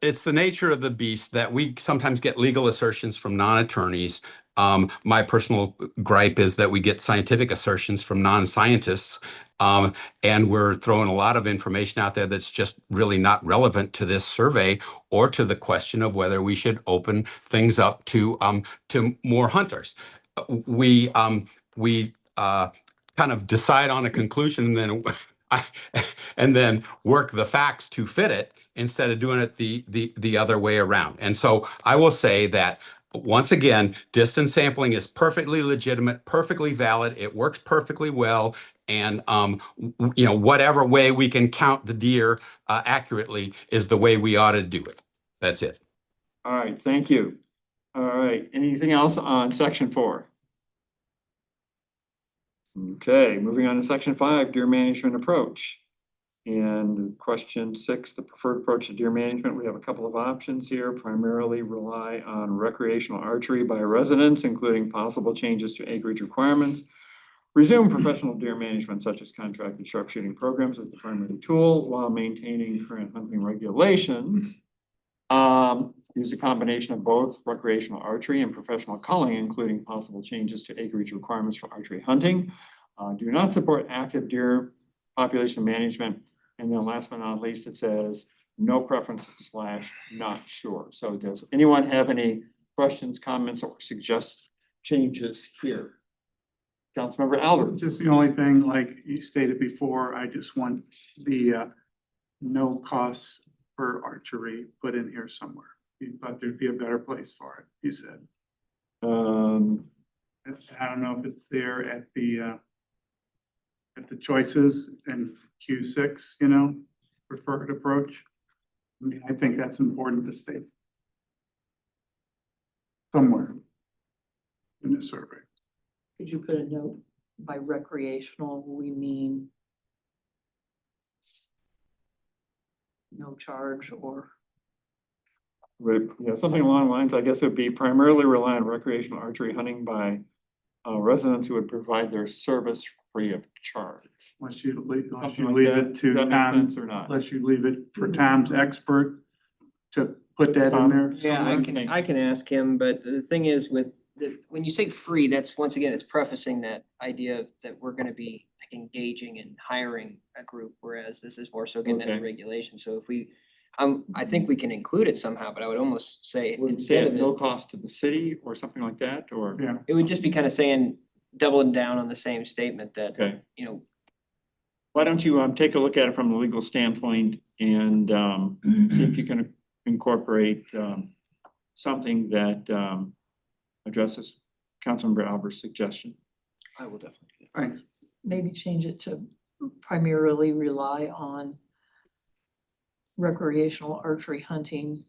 It's the nature of the beast that we sometimes get legal assertions from non-attorneys My personal gripe is that we get scientific assertions from non-scientists, and we're throwing a lot of information out there that's just really not relevant to this survey or to the question of whether we should open things up to more hunters. We kind of decide on a conclusion and then and then work the facts to fit it instead of doing it the other way around. And so I will say that once again, distance sampling is perfectly legitimate, perfectly valid. It works perfectly well. And whatever way we can count the deer accurately is the way we ought to do it. That's it. All right, thank you. All right, anything else on section 4? Okay, moving on to section 5, deer management approach. And question 6, the preferred approach to deer management. We have a couple of options here. Primarily rely on recreational archery by residents, including possible changes to acreage requirements. Resume professional deer management such as contracted sharpshooting programs as the primary tool while maintaining current hunting regulations. Use a combination of both recreational archery and professional culling, including possible changes to acreage requirements for archery hunting. Do not support active deer population management. And then last but not least, it says no preference / not sure. So does anyone have any questions, comments, or suggest changes here? Councilmember Albert. Just the only thing, like you stated before, I just want the no costs for archery put in here somewhere. You thought there'd be a better place for it, you said. I don't know if it's there at the choices in Q6, preferred approach. I mean, I think that's important to state somewhere in the survey. Could you put a note by recreational, we mean no charge or? Yeah, something along the lines, I guess it would be primarily rely on recreational archery hunting by residents who would provide their service free of charge. Unless you leave Something like that. it to Does that make Tom, sense or not? unless you leave it for Tom's expert to put that in there. Yeah, I can ask him, but the thing is when you say free, that's once again, it's prefacing that idea that we're gonna be like engaging and hiring a group, whereas this is more so getting into Okay. regulation. So if we, I think we can include it somehow, but I would almost say Would it say instead at of no it, cost to the city or something like that, or? Yeah, it would just be kind of saying, doubling down on the same statement that, Okay. Why Why don't you take a look at it from a legal standpoint and see if you can incorporate something that addresses Councilmember Albert's suggestion. I will definitely do that. thanks. Maybe change it to primarily rely on recreational archery hunting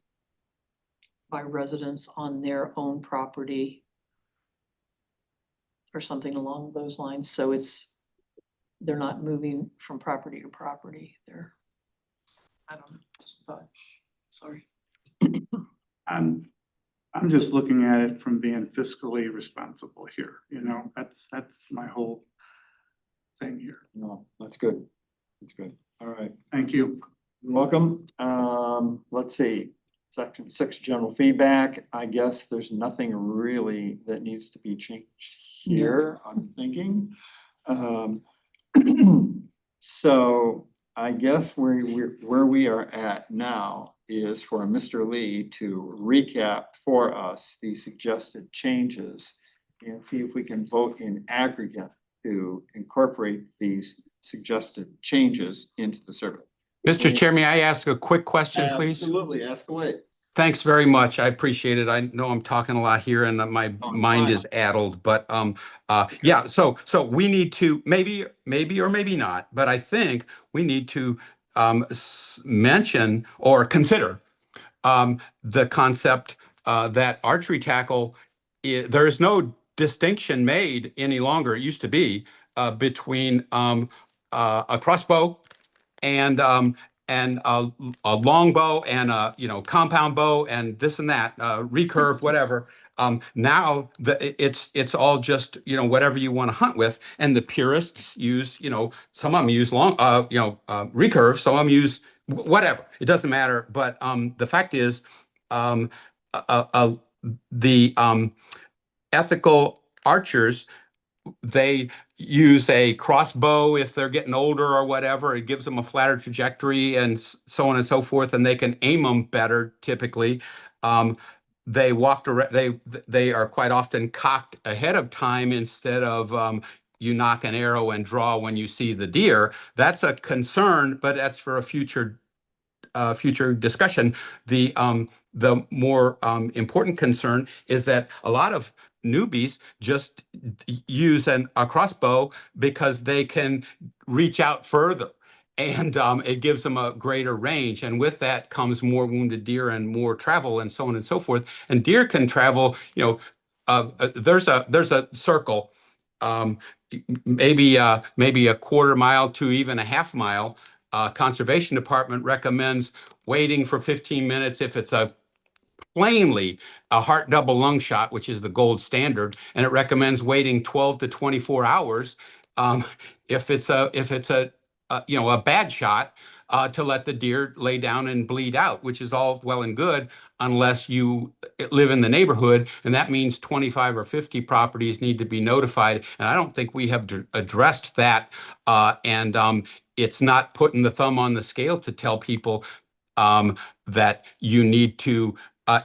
by residents on their own property or something along those lines. So they're not moving from property to property. I don't know, just a thought. Sorry. I'm just looking at it from being fiscally responsible here, that's my whole thing here. No, that's good. That's good. All right. Thank you. You're welcome. Let's see. Section 6, general feedback. I guess there's nothing really that needs to be changed here, I'm thinking. So I guess where we are at now is for Mr. Lee to recap for us the suggested changes and see if we can vote in aggregate to incorporate these suggested changes into the survey. Mr. Chair, may I ask a quick question, please? Absolutely, ask away. Thanks very much. I appreciate it. I know I'm talking a lot here and my mind is addled, but yeah, so we need to maybe or maybe not, but I think we need to mention or consider the concept that archery tackle, there is no distinction made any longer, it used to be, between a crossbow and a longbow and a compound bow and this and that, recurve, whatever. Now it's all just whatever you want to hunt with, and the purists use some of them use long recurve, some of them use whatever. It doesn't matter. But the fact is, ethical archers, they use a crossbow if they're getting older or whatever. It gives them a flatter trajectory and so on and so forth, and they can aim them better typically. They walked around, they are quite often cocked ahead of time instead of you knock an arrow and draw when you see the deer. That's a concern, but that's for a future discussion. The more important concern is that a lot of newbies just use a crossbow because they can reach out further. And it gives them a greater range. And with that comes more wounded deer and more travel and so on and so forth. And deer can travel, there's a circle, maybe a quarter mile to even a half mile. Conservation Department recommends waiting for 15 minutes if it's plainly a heart double lung shot, which is the gold standard, and it recommends waiting 12 to 24 hours if it's a bad shot to let the deer lay down and bleed out, which is all well and good unless you live in the neighborhood, and that means 25 or 50 properties need to be notified. And I don't think we have addressed that, and it's not putting the thumb on the scale to tell people that you need to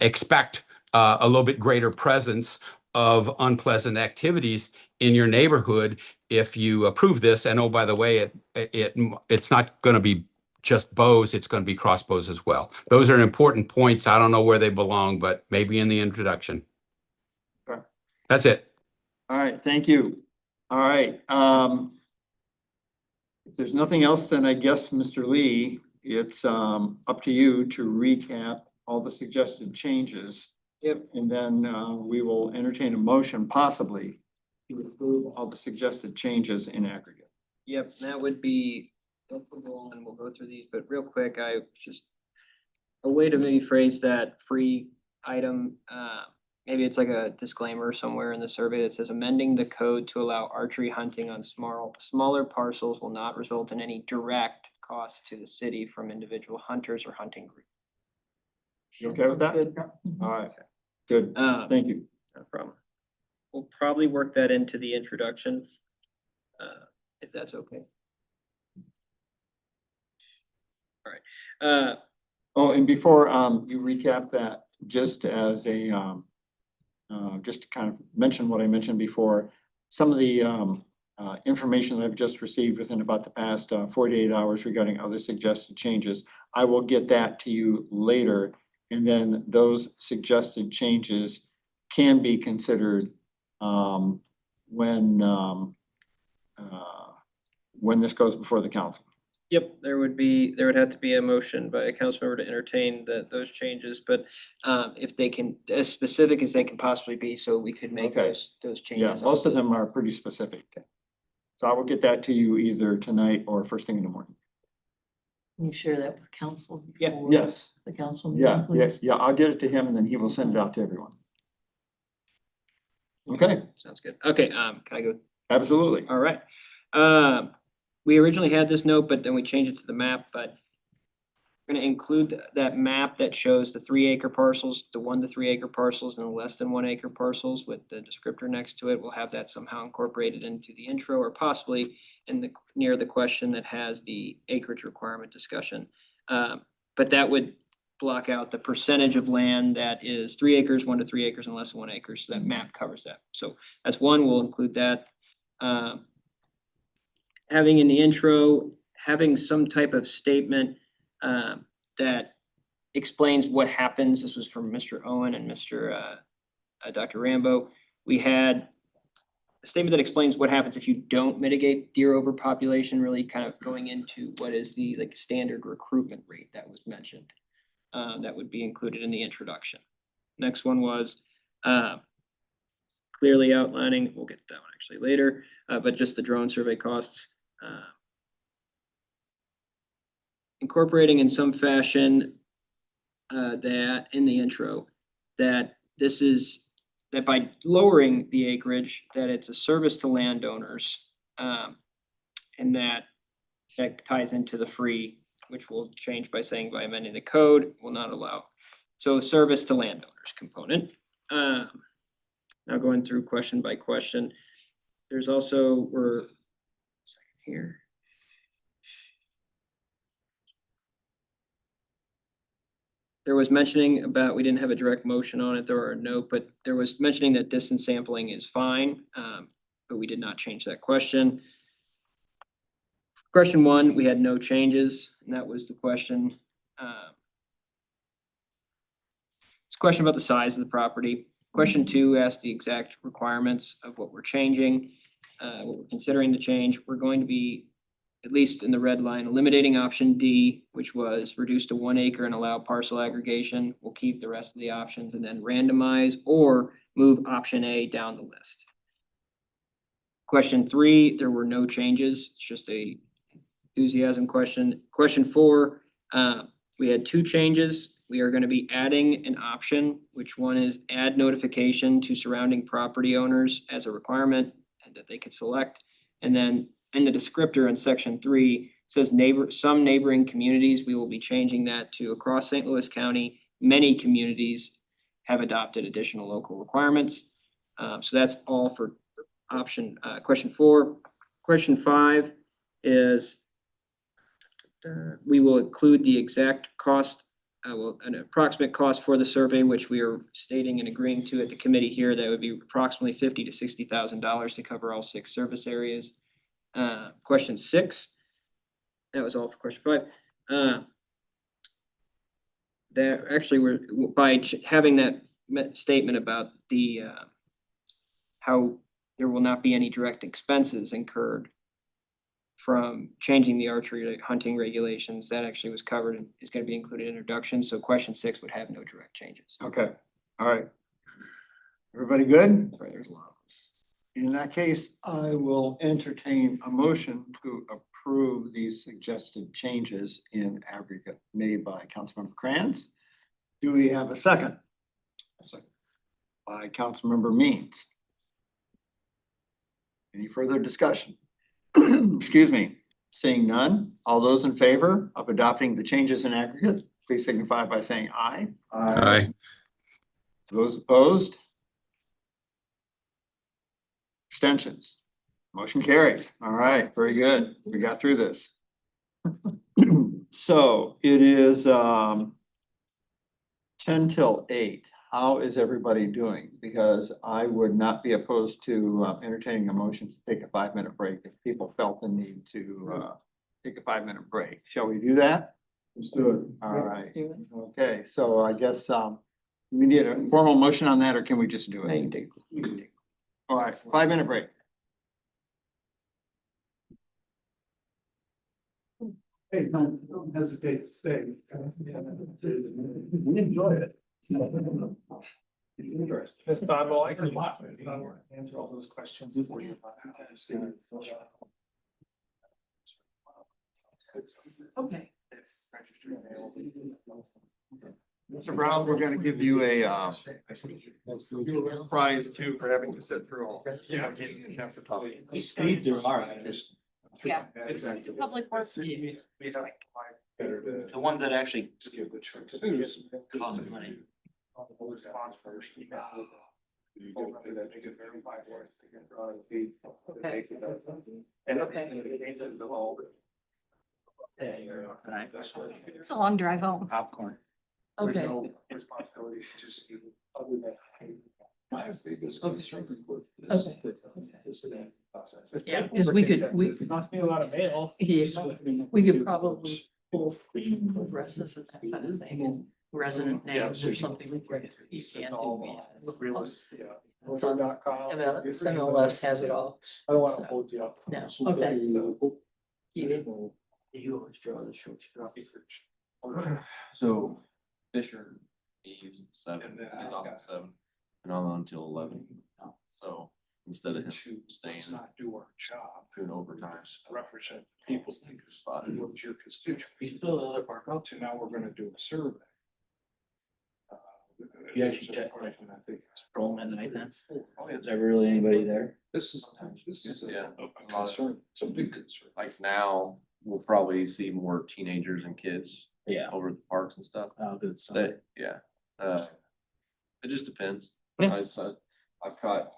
expect a little bit greater presence of unpleasant activities in your neighborhood if you approve this. And oh, by the way, it's not going to be just bows, it's going to be crossbows as well. Those are important points. I don't know where they belong, but maybe in the introduction. Okay. That's it. All right, thank you. All right, if there's nothing else, then I guess, Mr. Lee, it's up to you to recap all the suggested changes. Yep. And then we will entertain a motion possibly to approve all the suggested changes in aggregate. Yep, that would be, and we'll go through these, but real quick, a way to maybe phrase that free item, maybe it's like a disclaimer somewhere in the survey that says amending the code to allow archery hunting on smaller parcels will not result in any direct cost to the city from individual hunters or hunting groups. You okay with that? Good. All right, good, thank you. No problem. We'll probably work that into the introduction, if that's okay. All right. Oh, and before you recap that, just as a just to kind of mention what I mentioned before, some of the information that I've just received within about the past 48 hours regarding other suggested changes, I will get that to you later. And then those suggested changes can be considered when this goes before the council. Yep, there would have to be a motion by a council member to entertain those changes, but if they can, as specific as they can possibly be, so we could make Okay. those Yeah, changes. most of them are pretty specific. So I will get that to you either tonight or first thing in the morning. Can you share that with council? Yeah. before Yes, The council. yeah, meeting, yes, please? yeah, I'll get it to him and then he will send it out to everyone. Okay, Sounds good. Okay, can I go? absolutely. All right. We originally had this note, but then we changed it to the map, but we're gonna include that map that shows the 3-acre parcels, the 1 to 3 acre parcels and the less than 1 acre parcels with the descriptor next to it. We'll have that somehow incorporated into the intro or possibly near the question that has the acreage requirement discussion. But that would block out the percentage of land that is 3 acres, 1 to 3 acres and less than 1 acre. So that map covers that. So that's one, we'll include that. Having in the intro, having some type of statement that explains what happens. This was from Mr. Owen and Dr. Rambo. We had a statement that explains what happens if you don't mitigate deer overpopulation, really kind of going into what is the standard recruitment rate that was mentioned. That would be included in the introduction. Next one was clearly outlining, we'll get to that one actually later, but just the drone survey costs. Incorporating in some fashion that in the intro, that by lowering the acreage, that it's a service to landowners, and that ties into the free, which will change by saying by amending the code will not allow. So service to landowners component. now going through question by question. There's also, second here. There was mentioning about, we didn't have a direct motion on it, there were a note, but there was mentioning that distance sampling is fine, but we did not change that question. Question 1, we had no changes, and that was the question. It's a question about the size of the property. Question 2 asked the exact requirements of what we're changing, what we're considering to change. We're going to be, at least in the red line, eliminating option D, which was reduce to 1 acre and allow parcel aggregation. We'll keep the rest of the options and then randomize or move option A down the list. Question 3, there were no changes. It's just a enthusiasm question. Question 4, we had 2 changes. We are going to be adding an option, which one is add notification to surrounding property owners as a requirement and that they could select. And then in the descriptor in section 3 says some neighboring communities, we will be changing that to across St. Louis County. Many communities have adopted additional local requirements. So that's all for option, question 4. Question 5 is we will include the exact cost, an approximate cost for the survey, which we are stating and agreeing to at the committee here. That would be approximately $50,000 to $60,000 to cover all 6 service areas. Question 6, that was all for question 5. That actually we're, by having that statement about the, how there will not be any direct expenses incurred from changing the archery hunting regulations, that actually was covered and is going to be included in introduction. So question 6 would have no direct changes. Okay, all right. Everybody good? Sorry, there's a lot. In that case, I will entertain a motion to approve these suggested changes in aggregate made by Councilmember Kranz. Do we have a second? A second. By Councilmember Means. Any further discussion? Excuse me, seeing none, all those in favor of adopting the changes in aggregate, please signify by saying aye. Aye. Those opposed? Abstentions? Motion carries. All right, very good. We got through this. So it is 10 till 8. How is everybody doing? Because I would not be opposed to entertaining a motion to take a 5-minute break if people felt the need to take a 5-minute break. Shall we do that? Let's do it. All right. Okay, so I guess we need a formal motion on that, or can we just do it? All right, 5-minute break. Hey, don't hesitate to stay. We enjoy it. Ms. Donald, I can answer all those questions for you. Okay. Mr. Brown, we're gonna give you a prize too for having to sit through all this. Yeah. Taking a chance to talk. Speed through, all right. Yeah. Public works. The one that actually costs money. It's a long drive home. Popcorn. Okay. Responsibility, just other than. Yeah, because we could, Cost me a lot of mail. yeah, we could probably pull addresses and that kind of thing and resident names or something. You can't do. Realist, yeah. It's on Realtor.com. MLS has it all. I don't wanna So, hold you up. No, okay. So Fisher leaves at 7, And then and I I'm got- at 7, and I'm on until 11. So instead of him staying, Let's not do our job. doing overtime. Represent people's interests, what's your constituents. He's still the other part. So now we're gonna do a survey. You actually check. I think it's Roll him at night then? Oh, yeah. Is there really anybody there? This is Yeah. a concern, it's a big concern. Like now, we'll probably see more teenagers and kids Yeah. over at the parks and stuff. Oh, good. That, yeah, it just depends. Yeah. I've caught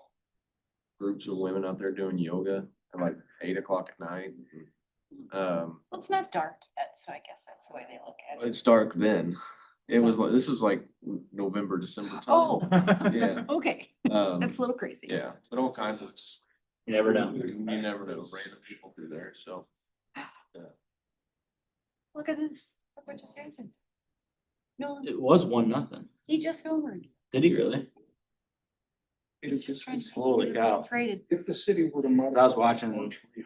groups of women out there doing yoga at like 8 o'clock at night. Well, it's not dark yet, so I guess that's the way they look at it. It's dark then. It was like, this was like November, December time. Oh. Yeah. Okay, that's a little crazy. Yeah, but all kinds of just. You never know. You never know, random people through there, so. Look at this. Look what just happened. No, It was 1-0. he just homered. Did he really? He's just trying to. Holy cow. Traded. If the city were to. I was watching,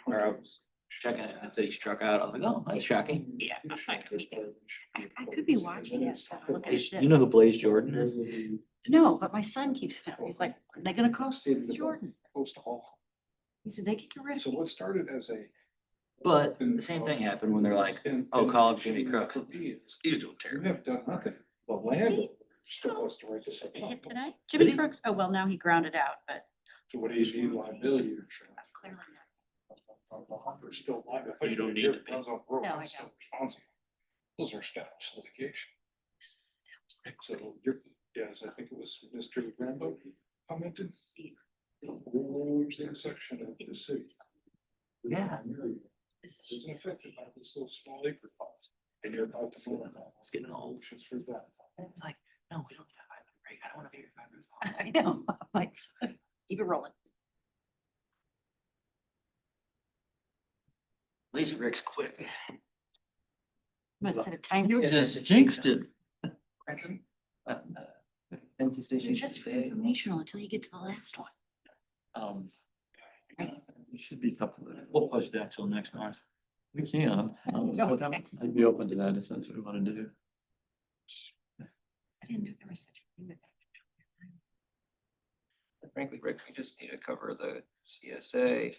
or I was checking it, until he struck out. I was like, oh, that's shocking. Yeah, I could be watching this. Look at this. You know who Blaze Jordan is? No, but my son keeps telling me, he's like, are they gonna cost Jordan? Close to all. He said they could get rid of So him. what started as a. But the same thing happened when they're like, oh, call up Jimmy Crooks. He's doing You terrible. have done nothing. The land still has to write this up. Did he hit tonight? Jimmy Crooks, oh, well, now he grounded out, but So what do you need liability insurance? clearly There's still liability. You don't need to pay. No, I Still don't. responsible. Those are established litigation. not. So you're, yes, I think it was Mr. Rambo commented. There's that section of the city. Yeah. This- Isn't affected by this little small acre plots. And you're about to. It's getting old. Solutions for that. It's like, no, we don't need a 5-minute break. I don't want to be here 5 minutes. I know, I'm like, keep it rolling. At least Rick's quick. I'm gonna set a timer. Just jinxed it. You're just informational until you get to the last one. It should be a couple of, we'll post that till next month. We can. Okay. I'd be open to that if that's what we want to do. I didn't know there was such a thing. Frankly, Rick, we just need to cover the CSA.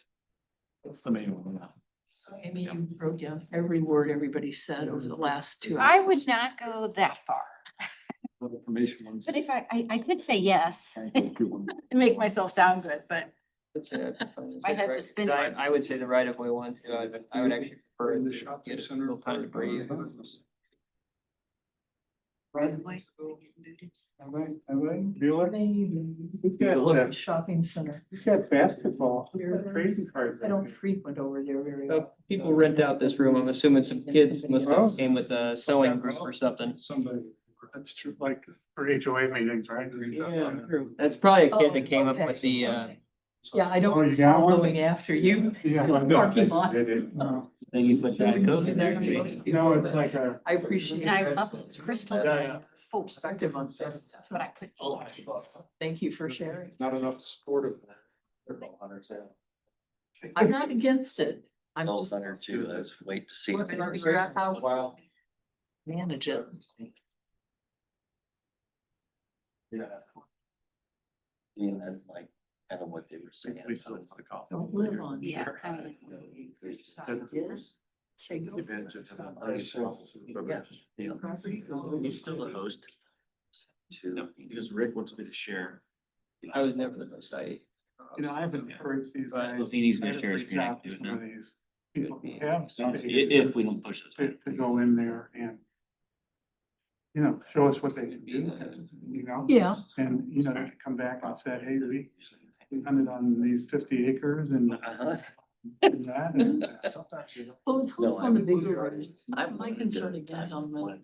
That's the main one. So Amy, you wrote down every word everybody said over the last 2 hours. I would not go that far, Information ones. but if I could say yes, to make myself sound good, but Let's say I can find this. My head was spinning. I would say the right of way one too. I would actually prefer The to shopping get a center. little time to breathe. right away. He's got that. shopping center. You got basketball, trading cards. I don't frequent over there very Uh, often. People rent out this room. I'm assuming some kids must have came with a sewing group or something. Somebody. That's true, like for HOA meetings, right? Yeah, that's probably a kid that came up Oh, with the, Yeah, I Oh, don't, you got one? going after you. Yeah. Parking lot. No, Then you put that code in there. it's like a. I appreciate And I your love crystal. full perspective on stuff. But I put eight. Thank you for sharing. Not enough to support it. I'm not against it. I'm Oh, just. too, let's wait to see. We're gonna figure out how manage it. Yeah, that's like kind of what they were saying. Don't live on. Yeah. Say go. You still the host. Too, because Rick wants me to share. I was never the most, I haven't encouraged these But guys. he needs to I had share his reach screen out to too, some of no? these people who have If we don't push to, this. to go in there and, show us what they can do, Yeah. And, they can come back and say, hey, we hunted on these 50 acres and Uh-huh. that. And, Well, it comes on the bigger roads. My concern again on the.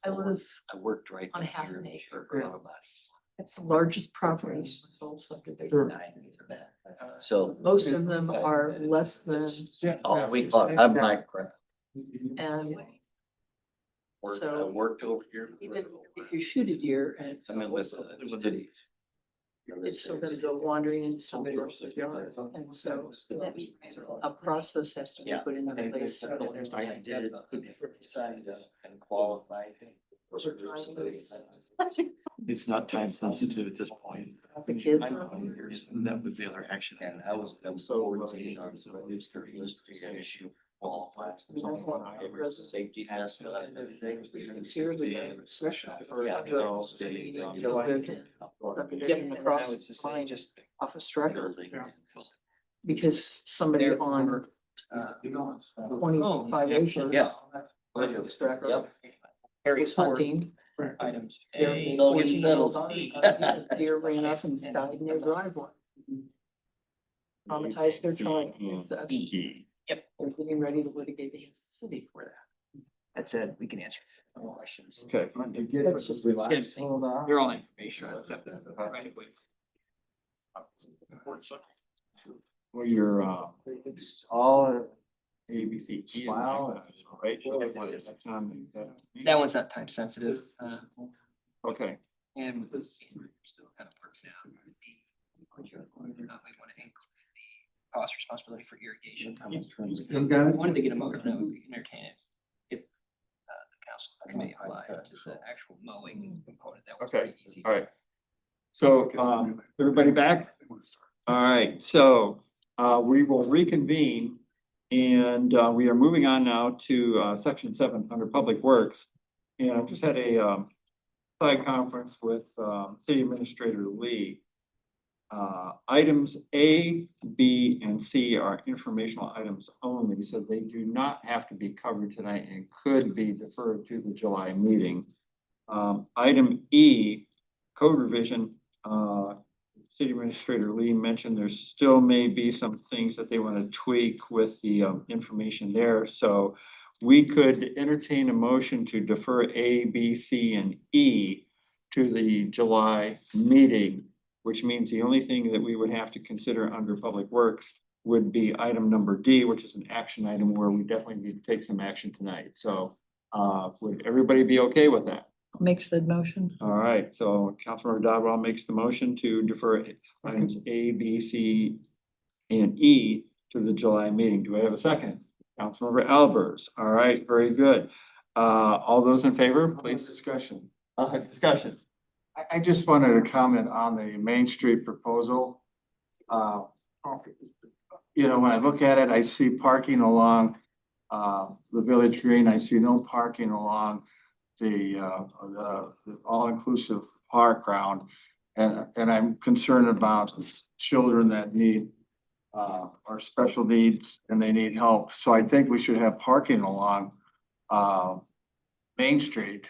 I live I worked right. on a down half here an acre. for about It's the largest property in the whole subdivision. Sure. 9 years of that. So. Most of them are less than, All week long, I'm like, and I so worked over here. even if you shoot a deer and it I mean, with the. it's still gonna go wandering into somebody else's yard. And so a process has to be Yeah. put into place. I did, signed and qualified. It's not time sensitive at this point. The kid. That was the other action. And I was so worried on some of these issue. Qualifies. Safety has. Getting across the line just off a stretcher because somebody on 25 acres. Yeah. Yep. Harry Was hunting items. Deer A, They'll get 14, settled. E. Deer ran up and died in their driveway. Traumatized their child. Yep, They're getting ready to litigate against the city for that. that said, we can answer more questions. Okay. That's just Relax, hold on. They're all information. Right away. Well, you're, It's all ABC. wow, right? That one's not time sensitive, Okay, and with those, still kind of works out. Whether or not we want to include the cost responsibility for irrigation. I wanted to get a motion that would be entertained if the council committee applied to the actual mowing component. That was okay, pretty easy. all right. So, everybody back? All right, so, we will reconvene. And, we are moving on now to, section 7 under Public Works. And I just had a, side conference with, City Administrator Lee. Items A, B, and C are informational items only, so they do not have to be covered tonight and could be deferred to the July meeting. Item E, code revision, City Administrator Lee mentioned there still may be some things that they want to tweak with the information there, so we could entertain a motion to defer A, B, C, and E to the July meeting, which means the only thing that we would have to consider under Public Works would be item number D, which is an action item where we definitely need to take some action tonight. So would everybody be okay with that? Make said motion. All right, so Councilmember Dodwell makes the motion to defer items A, B, C, and E to the July meeting. Do I have a second? Councilmember Albers. All right, very good. All those in favor, please. Discussion. Discussion. I just wanted to comment on the Main Street proposal. You know, when I look at it, I see parking along the Village Green. I see no parking along the all-inclusive park ground. And I'm concerned about children that need or special needs and they need help. So I think we should have parking along Main Street.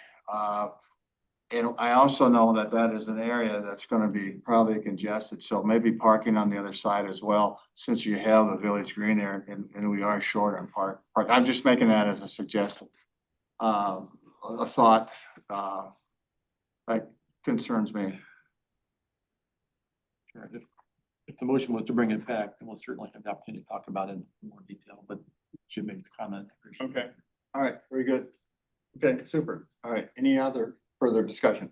And I also know that that is an area that's gonna be probably congested, so maybe parking on the other side as well, since you have the Village Green there and we are short on park. I'm just making that as a suggestion. A thought, that concerns me. Sure. If the motion was to bring it back, then we'll certainly have the opportunity to talk about it in more detail, but should make the comment. Okay, all right, very good. Okay, super. All right, any other further discussion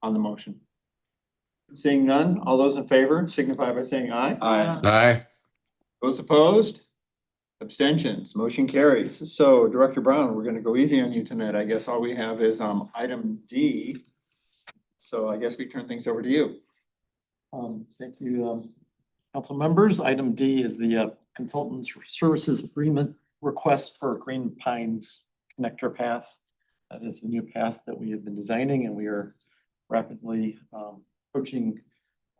on the motion? Seeing none, all those in favor signify by saying aye. Aye. Those opposed? Abstentions, motion carries. So Director Brown, we're gonna go easy on you tonight. I guess all we have is item D. So I guess we turn things over to you. Thank you, council members. Item D is the consultants services agreement request for Green Pines Connector Path. That is the new path that we have been designing, and we are rapidly approaching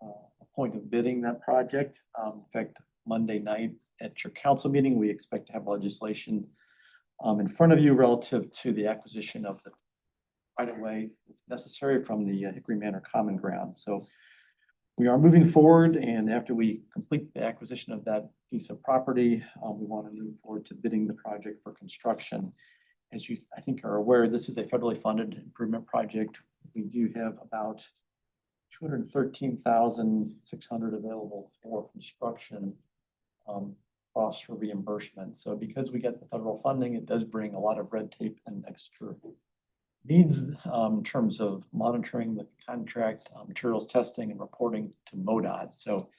a point of bidding that project. In fact, Monday night at your council meeting, we expect to have legislation in front of you relative to the acquisition of the right-of-way that's necessary from the Hickory Manor Common Ground. So we are moving forward, and after we complete the acquisition of that piece of property, we want to move forward to bidding the project for construction. As you, I think, are aware, this is a federally funded improvement project. We do have about $213,600 available for construction costs for reimbursement. So because we get the federal funding, it does bring a lot of red tape and extra needs in terms of monitoring the contract, materials testing and reporting to MoDOT. So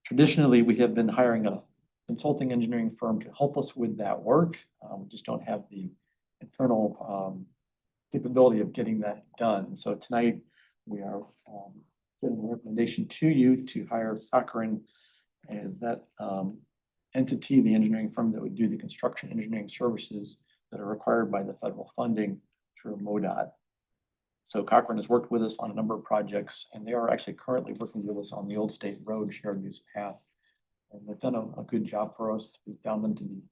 traditionally, we have been hiring a consulting engineering firm to help us with that work. We just don't have the internal capability of getting that done. So tonight we are giving a recommendation to you to hire Cochran as that entity, the engineering firm that would do the construction engineering services that are required by the federal funding through MoDOT. So Cochran has worked with us on a number of projects, and they are actually currently working with us on the Old State Road shared use path. And they've done a good job for us. We found them to be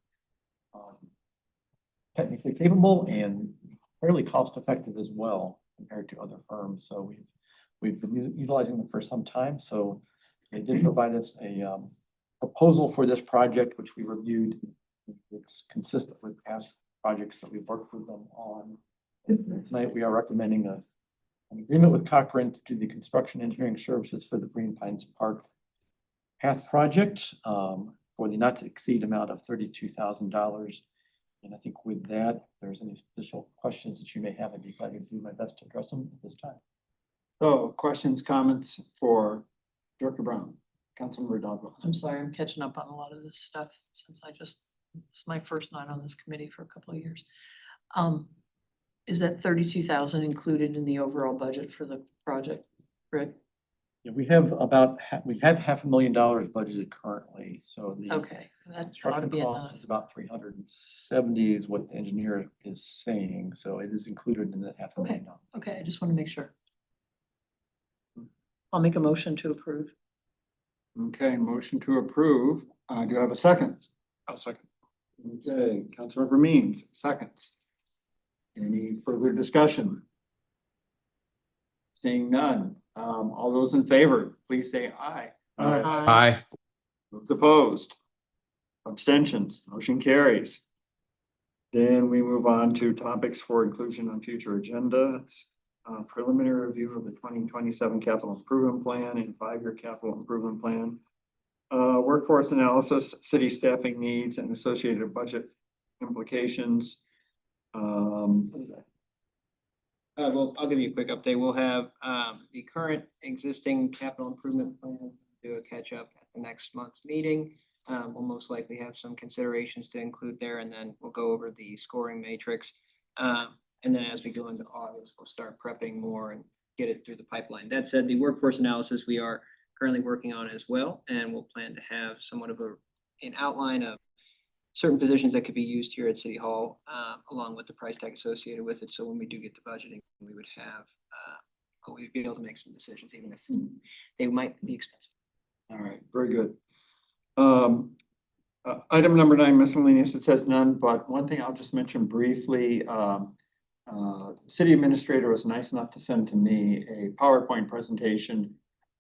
technically capable and fairly cost effective as well. compared to other firms. So we've been utilizing them for some time. So they did provide us a proposal for this project, which we reviewed. It's consistent with past projects that we've worked with them on. Tonight, we are recommending an agreement with Cochrane to do the construction engineering services for the Green Pines Park Path project for the not to exceed amount of $32,000. And I think with that, if there's any additional questions that you may have, I'd be glad to do my best to address them at this time. So questions, comments for Director Brown, Councilmember Dodwell. I'm sorry, I'm catching up on a lot of this stuff since it's my first night on this committee for a couple of years. Is that 32,000 included in the overall budget for the project, Rick? Yeah, we have $500,000 budgeted currently, so the Okay, that ought to construction be cost enough. is about 370 is what the engineer is saying, so it is included in the $500,000. Okay, I just want to make sure. I'll make a motion to approve. Okay, motion to approve. Do I have a second? I'll second. Okay, Councilmember Means, seconds. Any further discussion? Seeing none, all those in favor, please say aye. Aye. Those opposed? Abstentions, motion carries. Then we move on to topics for inclusion on future agendas. Preliminary review of the 2027 capital improvement plan and 5-year capital improvement plan. Workforce analysis, city staffing needs and associated budget implications. Well, I'll give you a quick update. We'll have the current existing capital improvement plan, do a catch up at the next month's meeting. We'll most likely have some considerations to include there, and then we'll go over the scoring matrix. And then as we go into August, we'll start prepping more and get it through the pipeline. That said, the workforce analysis we are currently working on as well, and we'll plan to have somewhat of an outline of certain positions that could be used here at City Hall, along with the price tag associated with it. So when we do get to budgeting, we would have, we'd be able to make some decisions, even if they might be expensive. All right, very good. Item number 9, miscellaneous, it says none, but one thing I'll just mention briefly. City administrator was nice enough to send to me a PowerPoint presentation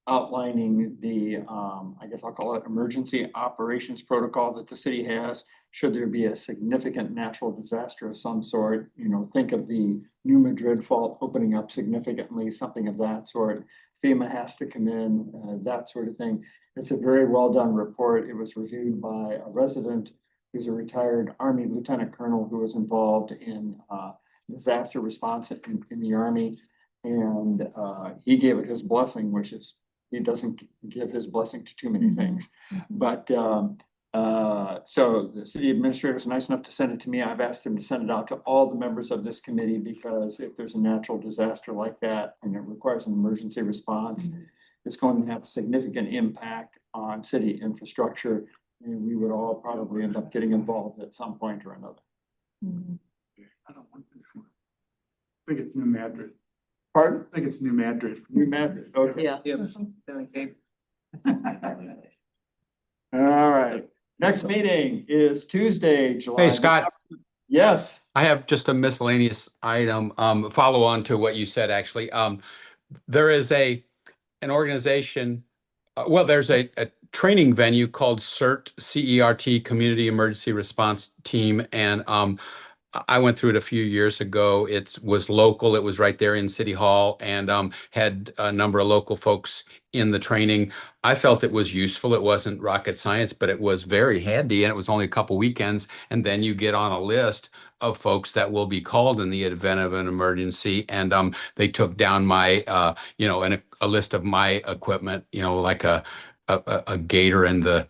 outlining the, I guess I'll call it emergency operations protocol that the city has. Should there be a significant natural disaster of some sort, think of the New Madrid fault opening up significantly, something of that sort. FEMA has to come in, that sort of thing. It's a very well done report. It was reviewed by a resident who's a retired Army Lieutenant Colonel who was involved in disaster response in the Army. And he gave it his blessing, which is, he doesn't give his blessing to too many things. But so the city administrator was nice enough to send it to me. I've asked him to send it out to all the members of this committee, because if there's a natural disaster like that and it requires an emergency response, it's going to have a significant impact on city infrastructure. And we would all probably end up getting involved at some point or another. I don't want this one. I think it's New Madrid. Pardon? I think it's New Madrid. New Madrid, okay. Yeah. Yep. Okay. All right, next meeting is Tuesday, July. Hey, Scott, Yes, I have just a miscellaneous item, follow on to what you said, actually. There is an organization, there's a training venue called CERT, C-E-R-T, Community Emergency Response Team. And I went through it a few years ago. It was local. It was right there in City Hall, and had a number of local folks in the training. I felt it was useful. It wasn't rocket science, but it was very handy, and it was only a couple weekends. And then you get on a list of folks that will be called in the event of an emergency. And they took down my, a list of my equipment, like a gator and the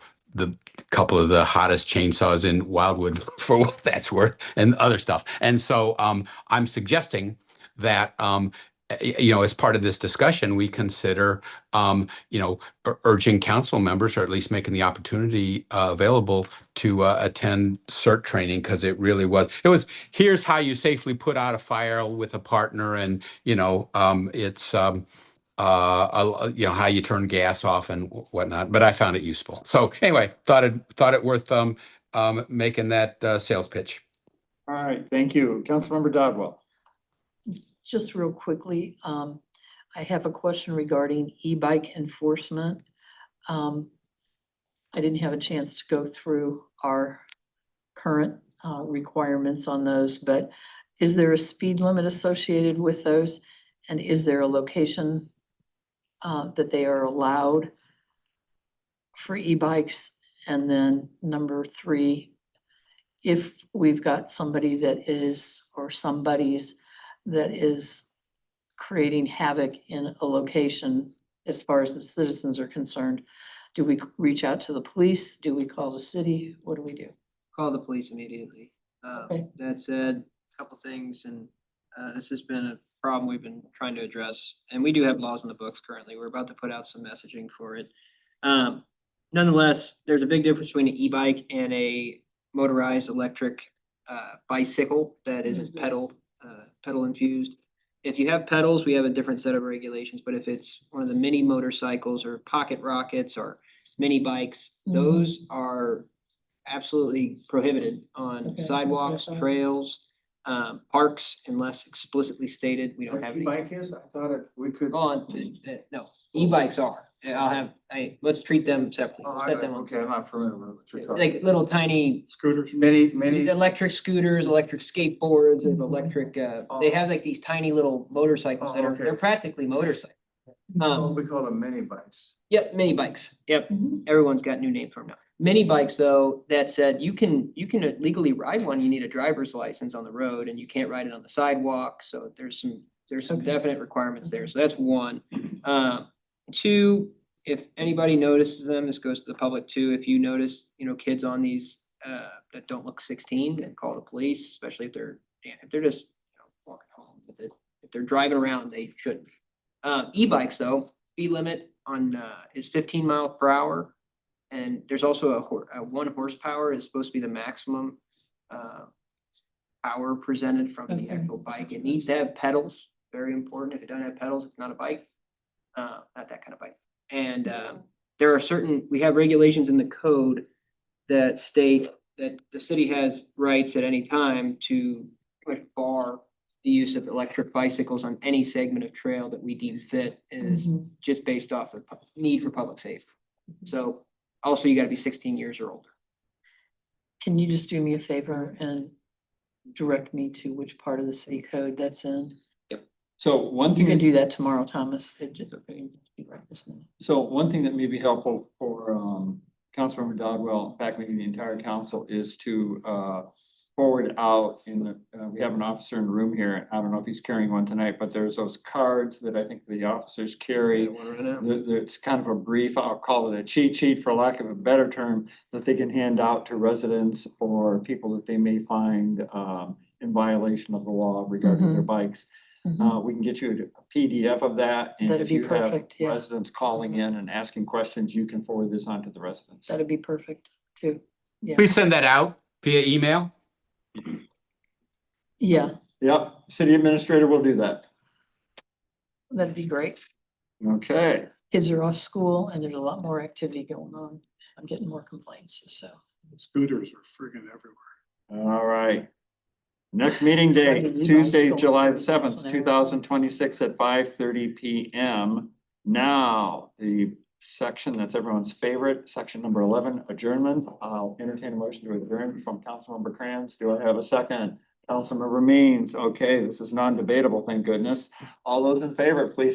couple of the hottest chainsaws in Wildwood for what that's worth, and other stuff. And so I'm suggesting that, as part of this discussion, we consider, urging council members, or at least making the opportunity available to attend CERT training, because it was, here's how you safely put out a fire with a partner, and, it's, how you turn gas off and whatnot, but I found it useful. So anyway, thought it worth making that sales pitch. all right, thank you. Councilmember Dodwell. just real quickly, I have a question regarding e-bike enforcement. I didn't have a chance to go through our current requirements on those, but is there a speed limit associated with those? And is there a location that they are allowed for e-bikes? And then number 3, if we've got somebody that is, or somebody's that is creating havoc in a location as far as the citizens are concerned, do we reach out to the police? Do we call the city? What do we do? Call the police immediately. Okay. That said, a couple things, and this has been a problem we've been trying to address, and we do have laws in the books currently. We're about to put out some messaging for it. Nonetheless, there's a big difference between an e-bike and a motorized electric bicycle that is pedal infused. If you have pedals, we have a different set of regulations, but if it's one of the mini motorcycles or pocket rockets or mini bikes, those are absolutely prohibited on Okay, that's what I sidewalks, thought. trails, parks, unless explicitly stated. We don't have any. E-bike is, I thought we could. On, no, e-bikes are. Let's treat them separately. Oh, Set them on- okay, I'm not familiar with what you're talking. Like little tiny Scooters. Many. electric scooters, electric skateboards, and electric, they have like these tiny little motorcycles that Oh, are, okay. they're practically motorcycles. We call them mini bikes. Yep, mini bikes. Yep, Mhm. everyone's got new name for them now. Mini bikes, though, that said, you can legally ride one. You need a driver's license on the road, and you can't ride it on the sidewalk. So there's some Okay. definite requirements there. So that's one. 2, if anybody notices them, this goes to the public too. If you notice, kids on these that don't look 16, then call the police, especially if they're just walking home with it. If they're driving around, they shouldn't. E-bikes, though, speed limit on is 15 miles per hour. And there's also a 1 horsepower is supposed to be the maximum power presented from the Okay. actual bike. It needs to have pedals, very important. If it doesn't have pedals, it's not a bike. Not that kind of bike. And there are we have regulations in the code that state that the city has rights at any time to pretty much bar the use of electric bicycles on any segment of trail that we deem fit is Mhm. just based off of need for public safety. So also you gotta be 16 years or older. Can you just do me a favor and direct me to which part of the city code that's in? So one You thing. can do that tomorrow, Thomas. It just, okay, right this minute. So one thing that may be helpful for Councilmember Dodwell, in fact, maybe the entire council, is to forward out we have an officer in the room here. I don't know if he's carrying one tonight, but there's those cards that I think the officers carry. It's kind of a brief, I'll call it a cheat sheet for lack of a better term, that they can hand out to residents or people that they may find in violation of the law regarding their bikes. We can get you a PDF of that. And That'd if be you have perfect, yeah. residents calling in and asking questions, you can forward this on to the residents. That'd be perfect too. Yeah, Please send that out via email. yeah, Yep, city administrator will do that. that'd be great. Okay, Kids are off school and there's a lot more activity going on. I'm getting more complaints, so. Scooters are friggin' everywhere. all right. Next meeting Probably date, e-bikes Tuesday, going July 30 miles the 7th, an hour. 2026 at 5:30 PM. Now, the section that's everyone's favorite, section number 11, adjournment. I'll entertain a motion to adjourn from Councilmember Kranz. Do I have a second? Councilmember Means. Okay, this is non-debatable, thank goodness. All those in favor, please